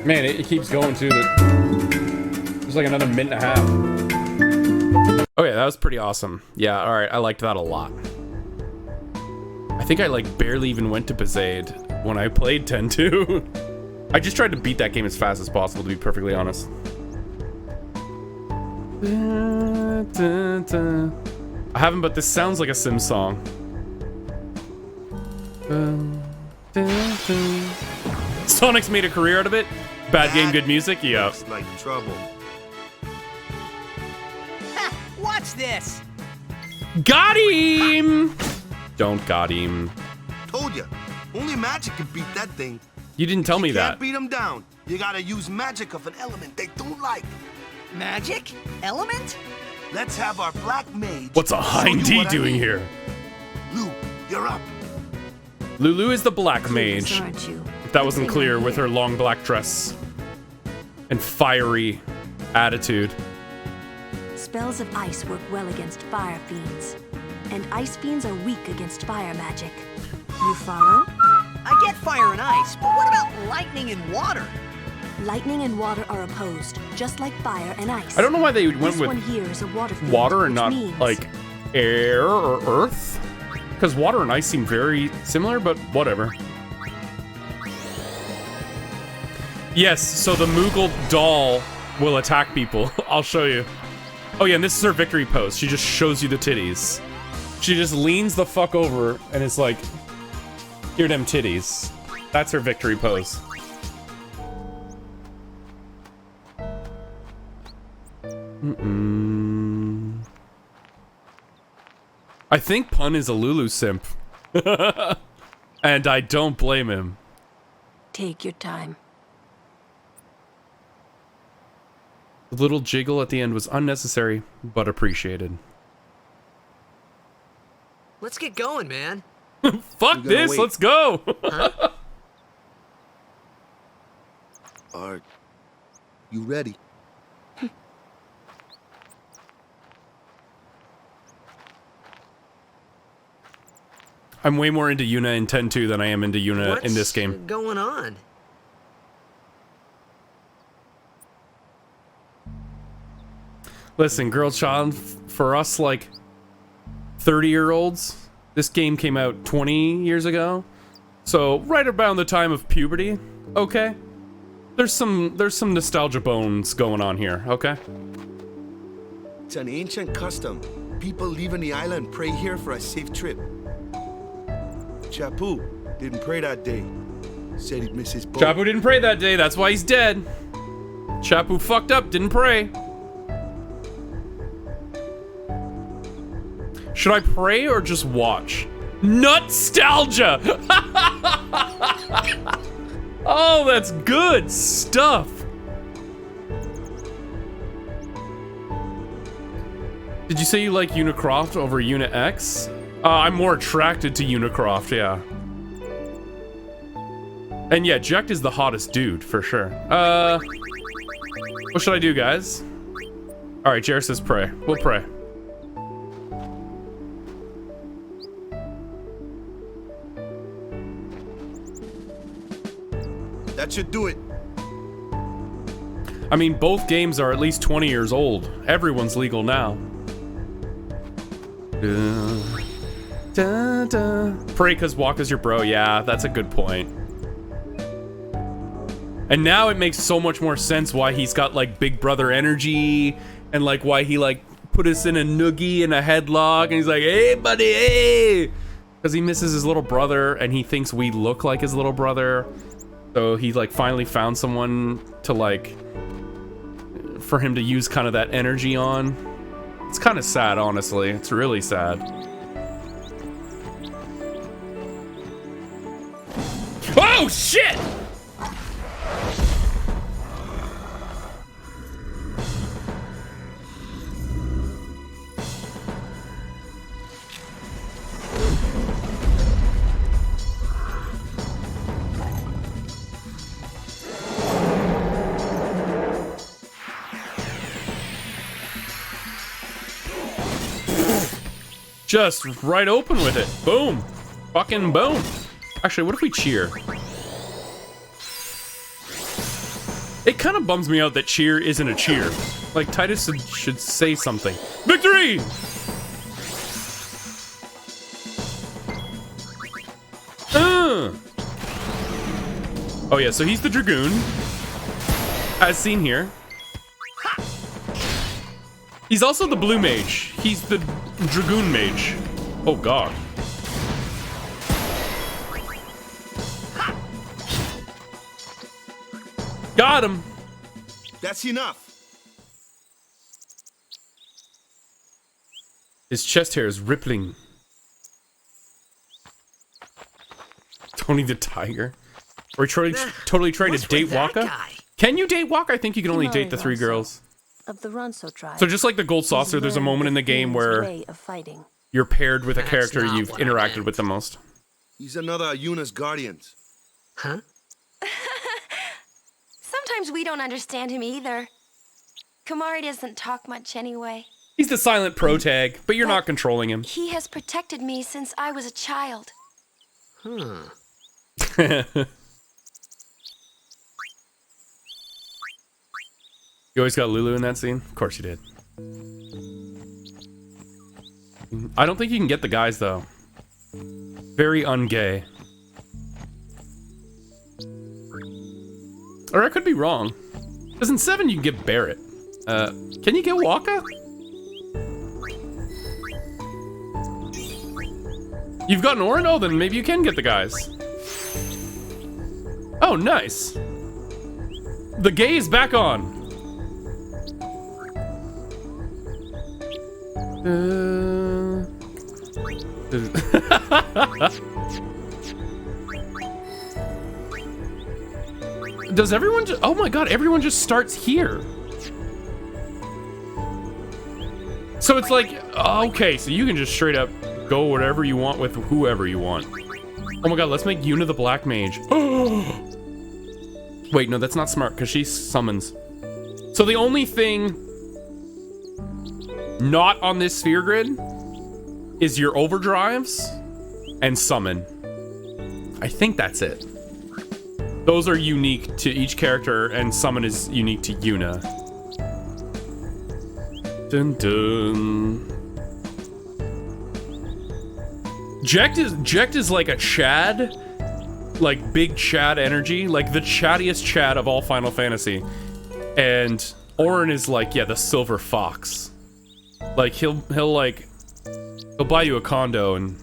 Man, it keeps going too. There's like another minute and a half. Okay, that was pretty awesome. Yeah, alright, I liked that a lot. I think I like barely even went to Besaid when I played 10-2. I just tried to beat that game as fast as possible, to be perfectly honest. I haven't, but this sounds like a Sims song. Sonic's made a career out of it. Bad game, good music. Yeah. Looks like trouble. Watch this. Got him. Don't got him. Told ya, only magic can beat that thing. You didn't tell me that. Can't beat them down. You gotta use magic of an element they don't like. Magic? Element? Let's have our black mage. What's a Hind D doing here? Lou, you're up. Lulu is the black mage. Aren't you? If that wasn't clear with her long black dress and fiery attitude. Spells of ice work well against fire fiends, and ice fiends are weak against fire magic. You follow? I get fire and ice, but what about lightning and water? Lightning and water are opposed, just like fire and ice. I don't know why they went This with one here is a water fiend, water and which not means like air or earth. Because water and ice seem very similar, but whatever. Yes, so the Moogle doll will attack people. I'll show you. Oh yeah, and this is her victory pose. She just shows you the titties. She just leans the fuck over and is like, here them titties. That's her victory pose. I think Pun is a Lulu simp. And I don't blame him. Take your time. The little jiggle at the end was unnecessary, but appreciated. Let's get going, man. Fuck this, wait. Let's go! Huh? Are you ready? I'm way more into Yuna in 10-2 than I am into Yuna in this game. What's going on? Listen, girl child, for us, like, 30-year-olds, this game came out 20 years ago. So, right around the time of puberty, okay? There's some nostalgia bones going on here, okay? It's an ancient custom. People leaving the island pray here for a safe trip. Chapu didn't pray that day. Said he'd miss his boat. Chapu didn't pray that day, that's why he's dead. Chapu fucked up, didn't pray. Should I pray or just watch? Nostalgia! Oh, that's good stuff. Did you say you like Unicroft over Una X? I'm more attracted to Unicroft, yeah. And yeah, Jekt is the hottest dude, for sure. What should I do, guys? Alright, Jared says pray. We'll pray. That should do it. I mean, both games are at least 20 years old. Everyone's legal now. Pray cause Waka's your bro. Yeah, that's a good point. And now it makes so much more sense why he's got like big brother energy and like why he like put us in a noogie and a headlock and he's like, hey buddy, hey, because he misses his little brother and he thinks we look like his little brother. So he like finally found someone to like for him to use kind of that energy on. It's kind of sad, honestly. It's really sad. Oh shit! Just right open with it. Boom. Fucking boom. Actually, what if we cheer? It kind of bums me out that cheer isn't a cheer. Like, Titus should say something. Victory! Oh yeah, so he's the Dragoon. As seen here. He's also the Blue Mage. He's the Dragoon Mage. Oh god. Got him. That's enough. His chest hair is rippling. Tony the Tiger. Are we totally trying to date Waka? Can you date Waka? I think you can only date the 3 girls. Of the Ronso tribe. So just like the Gold Saucer, there's a moment in the game where you're paired with a character you've interacted with the most. He's another Yuna's guardians. Huh? Sometimes we don't understand him either. Kamari doesn't talk much anyway. He's the silent protag, but you're not controlling him. He has protected me since I was a child. Huh. You always got Lulu in that scene? Of course you did. I don't think you can get the guys, though. Very ungay. Or I could be wrong. Because in 7 you can get Barret. Can you get Waka? You've gotten Orin? Oh, then maybe you can get the guys. Oh, nice. The gay is back on. Does everyone just... Oh my god, everyone just starts here. So it's like... Okay, so you can just straight up go whatever you want with whoever you want. Oh my god, let's make Yuna the Black Mage. Wait, no, that's not smart, because she summons. So the only thing not on this sphere grid is your overdrives and summon. I think that's it. Those are unique to each character, and summon is unique to Yuna. Dun dun. Jekt is like a Chad, like big Chad energy, like the chattiest Chad of all Final Fantasy. And Orin is like, yeah, the silver fox. Like he'll buy you a condo and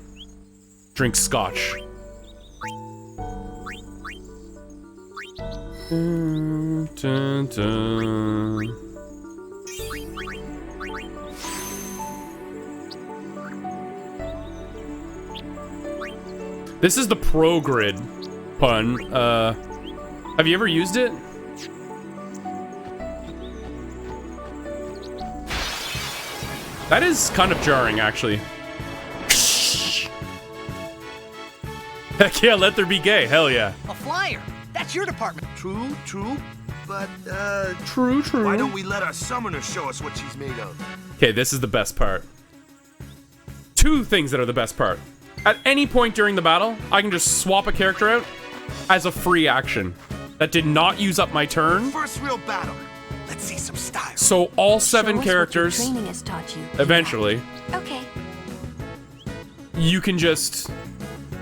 drink scotch. Dun, dun, dun. This is the pro grid pun. Have you ever used it? That is kind of jarring, actually. Heck yeah, let there be gay. Hell yeah. A flyer. That's your department. True, but True. why don't we let our summoner show us what she's made of? Okay, this is the best part. Two things that are the best part. At any point during the battle, I can just swap a character out as a free action. That did not use up my turn. First real battle. Let's see some style. So all 7 characters, Training has taught you. eventually, Okay. you can just,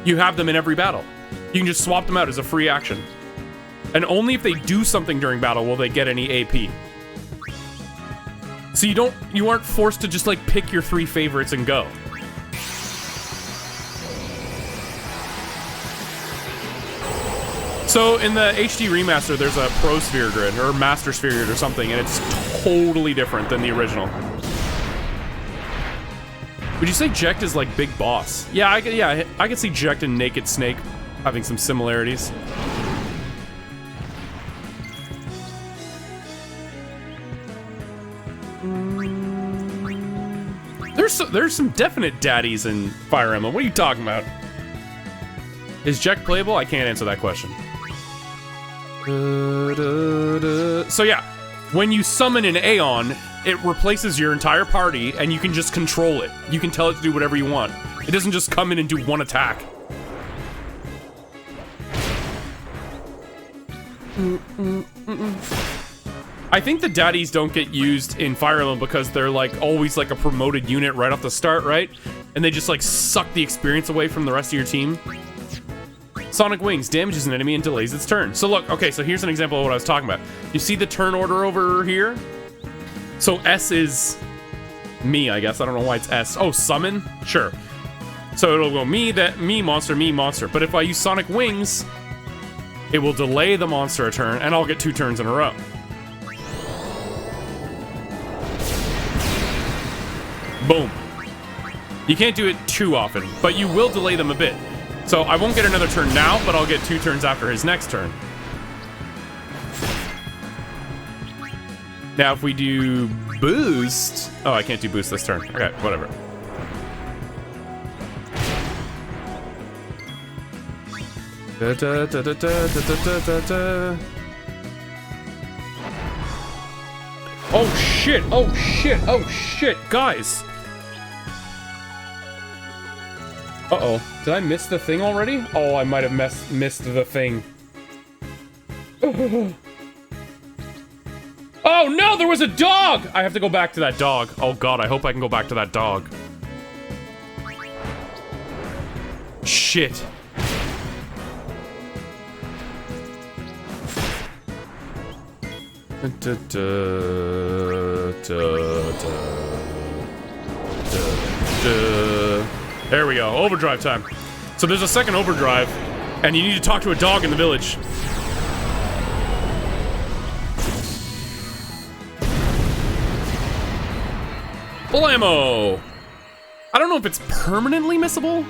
you have them in every battle. You can just swap them out as a free action. And only if they do something during battle will they get any AP. So you aren't forced to just like pick your 3 favorites and go. So in the HD remaster, there's a Pro Sphere grid or Master Sphere grid or something, and it's totally different than the original. Would you say Jekt is like Big Boss? Yeah, I could see Jekt and Naked Snake having some similarities. There's some definite daddies in Fire Emblem. What are you talking about? Is Jekt playable? I can't answer that question. So yeah, when you summon an Aeon, it replaces your entire party, and you can just control it. You can tell it to do whatever you want. It doesn't just come in and do one attack. I think the daddies don't get used in Fire Emblem because they're like always like a promoted unit right off the start, right? And they just like suck the experience away from the rest of your team. Sonic Wings damages an enemy and delays its turn. So look, okay, so here's an example of what I was talking about. You see the turn order over here? So S is me, I guess. I don't know why it's S. Oh, summon? Sure. So it'll go me, monster. But if I use Sonic Wings, it will delay the monster a turn, and I'll get 2 turns in a row. Boom. You can't do it too often, but you will delay them a bit. So I won't get another turn now, but I'll get 2 turns after his next turn. Now if we do boost... Oh, I can't do boost this turn. Okay, whatever. Da, da, da, da, da, da, da, da. Oh shit, oh shit, oh shit, guys! Uh-oh, did I miss the thing already? Oh, I might have missed the thing. Oh no, there was a dog! I have to go back to that dog. Oh god, I hope I can go back to that dog. Shit. There we go. Overdrive time. So there's a second overdrive, and you need to talk to a dog in the village. Blammo! I don't know if it's permanently missable,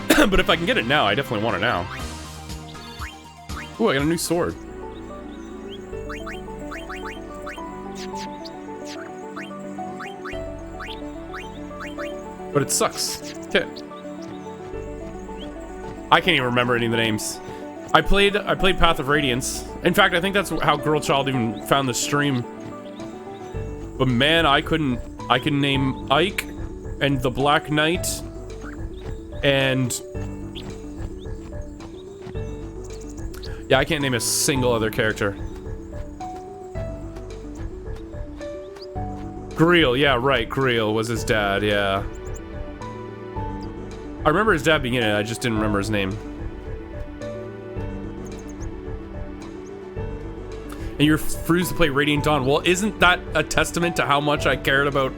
but if I can get it now, I definitely want it now. Ooh, I got a new sword. But it sucks. Okay. I can't even remember any of the names. I played Path of Radiance. In fact, I think that's how Girl Child even found the stream. But man, I can name Ike and the Black Knight and yeah, I can't name a single other character. Greel, yeah, right. Greel was his dad, yeah. I remember his dad being in it, I just didn't remember his name. And you refused to play Radiant Dawn. Well, isn't that a testament to how much I cared about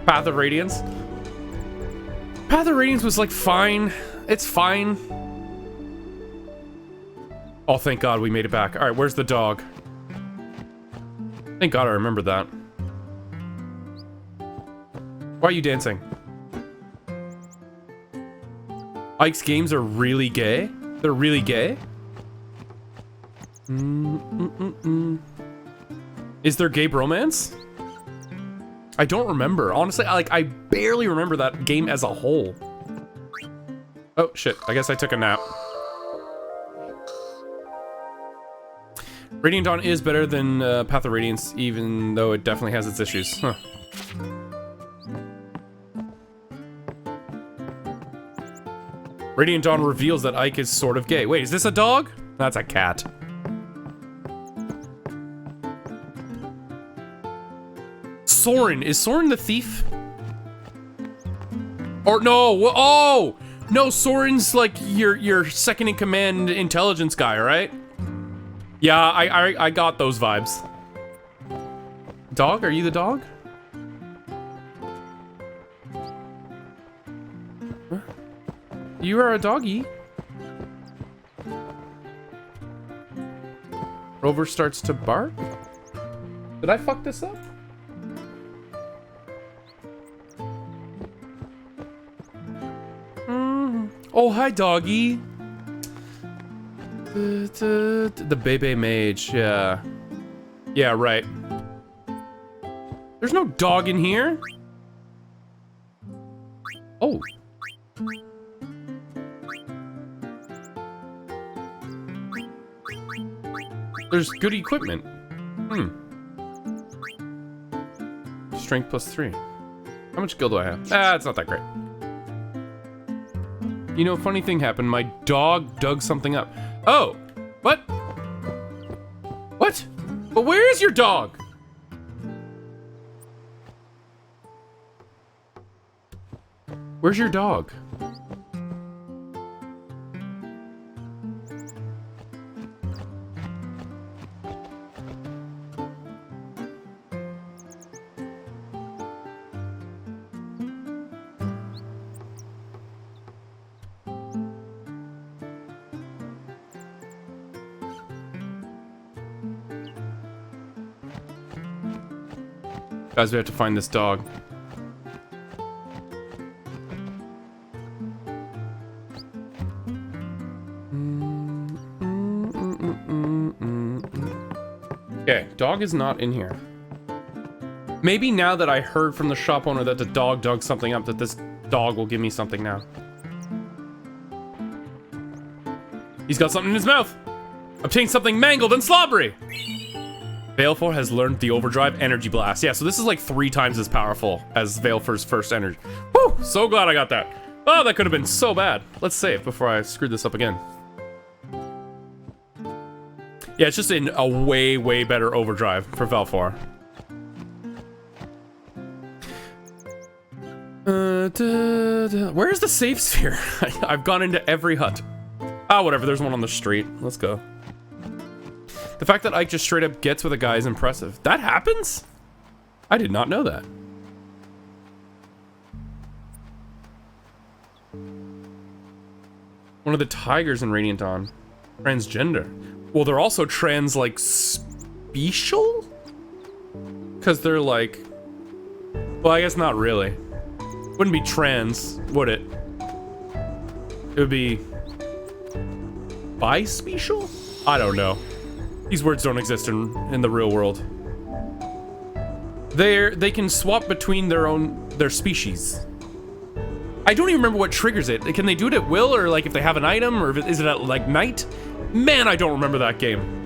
Path of Radiance? Path of Radiance was like fine. It's fine. Oh, thank God we made it back. All right, where's the dog? Thank God I remembered that. Why are you dancing? Ike's games are really gay? They're really gay? Is there gay bromance? I don't remember. Honestly, I barely remember that game as a whole. Oh, shit. I guess I took a nap. Radiant Dawn is better than Path of Radiance, even though it definitely has its issues. Huh. Radiant Dawn reveals that Ike is sort of gay. Wait, is this a dog? That's a cat. Soren. Is Soren the thief? Or no. Oh! No, Soren's like your second in command intelligence guy, right? Yeah, I got those vibes. Dog? Are you the dog? Huh? You are a doggy. Rover starts to bark? Did I fuck this up? Oh, hi, doggy. The Bebe Mage, yeah. Yeah, right. There's no dog in here. Oh. There's good equipment. Strength +3. How much skill do I have? Ah, it's not that great. You know, funny thing happened. My dog dug something up. Oh, what? What? But where is your dog? Where's your dog? Guys, we have to find this dog. Okay, dog is not in here. Maybe now that I heard from the shop owner that the dog dug something up, that this dog will give me something now. He's got something in his mouth. Obtained something mangled and slobbery. Valefor has learned the overdrive energy blast. Yeah, so this is like 3 times as powerful as Valefor's first energy. Woo! So glad I got that. Oh, that could have been so bad. Let's save before I screwed this up again. Yeah, it's just in a way, way better overdrive for Valefor. Where's the save sphere? I've gone into every hut. Ah, whatever. There's one on the street. Let's go. The fact that Ike just straight up gets with a guy is impressive. That happens? I did not know that. One of the tigers in Radiant Dawn. Transgender. Well, they're also trans, like, special? Because they're like... Well, I guess not really. Wouldn't be trans, would it? It would be... Bispecial? I don't know. These words don't exist in the real world. They can swap between their species. I don't even remember what triggers it. Can they do it at will, or like if they have an item, or is it at like night? Man, I don't remember that game.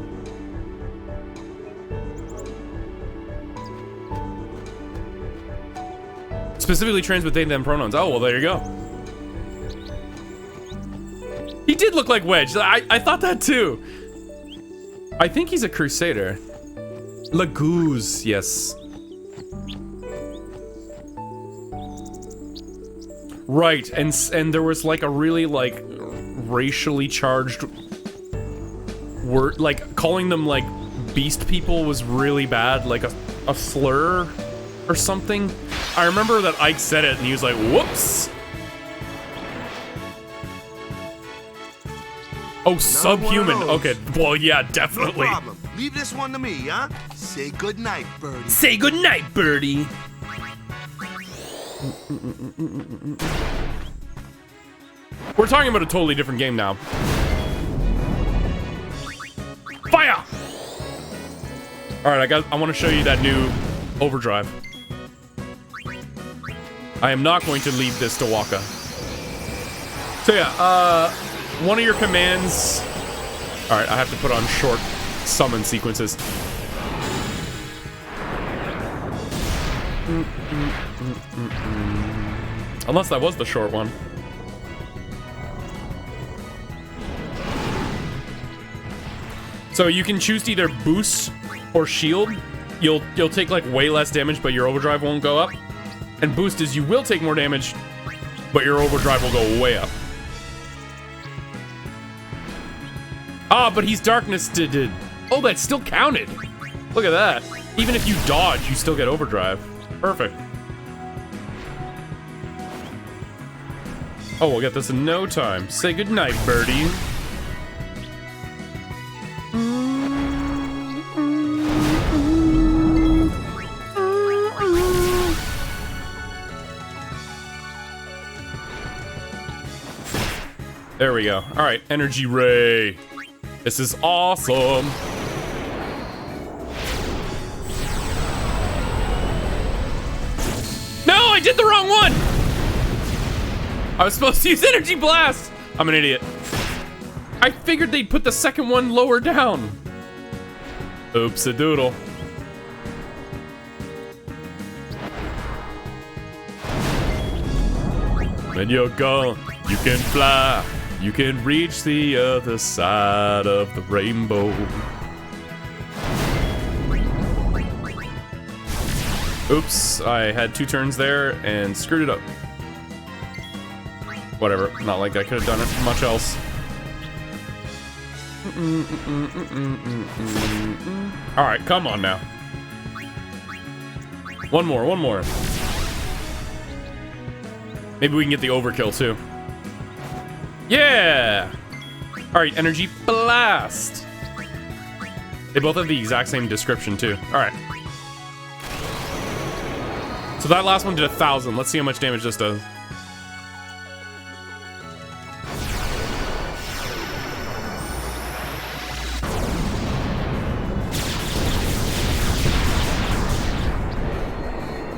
Specifically trans with they them pronouns. Oh, well, there you go. He did look like Wedge. I thought that too. I think he's a Crusader. Laguz, yes. Right, and there was like a really like racially charged word, like calling them like beast people was really bad, like a slur or something. I remember that Ike said it and he was like, whoops. Oh, subhuman. Okay, well, yeah, definitely. No problem. Leave this one to me, huh? Say goodnight, birdie. Say goodnight, birdie. We're talking about a totally different game now. Fire! All right, I want to show you that new overdrive. I am not going to leave this to Waka. So yeah, one of your commands... All right, I have to put on short summon sequences. Unless that was the short one. So you can choose to either boost or shield. You'll take like way less damage, but your overdrive won't go up. And boost is you will take more damage, but your overdrive will go way up. Ah, but he's darkness did. Oh, that still counted. Look at that. Even if you dodge, you still get overdrive. Perfect. Oh, we'll get this in no time. Say goodnight, birdie. There we go. All right, energy ray. This is awesome. No, I did the wrong one. I was supposed to use energy blast. I'm an idiot. I figured they'd put the second one lower down. Oops-a-doodle. When you're gone, you can fly. You can reach the other side of the rainbow. Oops, I had 2 turns there and screwed it up. Whatever, not like I could have done it much else. Alright, come on now. One more. Maybe we can get the overkill too. Yeah! Alright, energy blast. They both have the exact same description too. Alright. So that last one did 1,000. Let's see how much damage this does.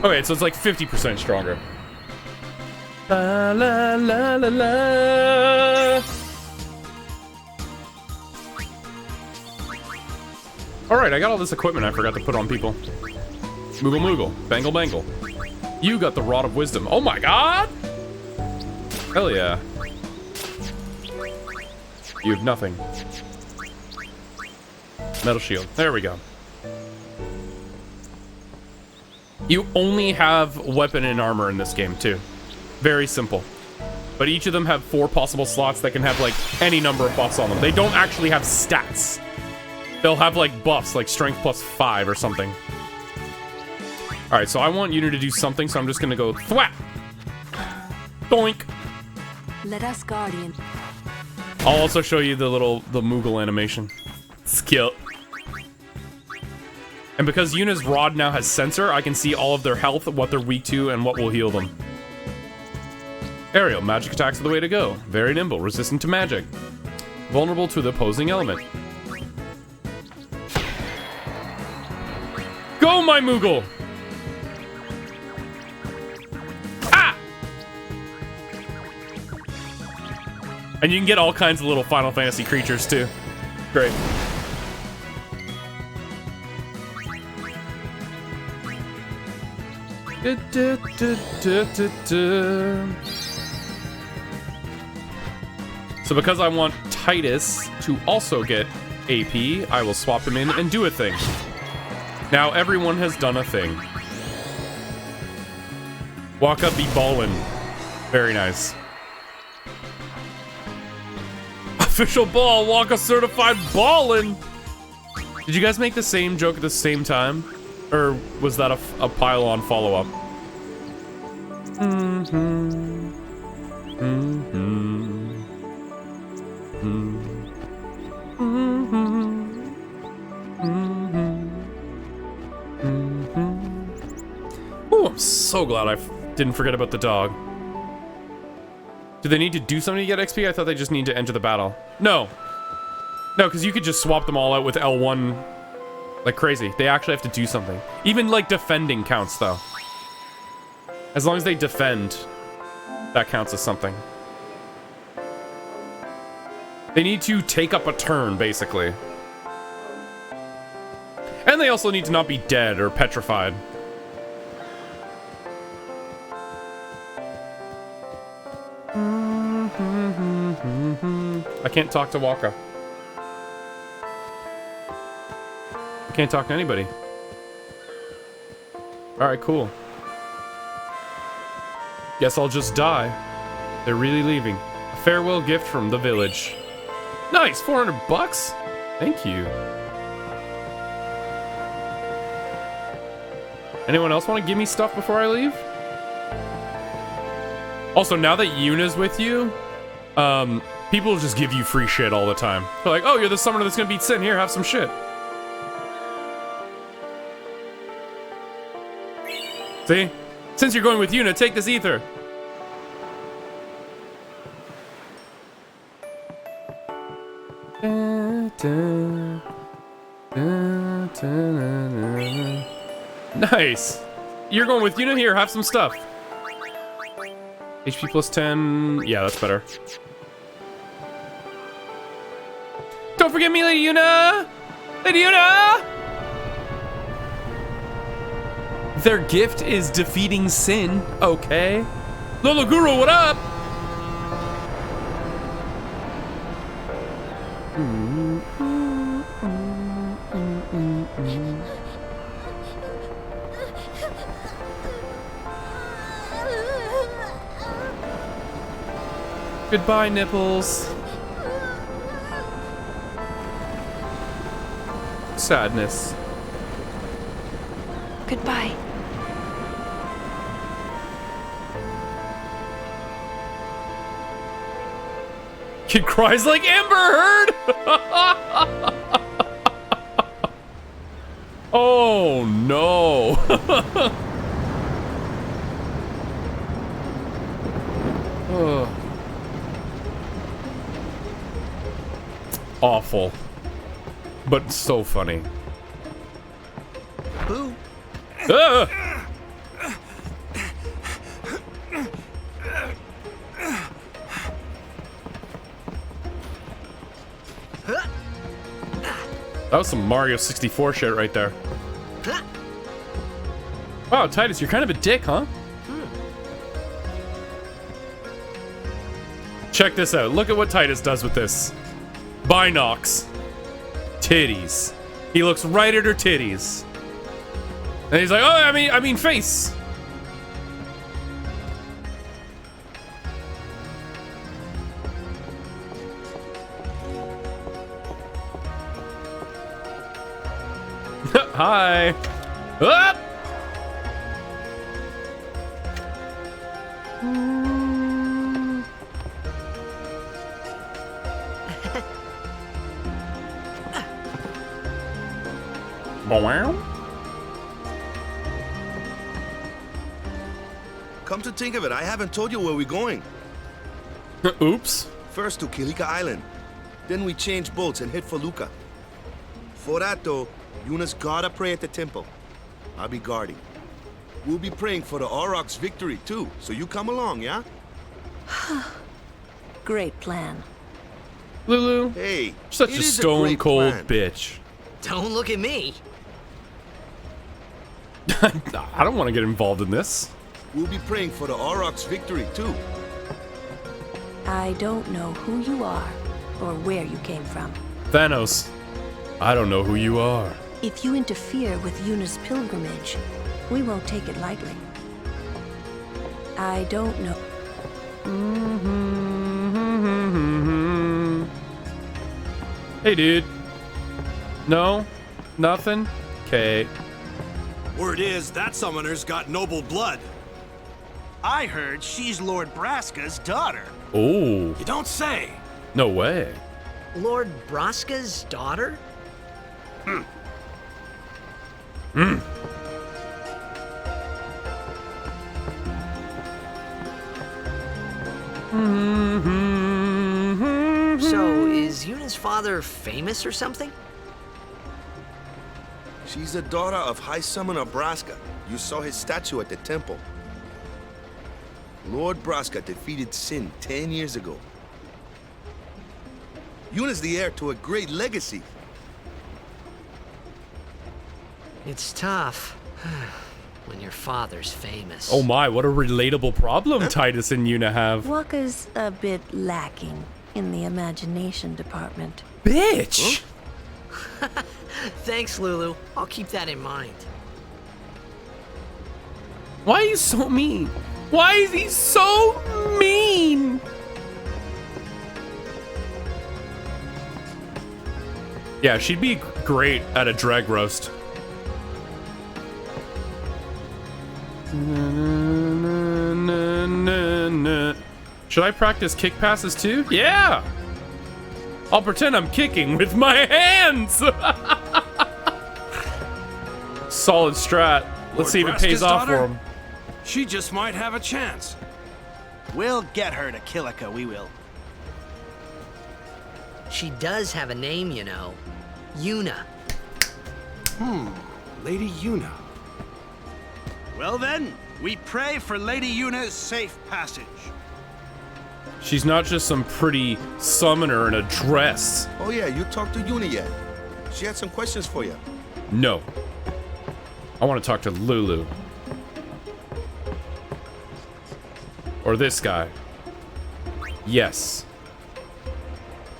Okay, so it's like 50% stronger. La la la la la. Alright, I got all this equipment I forgot to put on people. Moogle moogle, bangle bangle. You got the Rod of Wisdom. Oh my god! Hell yeah. You have nothing. Metal shield. There we go. You only have weapon and armor in this game too. Very simple. But each of them have 4 possible slots that can have like any number of buffs on them. They don't actually have stats. They'll have like buffs, like strength +5 or something. Alright, so I want Yuna to do something, so I'm just gonna go thwap! Doink! Let us, Guardian. I'll also show you the Moogle animation. Skill. And because Yuna's rod now has sensor, I can see all of their health, what they're weak to, and what will heal them. Aerial, magic attacks are the way to go. Very nimble, resistant to magic. Vulnerable to the opposing element. Go, my Moogle! Ah! And you can get all kinds of little Final Fantasy creatures, too. Great. So because I want Titus to also get AP, I will swap him in and do a thing. Now everyone has done a thing. Waka be ballin'. Very nice. Official ball, Waka certified ballin'. Did you guys make the same joke at the same time? Or was that a pile-on follow-up? Ooh, I'm so glad I didn't forget about the dog. Do they need to do something to get XP? I thought they just need to enter the battle. No. No, because you could just swap them all out with L1 like crazy. They actually have to do something. Even like defending counts though. As long as they defend, that counts as something. They need to take up a turn, basically. And they also need to not be dead or petrified. I can't talk to Waka. I can't talk to anybody. Alright, cool. Guess I'll just die. They're really leaving. A farewell gift from the village. Nice, 400 bucks? Thank you. Anyone else want to give me stuff before I leave? Also, now that Yuna's with you, people will just give you free shit all the time. They're like, oh, you're the summoner that's gonna beat Sin. Here, have some shit. See? Since you're going with Yuna, take this ether. Nice. You're going with Yuna? Here, have some stuff. HP plus 10. Yeah, that's better. Don't forget me, Lady Yuna! Lady Yuna! Their gift is defeating Sin. Okay. Lola Guru, what up? Goodbye, nipples. Sadness. Goodbye. Kid cries like Amber Heard. Oh no. Oh. Awful, but so funny. Boo. Ah! That was some Mario 64 shit right there. Wow, Titus, you're kind of a dick, huh? Check this out. Look at what Titus does with this. Binocs. Titties. He looks right at her titties. And he's like, oh, I mean face. Hi. Up. Come to think of it, I haven't told you where we're going. Oops. First to Kilika Island. Then we change boats and head for Luca. For that though, Yuna's gotta pray at the temple. I'll be guarding. We'll be praying for the Aurochs' victory too, so you come along, yeah? Great plan. Lulu. Hey, such it a is stone cold plan. bitch. Don't look at me. I don't want to get involved in this. We'll be praying for the Aurochs' victory too. I don't know who you are or where you came from. Thanos. I don't know who you are. If you interfere with Yuna's pilgrimage, we won't take it lightly. I don't know. Hey, dude. No? Nothing? Okay. Word is, that summoner's got noble blood. I heard she's Lord Braska's daughter. Oh. You don't say. No way. Lord Braska's daughter? Hmm. So, is Yuna's father famous or something? She's the daughter of High Summoner Braska. You saw his statue at the temple. Lord Braska defeated Sin 10 years ago. Yuna's the heir to a great legacy. It's tough when your father's famous. Oh my, what a relatable problem Titus and Yuna have. Waka's a bit lacking in the imagination department. Bitch! Huh? Thanks, Lulu. I'll keep that in mind. Why are you so mean? Why is he so mean? Yeah, she'd be great at a drag roast. Should I practice kick passes too? Yeah! I'll pretend I'm kicking with my hands! Solid strat. Let's see if it pays off for him. She just might have a chance. We'll get her to Kilika, we will. She does have a name, you know. Yuna. Lady Yuna. Well then, we pray for Lady Yuna's safe passage. She's not just some pretty summoner in a dress. Oh yeah, you talked to Yuna yet? She had some questions for you. No. I want to talk to Lulu. Or this guy. Yes.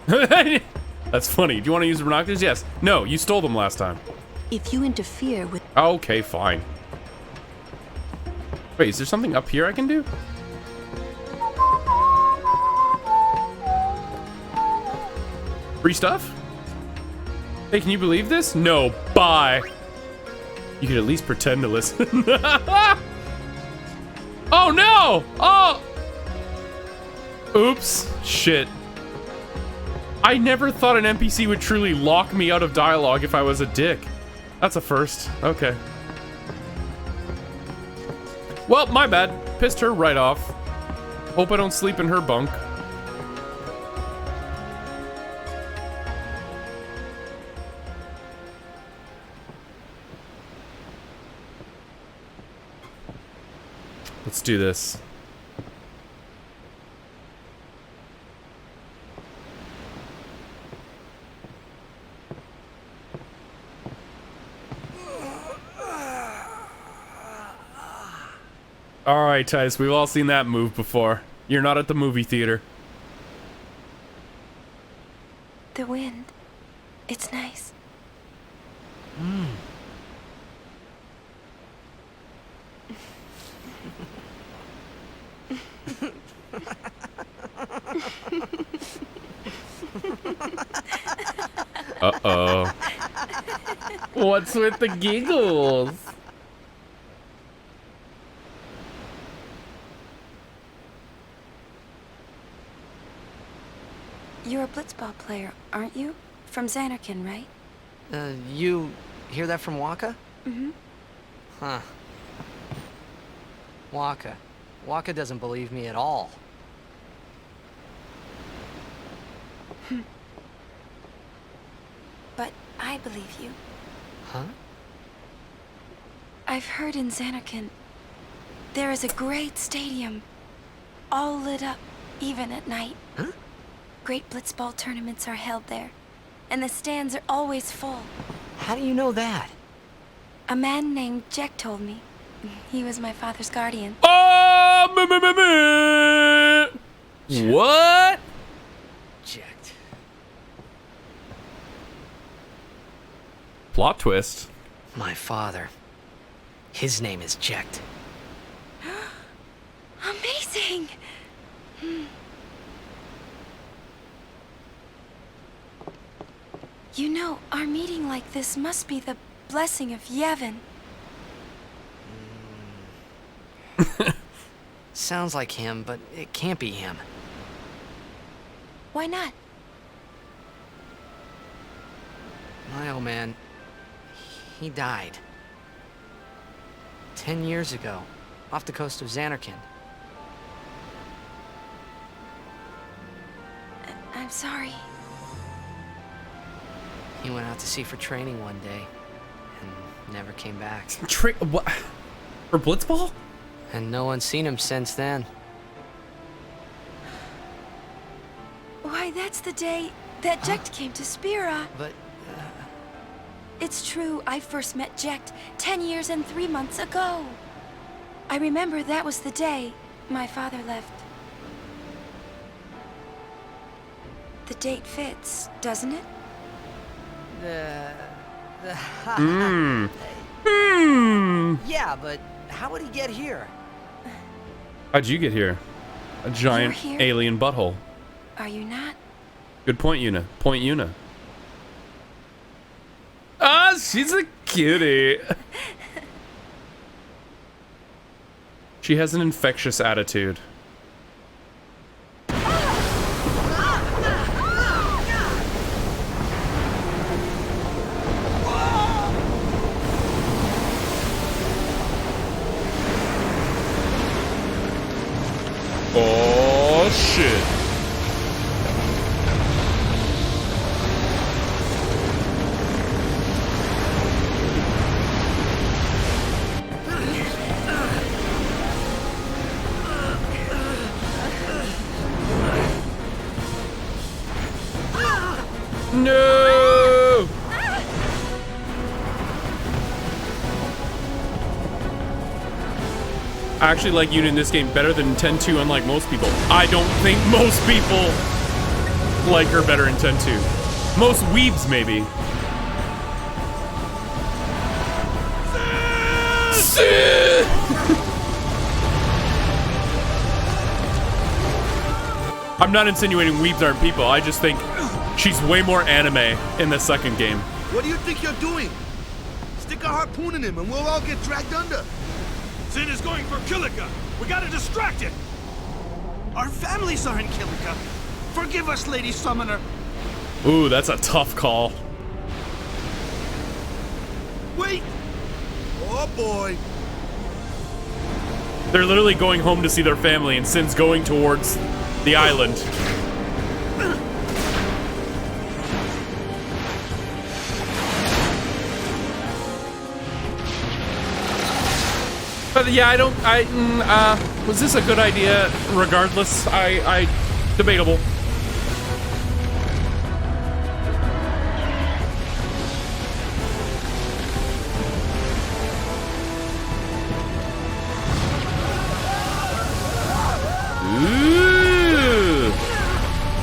That's funny. Do you want to use the binoculars? Yes. No, you stole them last time. If you interfere with... Okay, fine. Wait, is there something up here I can do? Free stuff? Hey, can you believe this? No, bye. You could at least pretend to listen. Oh no! Oh! Oops. Shit. I never thought an NPC would truly lock me out of dialogue if I was a dick. That's a first. Okay. Well, my bad. Pissed her right off. Hope I don't sleep in her bunk. Let's do this. All right, Tice, we've all seen that move before. You're not at the movie theater. The wind. It's nice. Uh-oh. What's with the giggles? You're a blitzball player, aren't you? From Xanarkin, right? You hear that from Waka? Mm-hmm. Huh. Waka. Waka doesn't believe me at all. But I believe you. Huh? I've heard in Xanarkin, there is a great stadium, all lit up, even at night. Huh? Great blitzball tournaments are held there, and the stands are always full. How do you know that? A man named Jack told me. He was my father's guardian. Oh, what? Jacked. Plot twist. My father. His name is Jecht. Amazing! You know, our meeting like this must be the blessing of Yevon. Sounds like him, but it can't be him. Why not? My old man, he died. 10 years ago, off the coast of Xanarkin. I'm sorry. He went out to sea for training one day, and never came back. What? For blitzball? And no one's seen him since then. Why, that's the day that Jecht came to Spira. But, It's true, I first met Jecht 10 years and 3 months ago. I remember that was the day my father left. The date fits, doesn't it? Yeah, but how would he get here? How'd you get here? A giant here? alien butthole. Are you not? Good point, Yuna. Point, Yuna. Ah, she's a cutie. She has an infectious attitude. Oh, shit. No! I actually like Yuna in this game better than 10-2, unlike most people. I don't think most people like her better in 10-2. Most weebs, maybe. I'm not insinuating weebs aren't people. I just think she's way more anime in the second game. What do you think you're doing? Stick a harpoon in him and we'll all get dragged under. Sin is going for Kilika. We gotta distract it. Our families are in Kilika. Forgive us, Lady Summoner. Ooh, that's a tough call. Wait! Oh boy. They're literally going home to see their family, and Sin's going towards the island. But yeah, was this a good idea? Regardless, debatable. Ooh.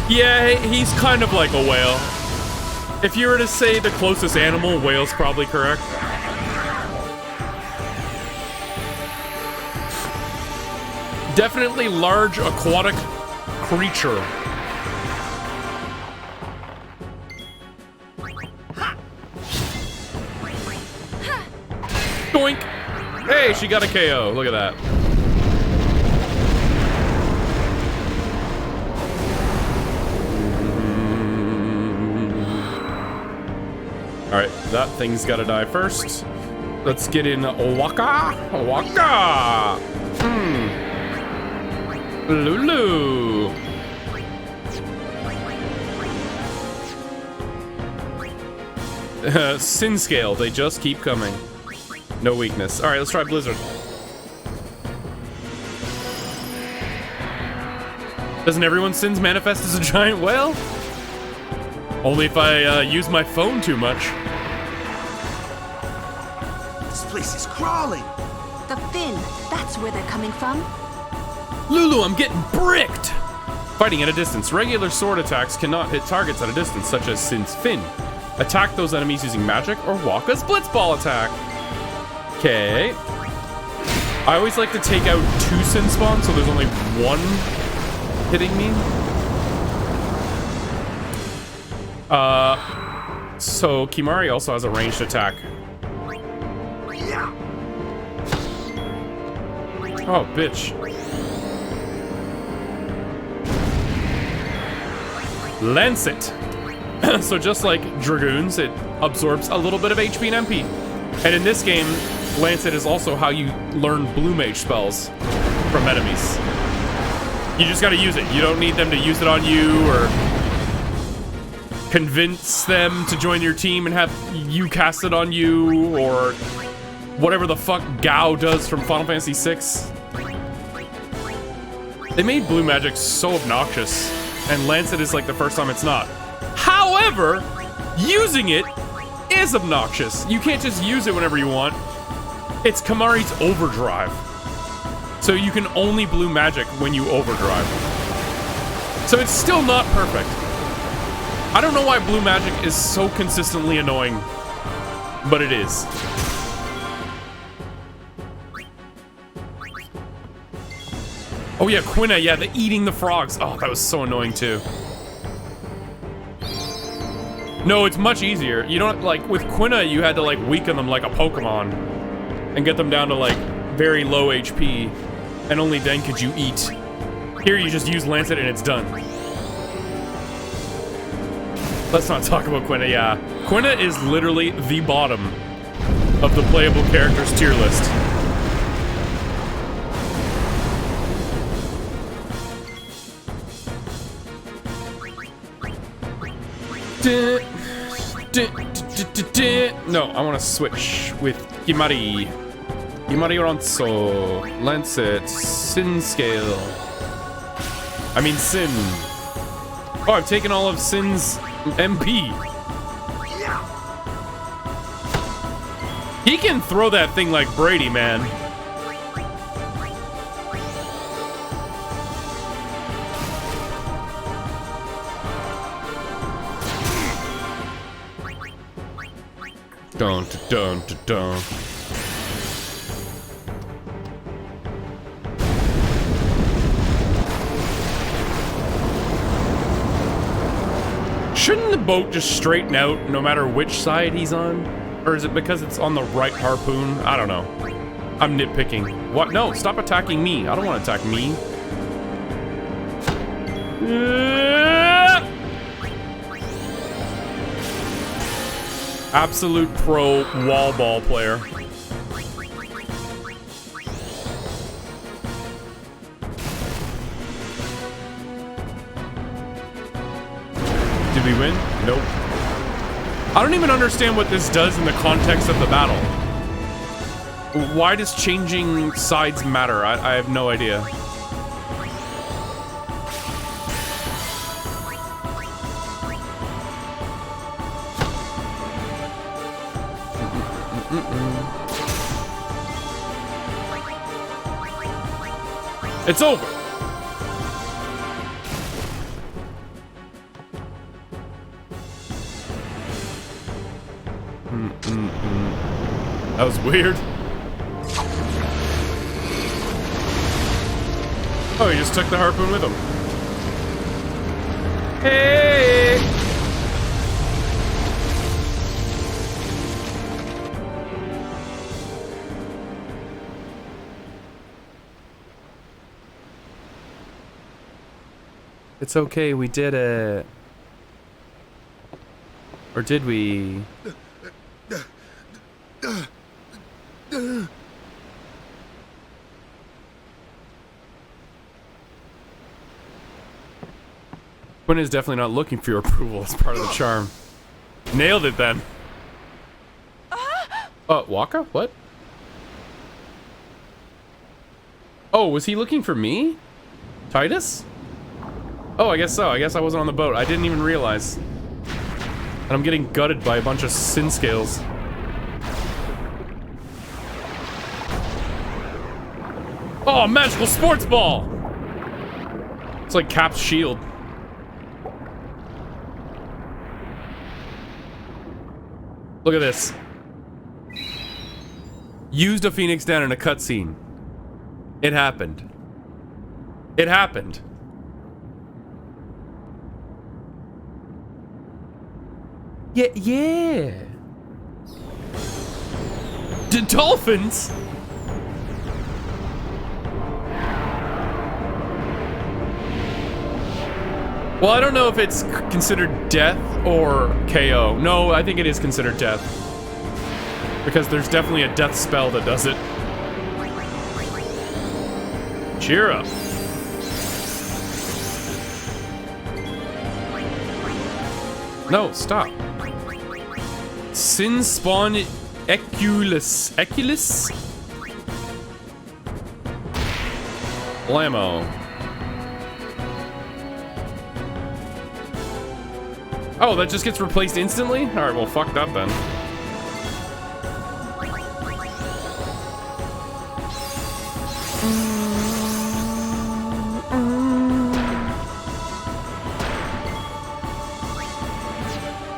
Yeah, he's kind of like a whale. If you were to say the closest animal, whale's probably correct. Definitely large aquatic creature. Hey, she got a KO. Look at that. Alright, that thing's gotta die first. Let's get in Waka. Waka. Lulu. Sin scale, they just keep coming. No weakness. Alright, let's try Blizzard. Doesn't everyone's sins manifest as a giant whale? Only if I use my phone too much. This place is crawling. The fin, that's where they're coming from. Lulu, I'm getting bricked! Fighting at a distance. Regular sword attacks cannot hit targets at a distance, such as Sin's fin. Attack those enemies using magic or walk a blitzball attack. Okay. I always like to take out 2 Sin spawns, so there's only 1 hitting me. So Kimahri also has a ranged attack. Oh, bitch. Lancet. So just like Dragoons, it absorbs a little bit of HP and MP. And in this game, Lancet is also how you learn Blue Mage spells from enemies. You just gotta use it. You don't need them to use it on you or convince them to join your team and have you cast it on you or whatever the fuck Gao does from Final Fantasy VI. They made Blue Magic so obnoxious, and Lancet is like the first time it's not. However, using it is obnoxious. You can't just use it whenever you want. It's Kimahri's overdrive. So you can only Blue Magic when you overdrive. So it's still not perfect. I don't know why Blue Magic is so consistently annoying, but it is. Oh yeah, Quina, yeah, the eating the frogs. Oh, that was so annoying too. No, it's much easier. You don't, like, with Quina, you had to, like, weaken them like a Pokemon and get them down to, like, very low HP, and only then could you eat. Here, you just use Lancet and it's done. Let's not talk about Quina, yeah. Quina is literally the bottom of the playable characters tier list. No, I want to switch with Kimahri. Kimahri Ronso. Lancet. Sin scale. I mean Sin. Oh, I've taken all of Sin's MP. He can throw that thing like Brady, man. Dun, dun, dun, dun. Shouldn't the boat just straighten out no matter which side he's on? Or is it because it's on the right harpoon? I don't know. I'm nitpicking. What? No, stop attacking me. I don't want to attack me. Absolute pro wall ball player. Did we win? Nope. I don't even understand what this does in the context of the battle. Why does changing sides matter? I have no idea. It's over. That was weird. Oh, he just took the harpoon with him. Hey! It's okay, we did it. Or did we? Quinn is definitely not looking for your approval as part of the charm. Nailed it then. Waka? What? Oh, was he looking for me? Titus? Oh, I guess so. I guess I wasn't on the boat. I didn't even realize. And I'm getting gutted by a bunch of sin scales. Oh, magical sports ball! It's like Cap's shield. Look at this. Used a Phoenix down in a cutscene. It happened. It happened. Yeah. The dolphins? Well, I don't know if it's considered death or KO. No, I think it is considered death. Because there's definitely a death spell that does it. Cheer up. No, stop. Sin spawn Eculus. Eculus? Blammo. Oh, that just gets replaced instantly? Alright, well, fuck that then.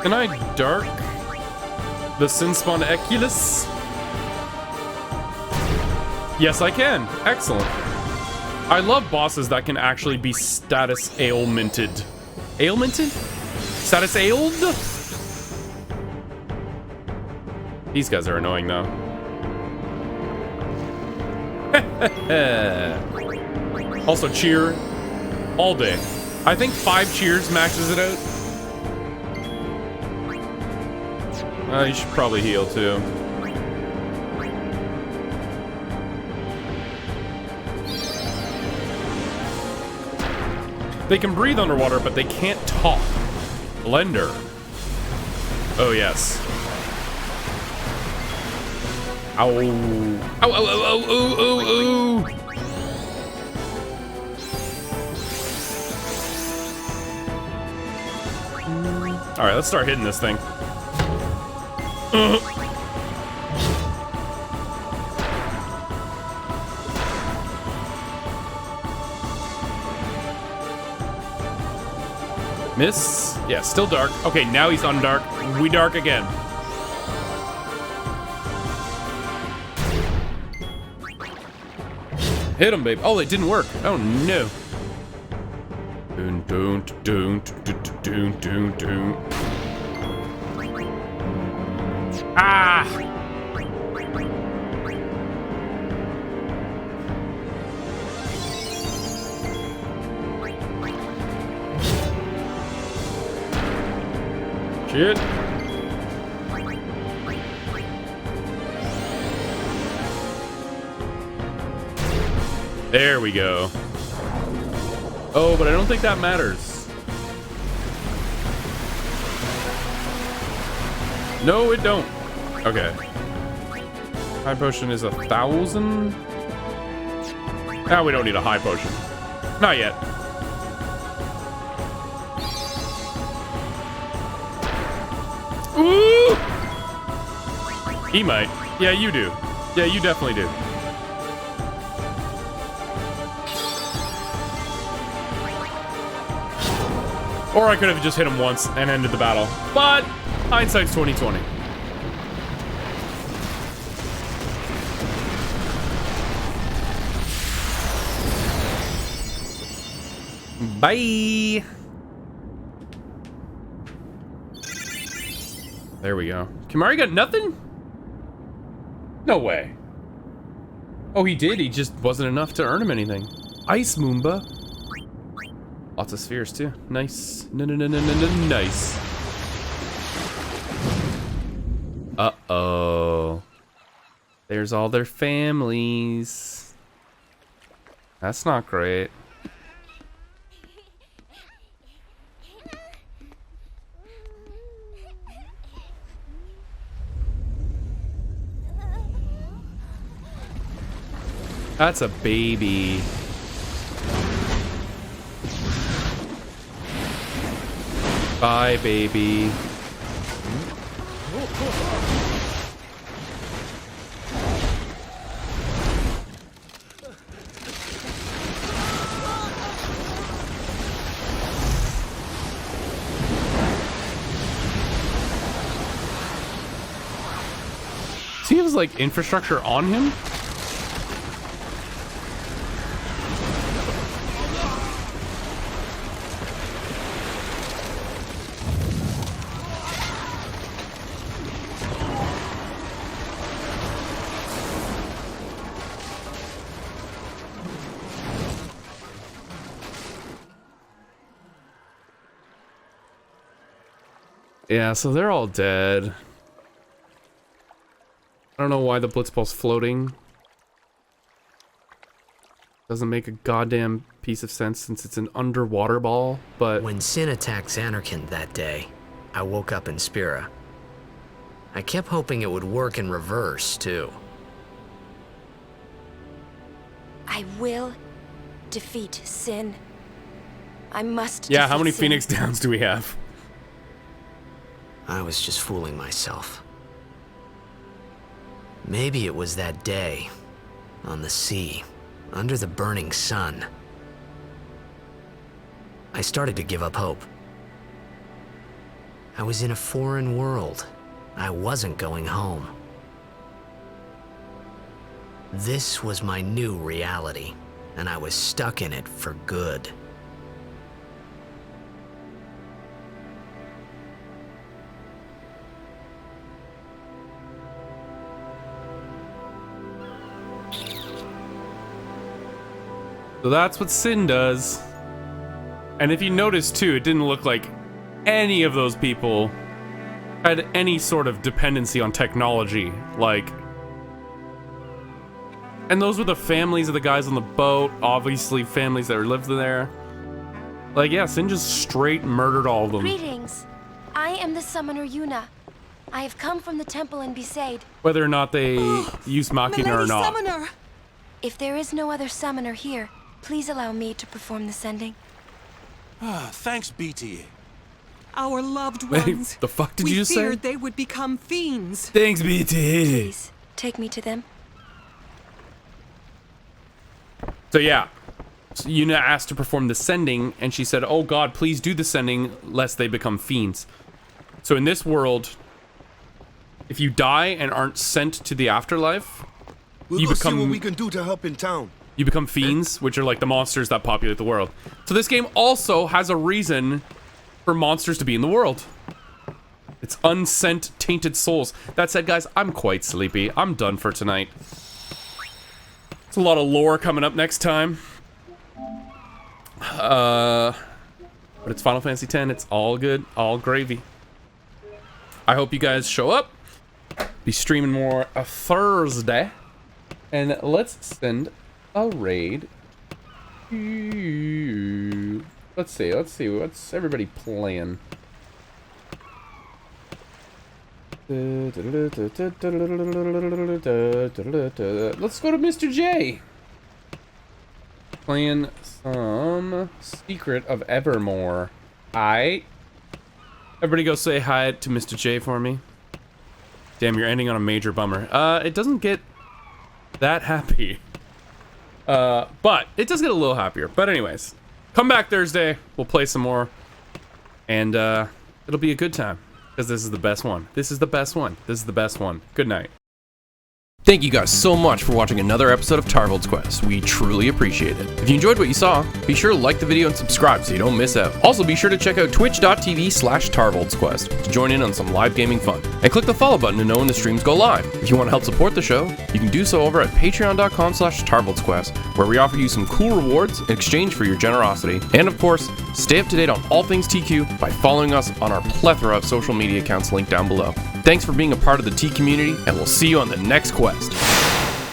Can I dark the Sin Spawn Eculus? Yes, I can. Excellent. I love bosses that can actually be status ailmented. Ailmented? Status ailed? These guys are annoying though. Also cheer all day. I think 5 cheers maxes it out. You should probably heal too. They can breathe underwater, but they can't talk. Blender. Oh yes. Ow. Ow, ow, ow, ow, ow, ow, ow. Alright, let's start hitting this thing. Miss? Yeah, still dark. Okay, now he's undark. We dark again. Hit him, babe. Oh, it didn't work. Oh, no. Doon, doon, doon, doon, doon, doon, doon. Ah! Shit. There we go. Oh, but I don't think that matters. No, it don't. Okay. High potion is 1,000. Ah, we don't need a high potion. Not yet. Ooh! He might. Yeah, you do. Yeah, you definitely do. Or I could have just hit him once and ended the battle. But hindsight's 2020. Bye. There we go. Kimari got nothing? No way. Oh, he did. He just wasn't enough to earn him anything. Ice Moomba. Lots of spheres too. Nice. Nice. Uh-oh. There's all their families. That's not great. That's a baby. Bye, baby. Does he have like infrastructure on him? Yeah, so they're all dead. I don't know why the Blitzball's floating. Doesn't make a goddamn piece of sense since it's an underwater ball, but... When Sin attacked Xanarkand that day, I woke up in Spira. I kept hoping it would work in reverse, too. I will defeat Sin. I must Yeah, how defeat many Sin. Phoenix Downs do we have? I was just fooling myself. Maybe it was that day, on the sea, under the burning sun. I started to give up hope. I was in a foreign world. I wasn't going home. This was my new reality, and I was stuck in it for good. So that's what Sin does. And if you notice too, it didn't look like any of those people had any sort of dependency on technology. Like, and those were the families of the guys on the boat, obviously families that lived there. Like, yeah, Sin just straight murdered all of them. Greetings. I am the summoner Yuna. I have come from the temple in Besaid. Whether or not they use Machina or not. Summoner! If there is no other summoner here, please allow me to perform the sending. Thanks, BT. Our loved Wait, ones. the fuck did you just say? We feared they would become fiends. Thanks, BT. Please, take me to them. So yeah, so Yuna asked to perform the sending, and she said, "Oh God, please do the sending, lest they become fiends." So in this world, if you die and aren't sent to the afterlife, We'll you go become see what we can do to help in town. you become fiends, which are like the monsters that populate the world. So this game also has a reason for monsters to be in the world. It's unsent, tainted souls. That said, guys, I'm quite sleepy. I'm done for tonight. It's a lot of lore coming up next time. But it's Final Fantasy X. It's all good, all gravy. I hope you guys show up. Be streaming more Thursday. And let's send a raid. Let's see. What's everybody playing? Let's go to Mr. J. Playing some Secret of Evermore. Aight. Everybody go say hi to Mr. J for me. Damn, you're ending on a major bummer. It doesn't get that happy. But it does get a little happier. But anyways, come back Thursday. We'll play some more. And it'll be a good time. Because this is the best one. This is the best one. This is the best one. Good night. Thank Thank you guys so much for watching another episode of Tarvould's Quest. We truly appreciate it. If you enjoyed what you saw, be sure to like the video and subscribe so you don't miss out. Also, be sure to check out twitch.tv/Tarvold's Quest to join in on some live gaming fun. And click the follow button to know when the streams go live. If you want to help support the show, you can do so over at patreon.com/Tarvold's Quest, where we offer you some cool rewards in exchange for your generosity. And of course, stay up to date on all things TQ by following us on our plethora of social media accounts linked down below. Thanks for being a part of the T community, and we'll see you on the next quest.